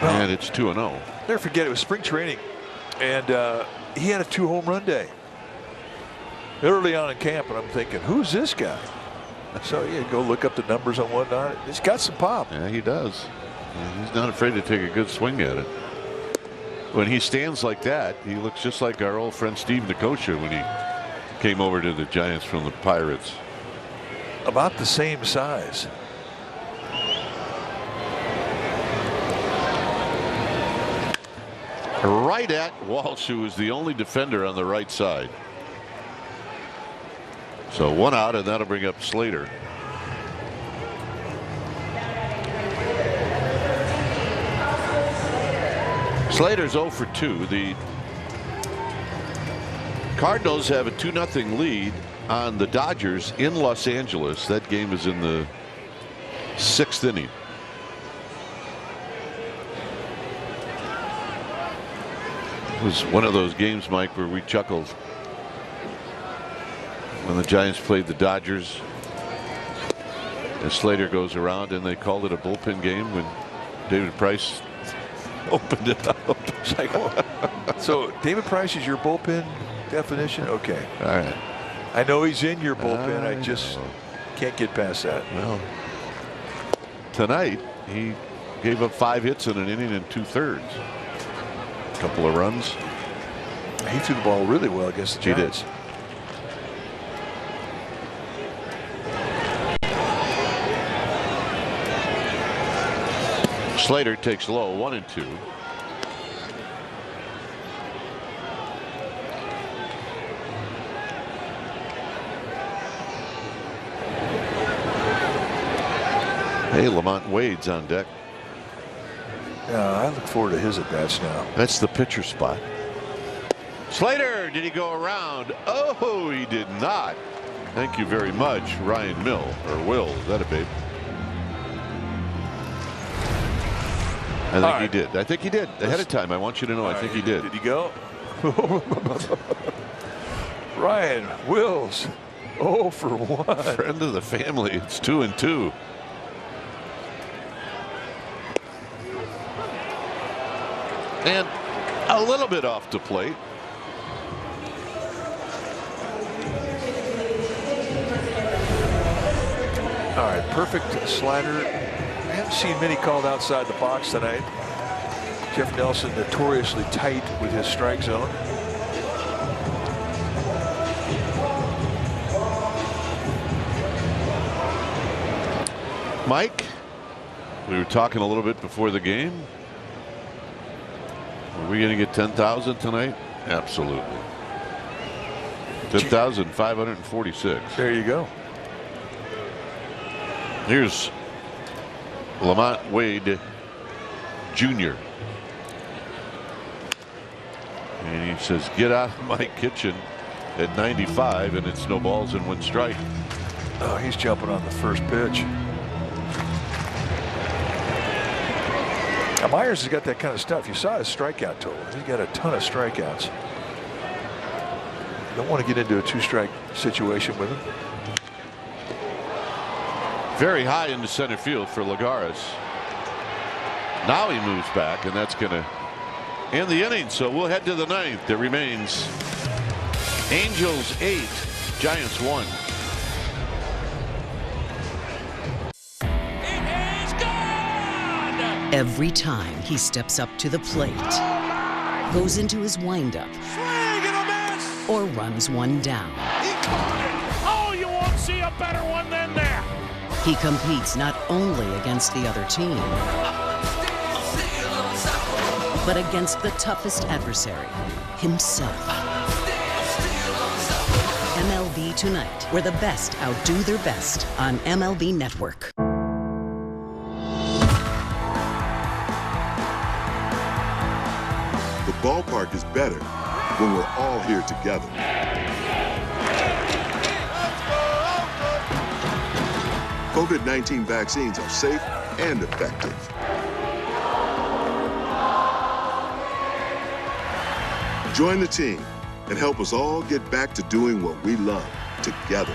And it's 2-0. Never forget, it was spring training, and he had a 2-home run day early on in camp, and I'm thinking, who's this guy? So you go look up the numbers and whatnot. He's got some pop. Yeah, he does. He's not afraid to take a good swing at it. When he stands like that, he looks just like our old friend Steve Nicosia when he came over to the Giants from the Pirates. about the same size. Right at Walsh, who is the only defender on the right side. So 1 out, and that'll bring up Slater. Slater's 0 for 2. The Cardinals have a 2-0 lead on the Dodgers in Los Angeles. That game is in the 6th inning. It was one of those games, Mike, where we chuckled when the Giants played the Dodgers. And Slater goes around, and they called it a bullpen game when David Price opened it up. It's like, so David Price is your bullpen definition? Okay. All right. I know he's in your bullpen. I just can't get past that. Well, tonight he gave up 5 hits in an inning and 2/3. Couple of runs. He threw the ball really well against the Giants. He did. Slater takes low, 1-2. Hey, Lamont Wade's on deck. I look forward to his at-bats now. That's the pitcher spot. Slater, did he go around? Oh, he did not. Thank you very much, Ryan Mill, or Will. Is that a babe? I think he did. I think he did. Ahead of time, I want you to know, I think he did. Did he go? Ryan Wills, 0 for 1. Friend of the family. It's 2-2. And a little bit off the plate. All right, perfect slider. I haven't seen many called outside the box tonight. Jeff Nelson notoriously tight with his strike zone. Mike, we were talking a little bit before the game. Are we going to get 10,000 tonight? Absolutely. 10,546. There you go. Here's Lamont Wade Jr. And he says, get out of my kitchen at 95, and it's no balls and 1 strike. Oh, he's jumping on the first pitch. Now, Myers has got that kind of stuff. You saw his strikeout total. He's got a ton of strikeouts. You don't want to get into a 2-strike situation with him. Very high into center field for Lagares. Now he moves back, and that's going to end the inning. So we'll head to the 9th. There remains Angels 8, Giants 1. Every time he steps up to the plate, goes into his windup, or runs one down. Oh, you won't see a better one than that. He competes not only against the other team, but against the toughest adversary, himself. MLB Tonight, where the best outdo their best on MLB Network. The ballpark is better when we're all here together. COVID-19 vaccines are safe and effective. Join the team and help us all get back to doing what we love together.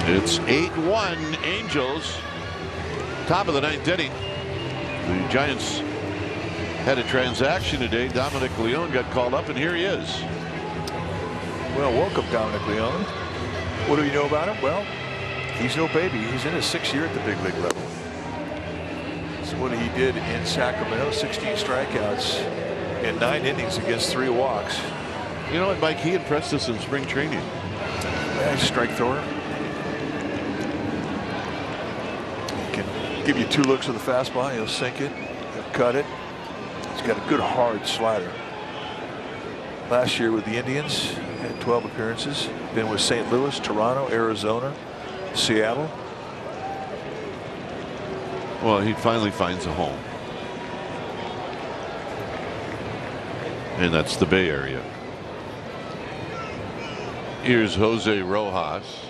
It's 8-1 Angels. Top of the 9th inning. The Giants had a transaction today. Dominic Leone got called up, and here he is. Well, welcome, Dominic Leone. What do you know about him? Well, he's no baby. He's in his 6th year at the big league level. So what he did in Sacramento, 16 strikeouts in 9 innings against 3 walks. You know what, Mike? He impressed us in spring training. Yeah, he's a strike thrower. He can give you 2 looks with the fastball. He'll sink it. He'll cut it. He's got a good hard slider. Last year with the Indians, had 12 appearances. Been with St. Louis, Toronto, Arizona, Seattle. Well, he finally finds a home. And that's the Bay Area. Here's Jose Rojas.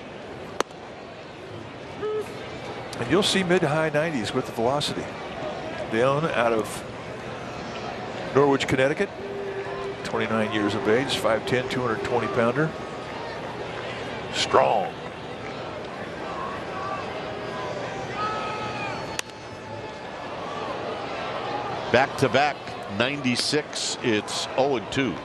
And you'll see mid to high 90s with the velocity. Leone out of Norwich, Connecticut. 29 years of age, 5'10", 220 pounder. Strong. Back to back 96. It's 0-2.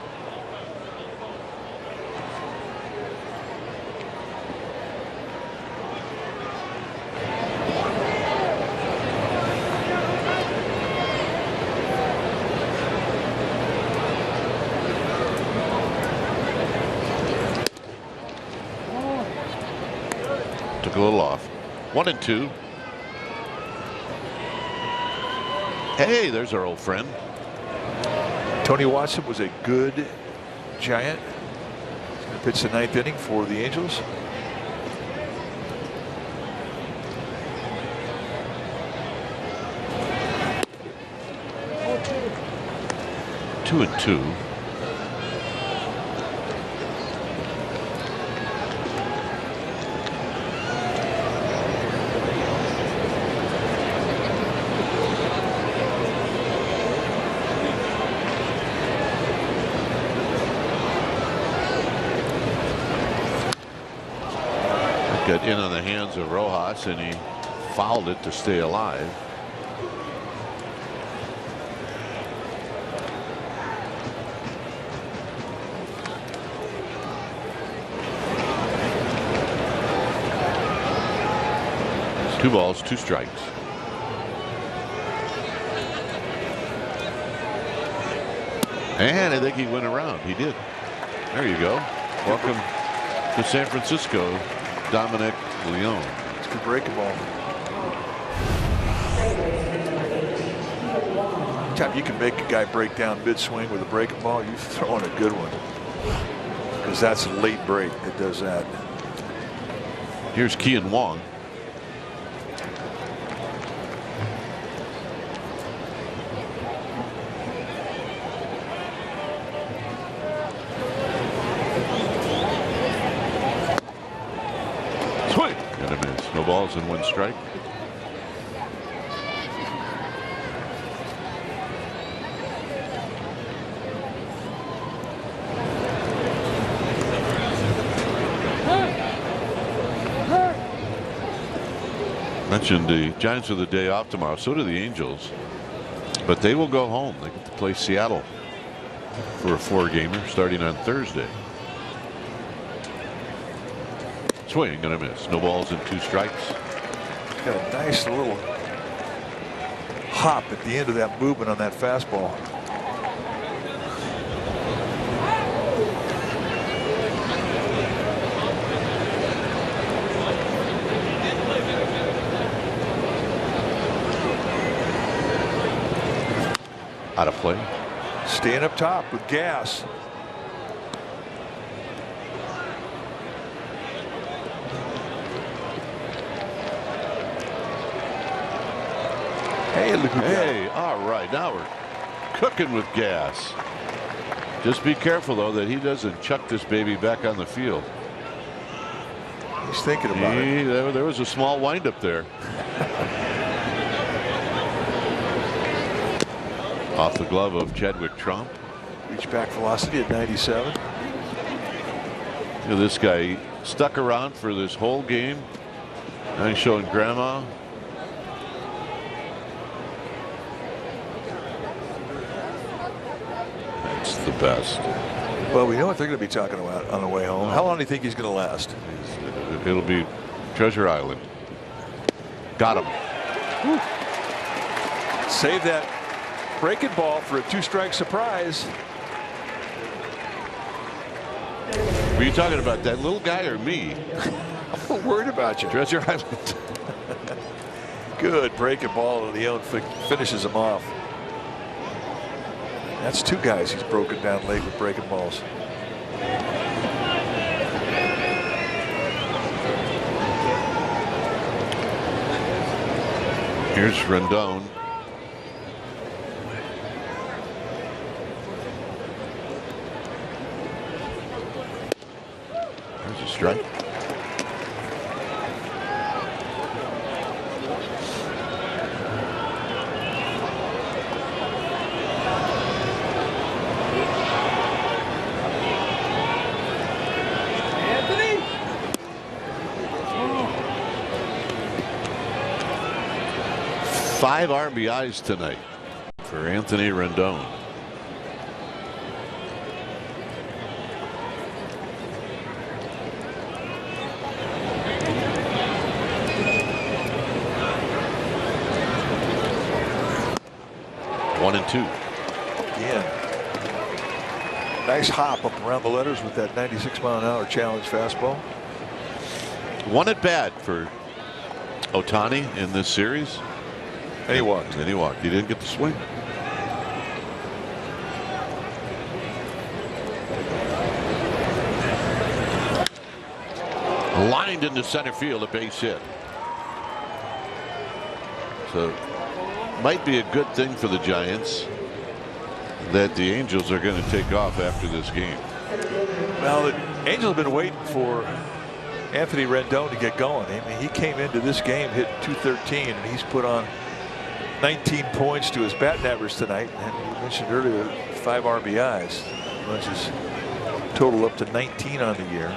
Took a little off. 1-2. Hey, there's our old friend. Tony Watson was a good Giant. He's going to pitch the 9th inning for the Angels. Two and two. Got in on the hands of Rojas, and he fouled it to stay alive. Two balls, 2 strikes. And I think he went around. He did. There you go. Welcome to San Francisco, Dominic Leone. It's a good breaking ball. Anytime you can make a guy break down mid swing with a breaking ball, you're throwing a good one. Because that's a late break that does that. Here's Kian Wong. No balls and 1 strike. Mentioned the Giants are the day off tomorrow. So do the Angels. But they will go home. They get to play Seattle for a 4-gamer starting on Thursday. Swing and a miss. No balls and 2 strikes. Got a nice little hop at the end of that movement on that fastball. Out of play. Staying up top with gas. Hey, look at hey, all right, now we're cooking with gas. Just be careful, though, that he doesn't chuck this baby back on the field. He's thinking about it. There was a small windup there. Off the glove of Chadwick Trump. Reach back velocity at 97. You know, this guy stuck around for this whole game. Now he's showing Grandma. That's the best. Well, we know what they're going to be talking about on the way home. How long do you think he's going to last? It'll be Treasure Island. Got him. Woo. Save that breaking ball for a 2-strike surprise. Were you talking about that little guy or me? I'm worried about you. Treasure Island. Good breaking ball, and Leon finishes him off. That's 2 guys he's broken down late with breaking balls. Here's Rendon. There's a strike. Five RBIs tonight for Anthony Rendon. One and two. Again. Nice hop up around the letters with that 96-mile-an-hour challenge fastball. One at bat for Ohtani in this series. And he walked. And he walked. He didn't get the swing. Lined into center field, a base hit. So might be a good thing for the Giants that the Angels are going to take off after this game. Well, the Angels have been waiting for Anthony Rendon to get going. I mean, he came into this game hitting .213, and he's put on 19 points to his batting average tonight. And you mentioned earlier 5 RBIs, which is total up to 19 on the year.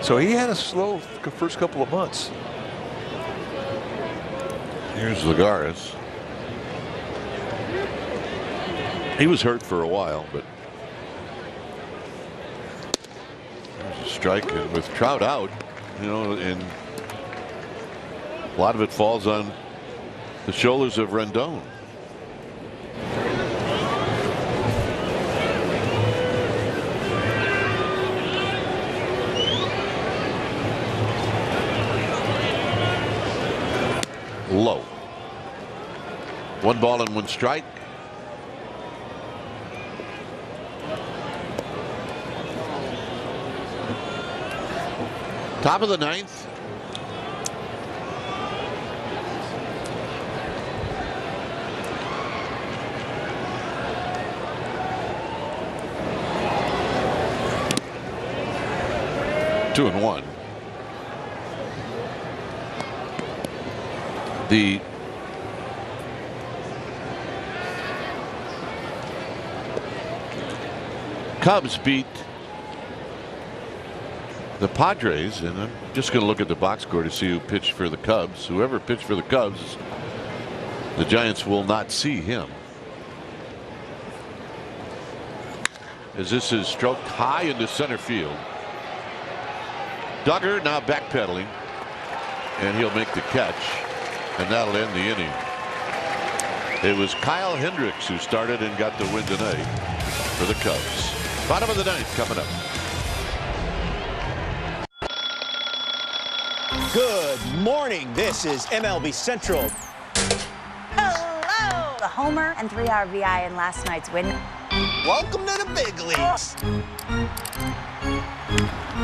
So he had a slow first couple of months. Here's Lagares. He was hurt for a while, but there's a strike, and with Trout out, you know, and a lot of it falls on the shoulders of Rendon. Low. 1 ball and 1 strike. Top of the 9th. Two and one. The Cubs beat the Padres, and I'm just going to look at the box score to see who pitched for the Cubs. Whoever pitched for the Cubs, the Giants will not see him, as this is stroked high into center field. Duggar now backpedaling, and he'll make the catch, and that'll end the inning. It was Kyle Hendricks who started and got the win tonight for the Cubs. Bottom of the 9th coming up. Good morning. This is MLB Central. Hello! The homer and 3 RBI in last night's win. Welcome to the big leagues.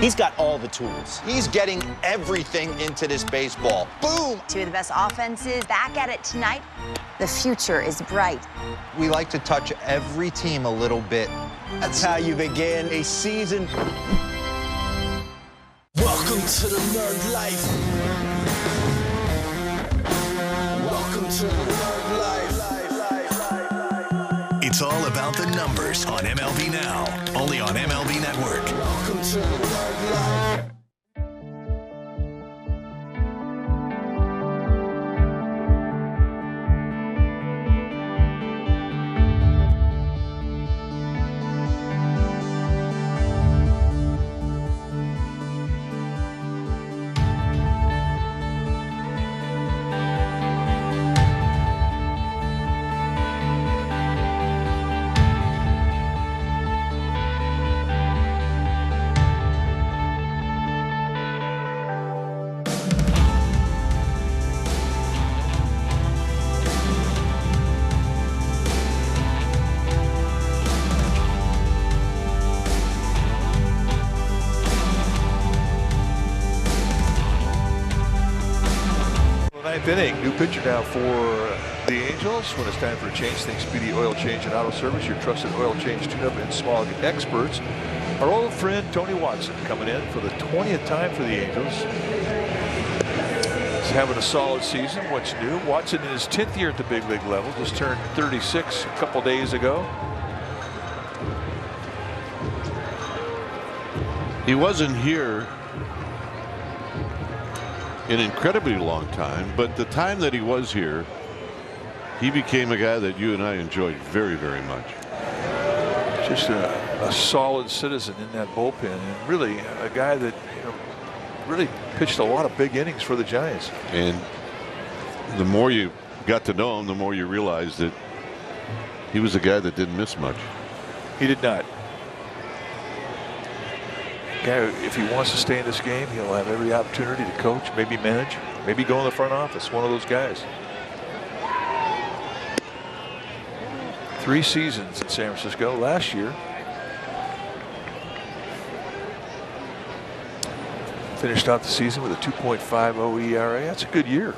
He's got all the tools. He's getting everything into this baseball. Boom! 2 of the best offenses back at it tonight. The future is bright. We like to touch every team a little bit. That's how you begin a season. Welcome to the nerd life. Welcome to the nerd life. It's all about the numbers on MLB Now, only on MLB Network. Welcome to the nerd life. Ninth inning, new pitcher now for the Angels. When it's time for a change, think Speedy Oil Change and Auto Service, your trusted oil change, tune-up, and smog experts. Our old friend Tony Watson coming in for the 20th time for the Angels. He's having a solid season. What's new? Watson in his 10th year at the big league level, just turned 36 a couple days ago. He wasn't here an incredibly long time, but the time that he was here, he became a guy that you and I enjoyed very, very much. Just a solid citizen in that bullpen, and really a guy that really pitched a lot of big innings for the Giants. And the more you got to know him, the more you realized that he was a guy that didn't miss much. He did not. Guy, if he wants to stay in this game, he'll have every opportunity to coach, maybe manage, maybe go in the front office. One of those guys. 3 seasons in San Francisco. Last year, finished out the season with a 2.50 ERA. That's a good year.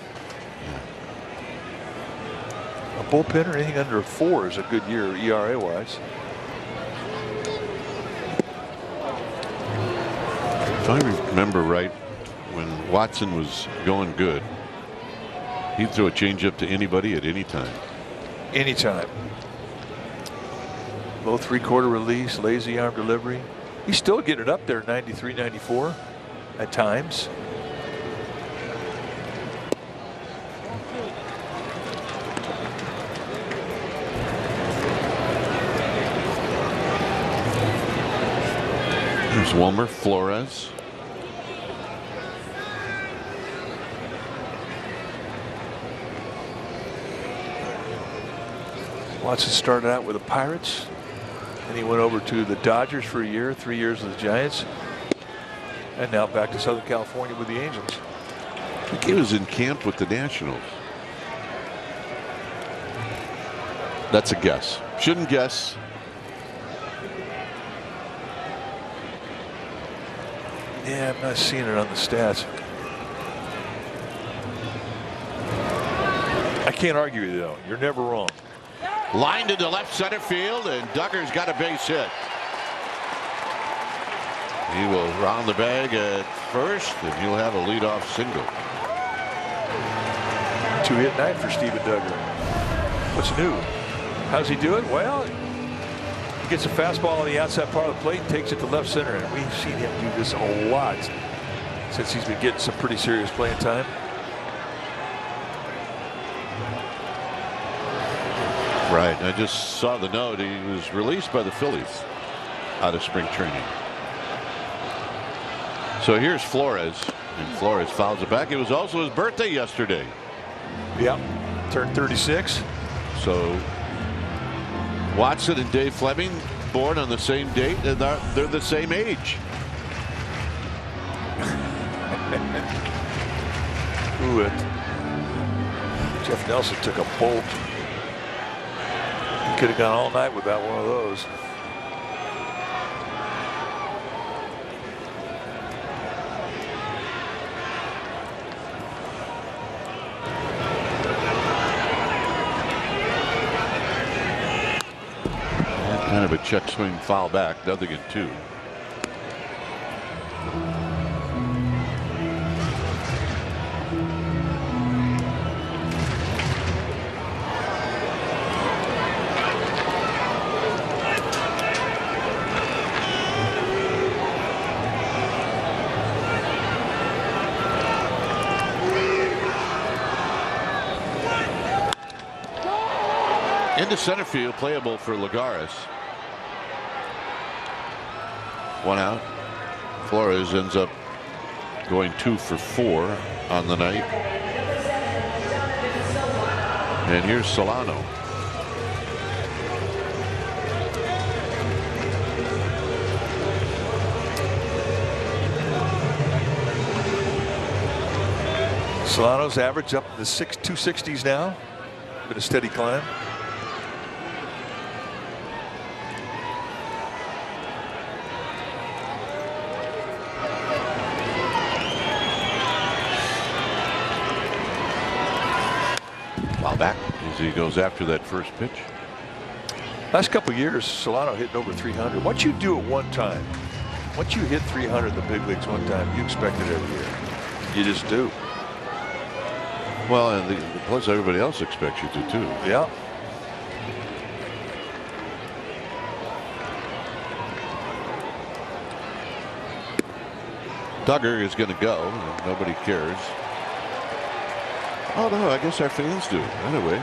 A bullpen or anything under a 4 is a good year ERA-wise. If I remember right, when Watson was going good, he'd throw a changeup to anybody at any time. Anytime. Low 3/4 release, lazy arm delivery. He's still getting up there, 93, 94 at times. There's Wilmer Flores. Watson started out with the Pirates, and he went over to the Dodgers for a year, 3 years with the Giants, and now back to Southern California with the Angels. I think he was in camp with the Nationals. That's a guess. Shouldn't guess. Yeah, I'm not seeing it on the stats. I can't argue with you, though. You're never wrong. Lined into left center field, and Duggar's got a base hit. He will round the bag at first, and he'll have a leadoff single. 2-hit night for Steven Duggar. What's new? How's he do it? Well, he gets a fastball on the outside part of the plate and takes it to left center, and we've seen him do this a lot since he's been getting some pretty serious playing time. Right. I just saw the note. He was released by the Phillies out of spring training. So here's Flores, and Flores fouls it back. It was also his birthday yesterday. Yep. Turned 36. So Watson and Dave Fleming born on the same date, and they're the same age. Ooh, Jeff Nelson took a bolt. He could have gone all night without one of those. Kind of a check swing foul back, nothing in 2. Into center field, playable for Lagares. 1 out. Flores ends up going 2 for 4 on the night. And here's Solano. Solano's average up to the 260s now. Been a steady climb. Foul back as he goes after that first pitch. Last couple of years, Solano hitting over 300. Once you do it one time, once you hit 300 in the big leagues one time, you expect it every year. You just do. Well, and plus everybody else expects you to too. Yeah. Duggar is going to go. And nobody cares. Oh no, I guess our fans do. Anyway.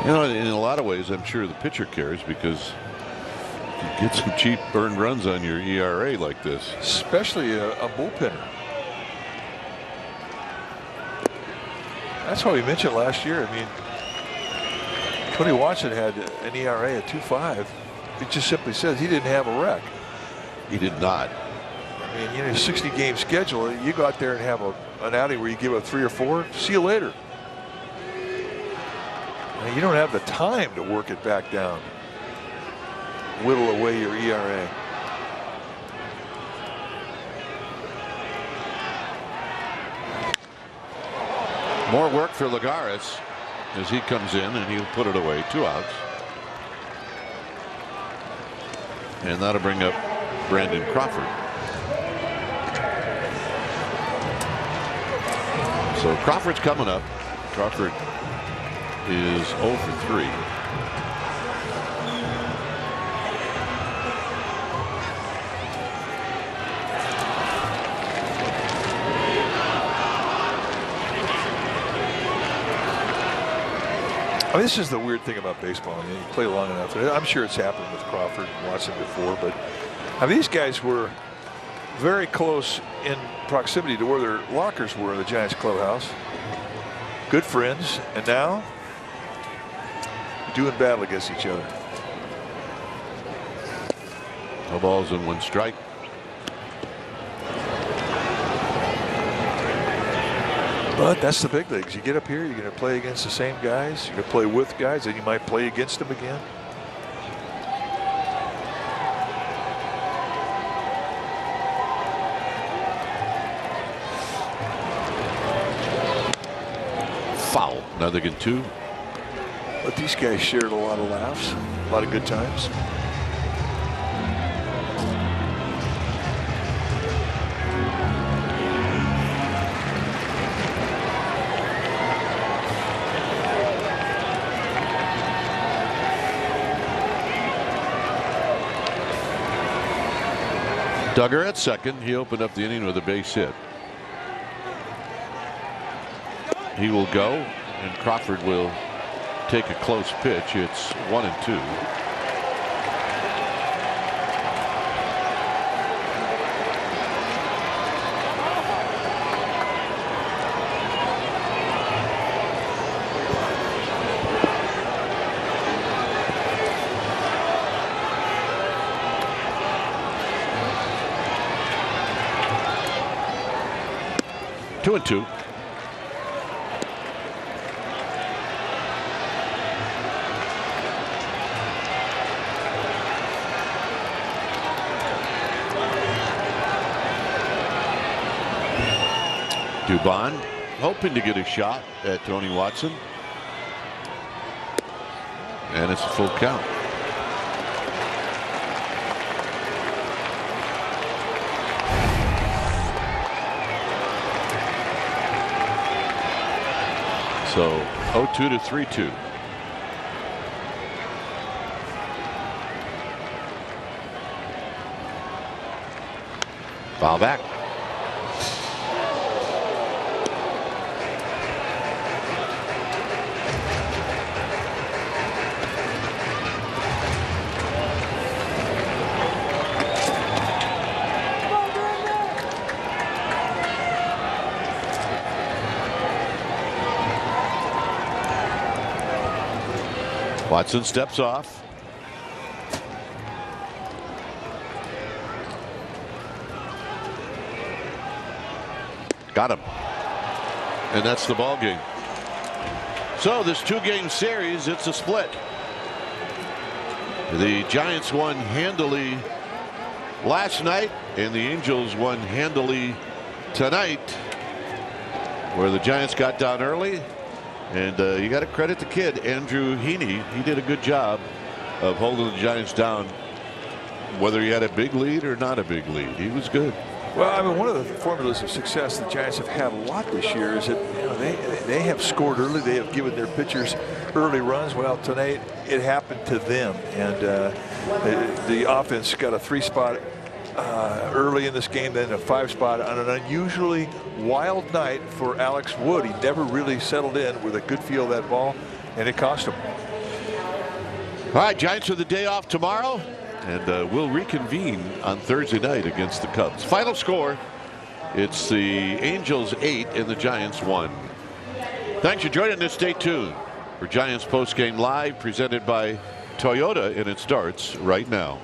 You know, in a lot of ways, I'm sure the pitcher cares because you get some cheap earned runs on your ERA like this. Especially a bullpenner. That's why we mentioned last year. I mean, Tony Watson had an ERA at 2.5. It just simply says he didn't have a wreck. He did not. I mean, you know, 60-game schedule. You go out there and have an outing where you give up 3 or 4. See you later. You don't have the time to work it back down. Whittle away your ERA. More work for Lagares as he comes in and he'll put it away. 2 outs. And that'll bring up Brandon Crawford. So Crawford's coming up. Crawford is 0 for 3. I mean, this is the weird thing about baseball. I mean, you play long enough. I'm sure it's happened with Crawford and Watson before, but I mean, these guys were very close in proximity to where their lockers were in the Giants clubhouse. Good friends, and now doing battle against each other. No balls and 1 strike. But that's the big leagues. You get up here, you're going to play against the same guys. You're going to play with guys, and you might play against them again. Foul. Another good 2. But these guys shared a lot of laughs, a lot of good times. Duggar at second. He opened up the inning with a base hit. He will go, and Crawford will take a close pitch. It's 1-2. Two and 2. Dubon hoping to get a shot at Tony Watson. And it's a full count. So 0-2 to 3-2. Foul back. Watson steps off. Got him. And that's the ball game. So this 2-game series, it's a split. The Giants won handily last night, and the Angels won handily tonight, where the Giants got down early. And you got to credit the kid, Andrew Heaney. He did a good job of holding the Giants down, whether he had a big lead or not a big lead. He was good. Well, I mean, one of the formulas of success the Giants have had a lot this year is that they have scored early. They have given their pitchers early runs. Well, tonight it happened to them, and the offense got a 3-spot early in this game, then a 5-spot on an unusually wild night for Alex Wood. He never really settled in with a good feel of that ball, and it cost him. All right, Giants are the day off tomorrow, and we'll reconvene on Thursday night against the Cubs. Final score, it's the Angels 8 and the Giants 1. Thanks for joining us. Stay tuned for Giants Postgame Live, presented by Toyota, and it starts right now.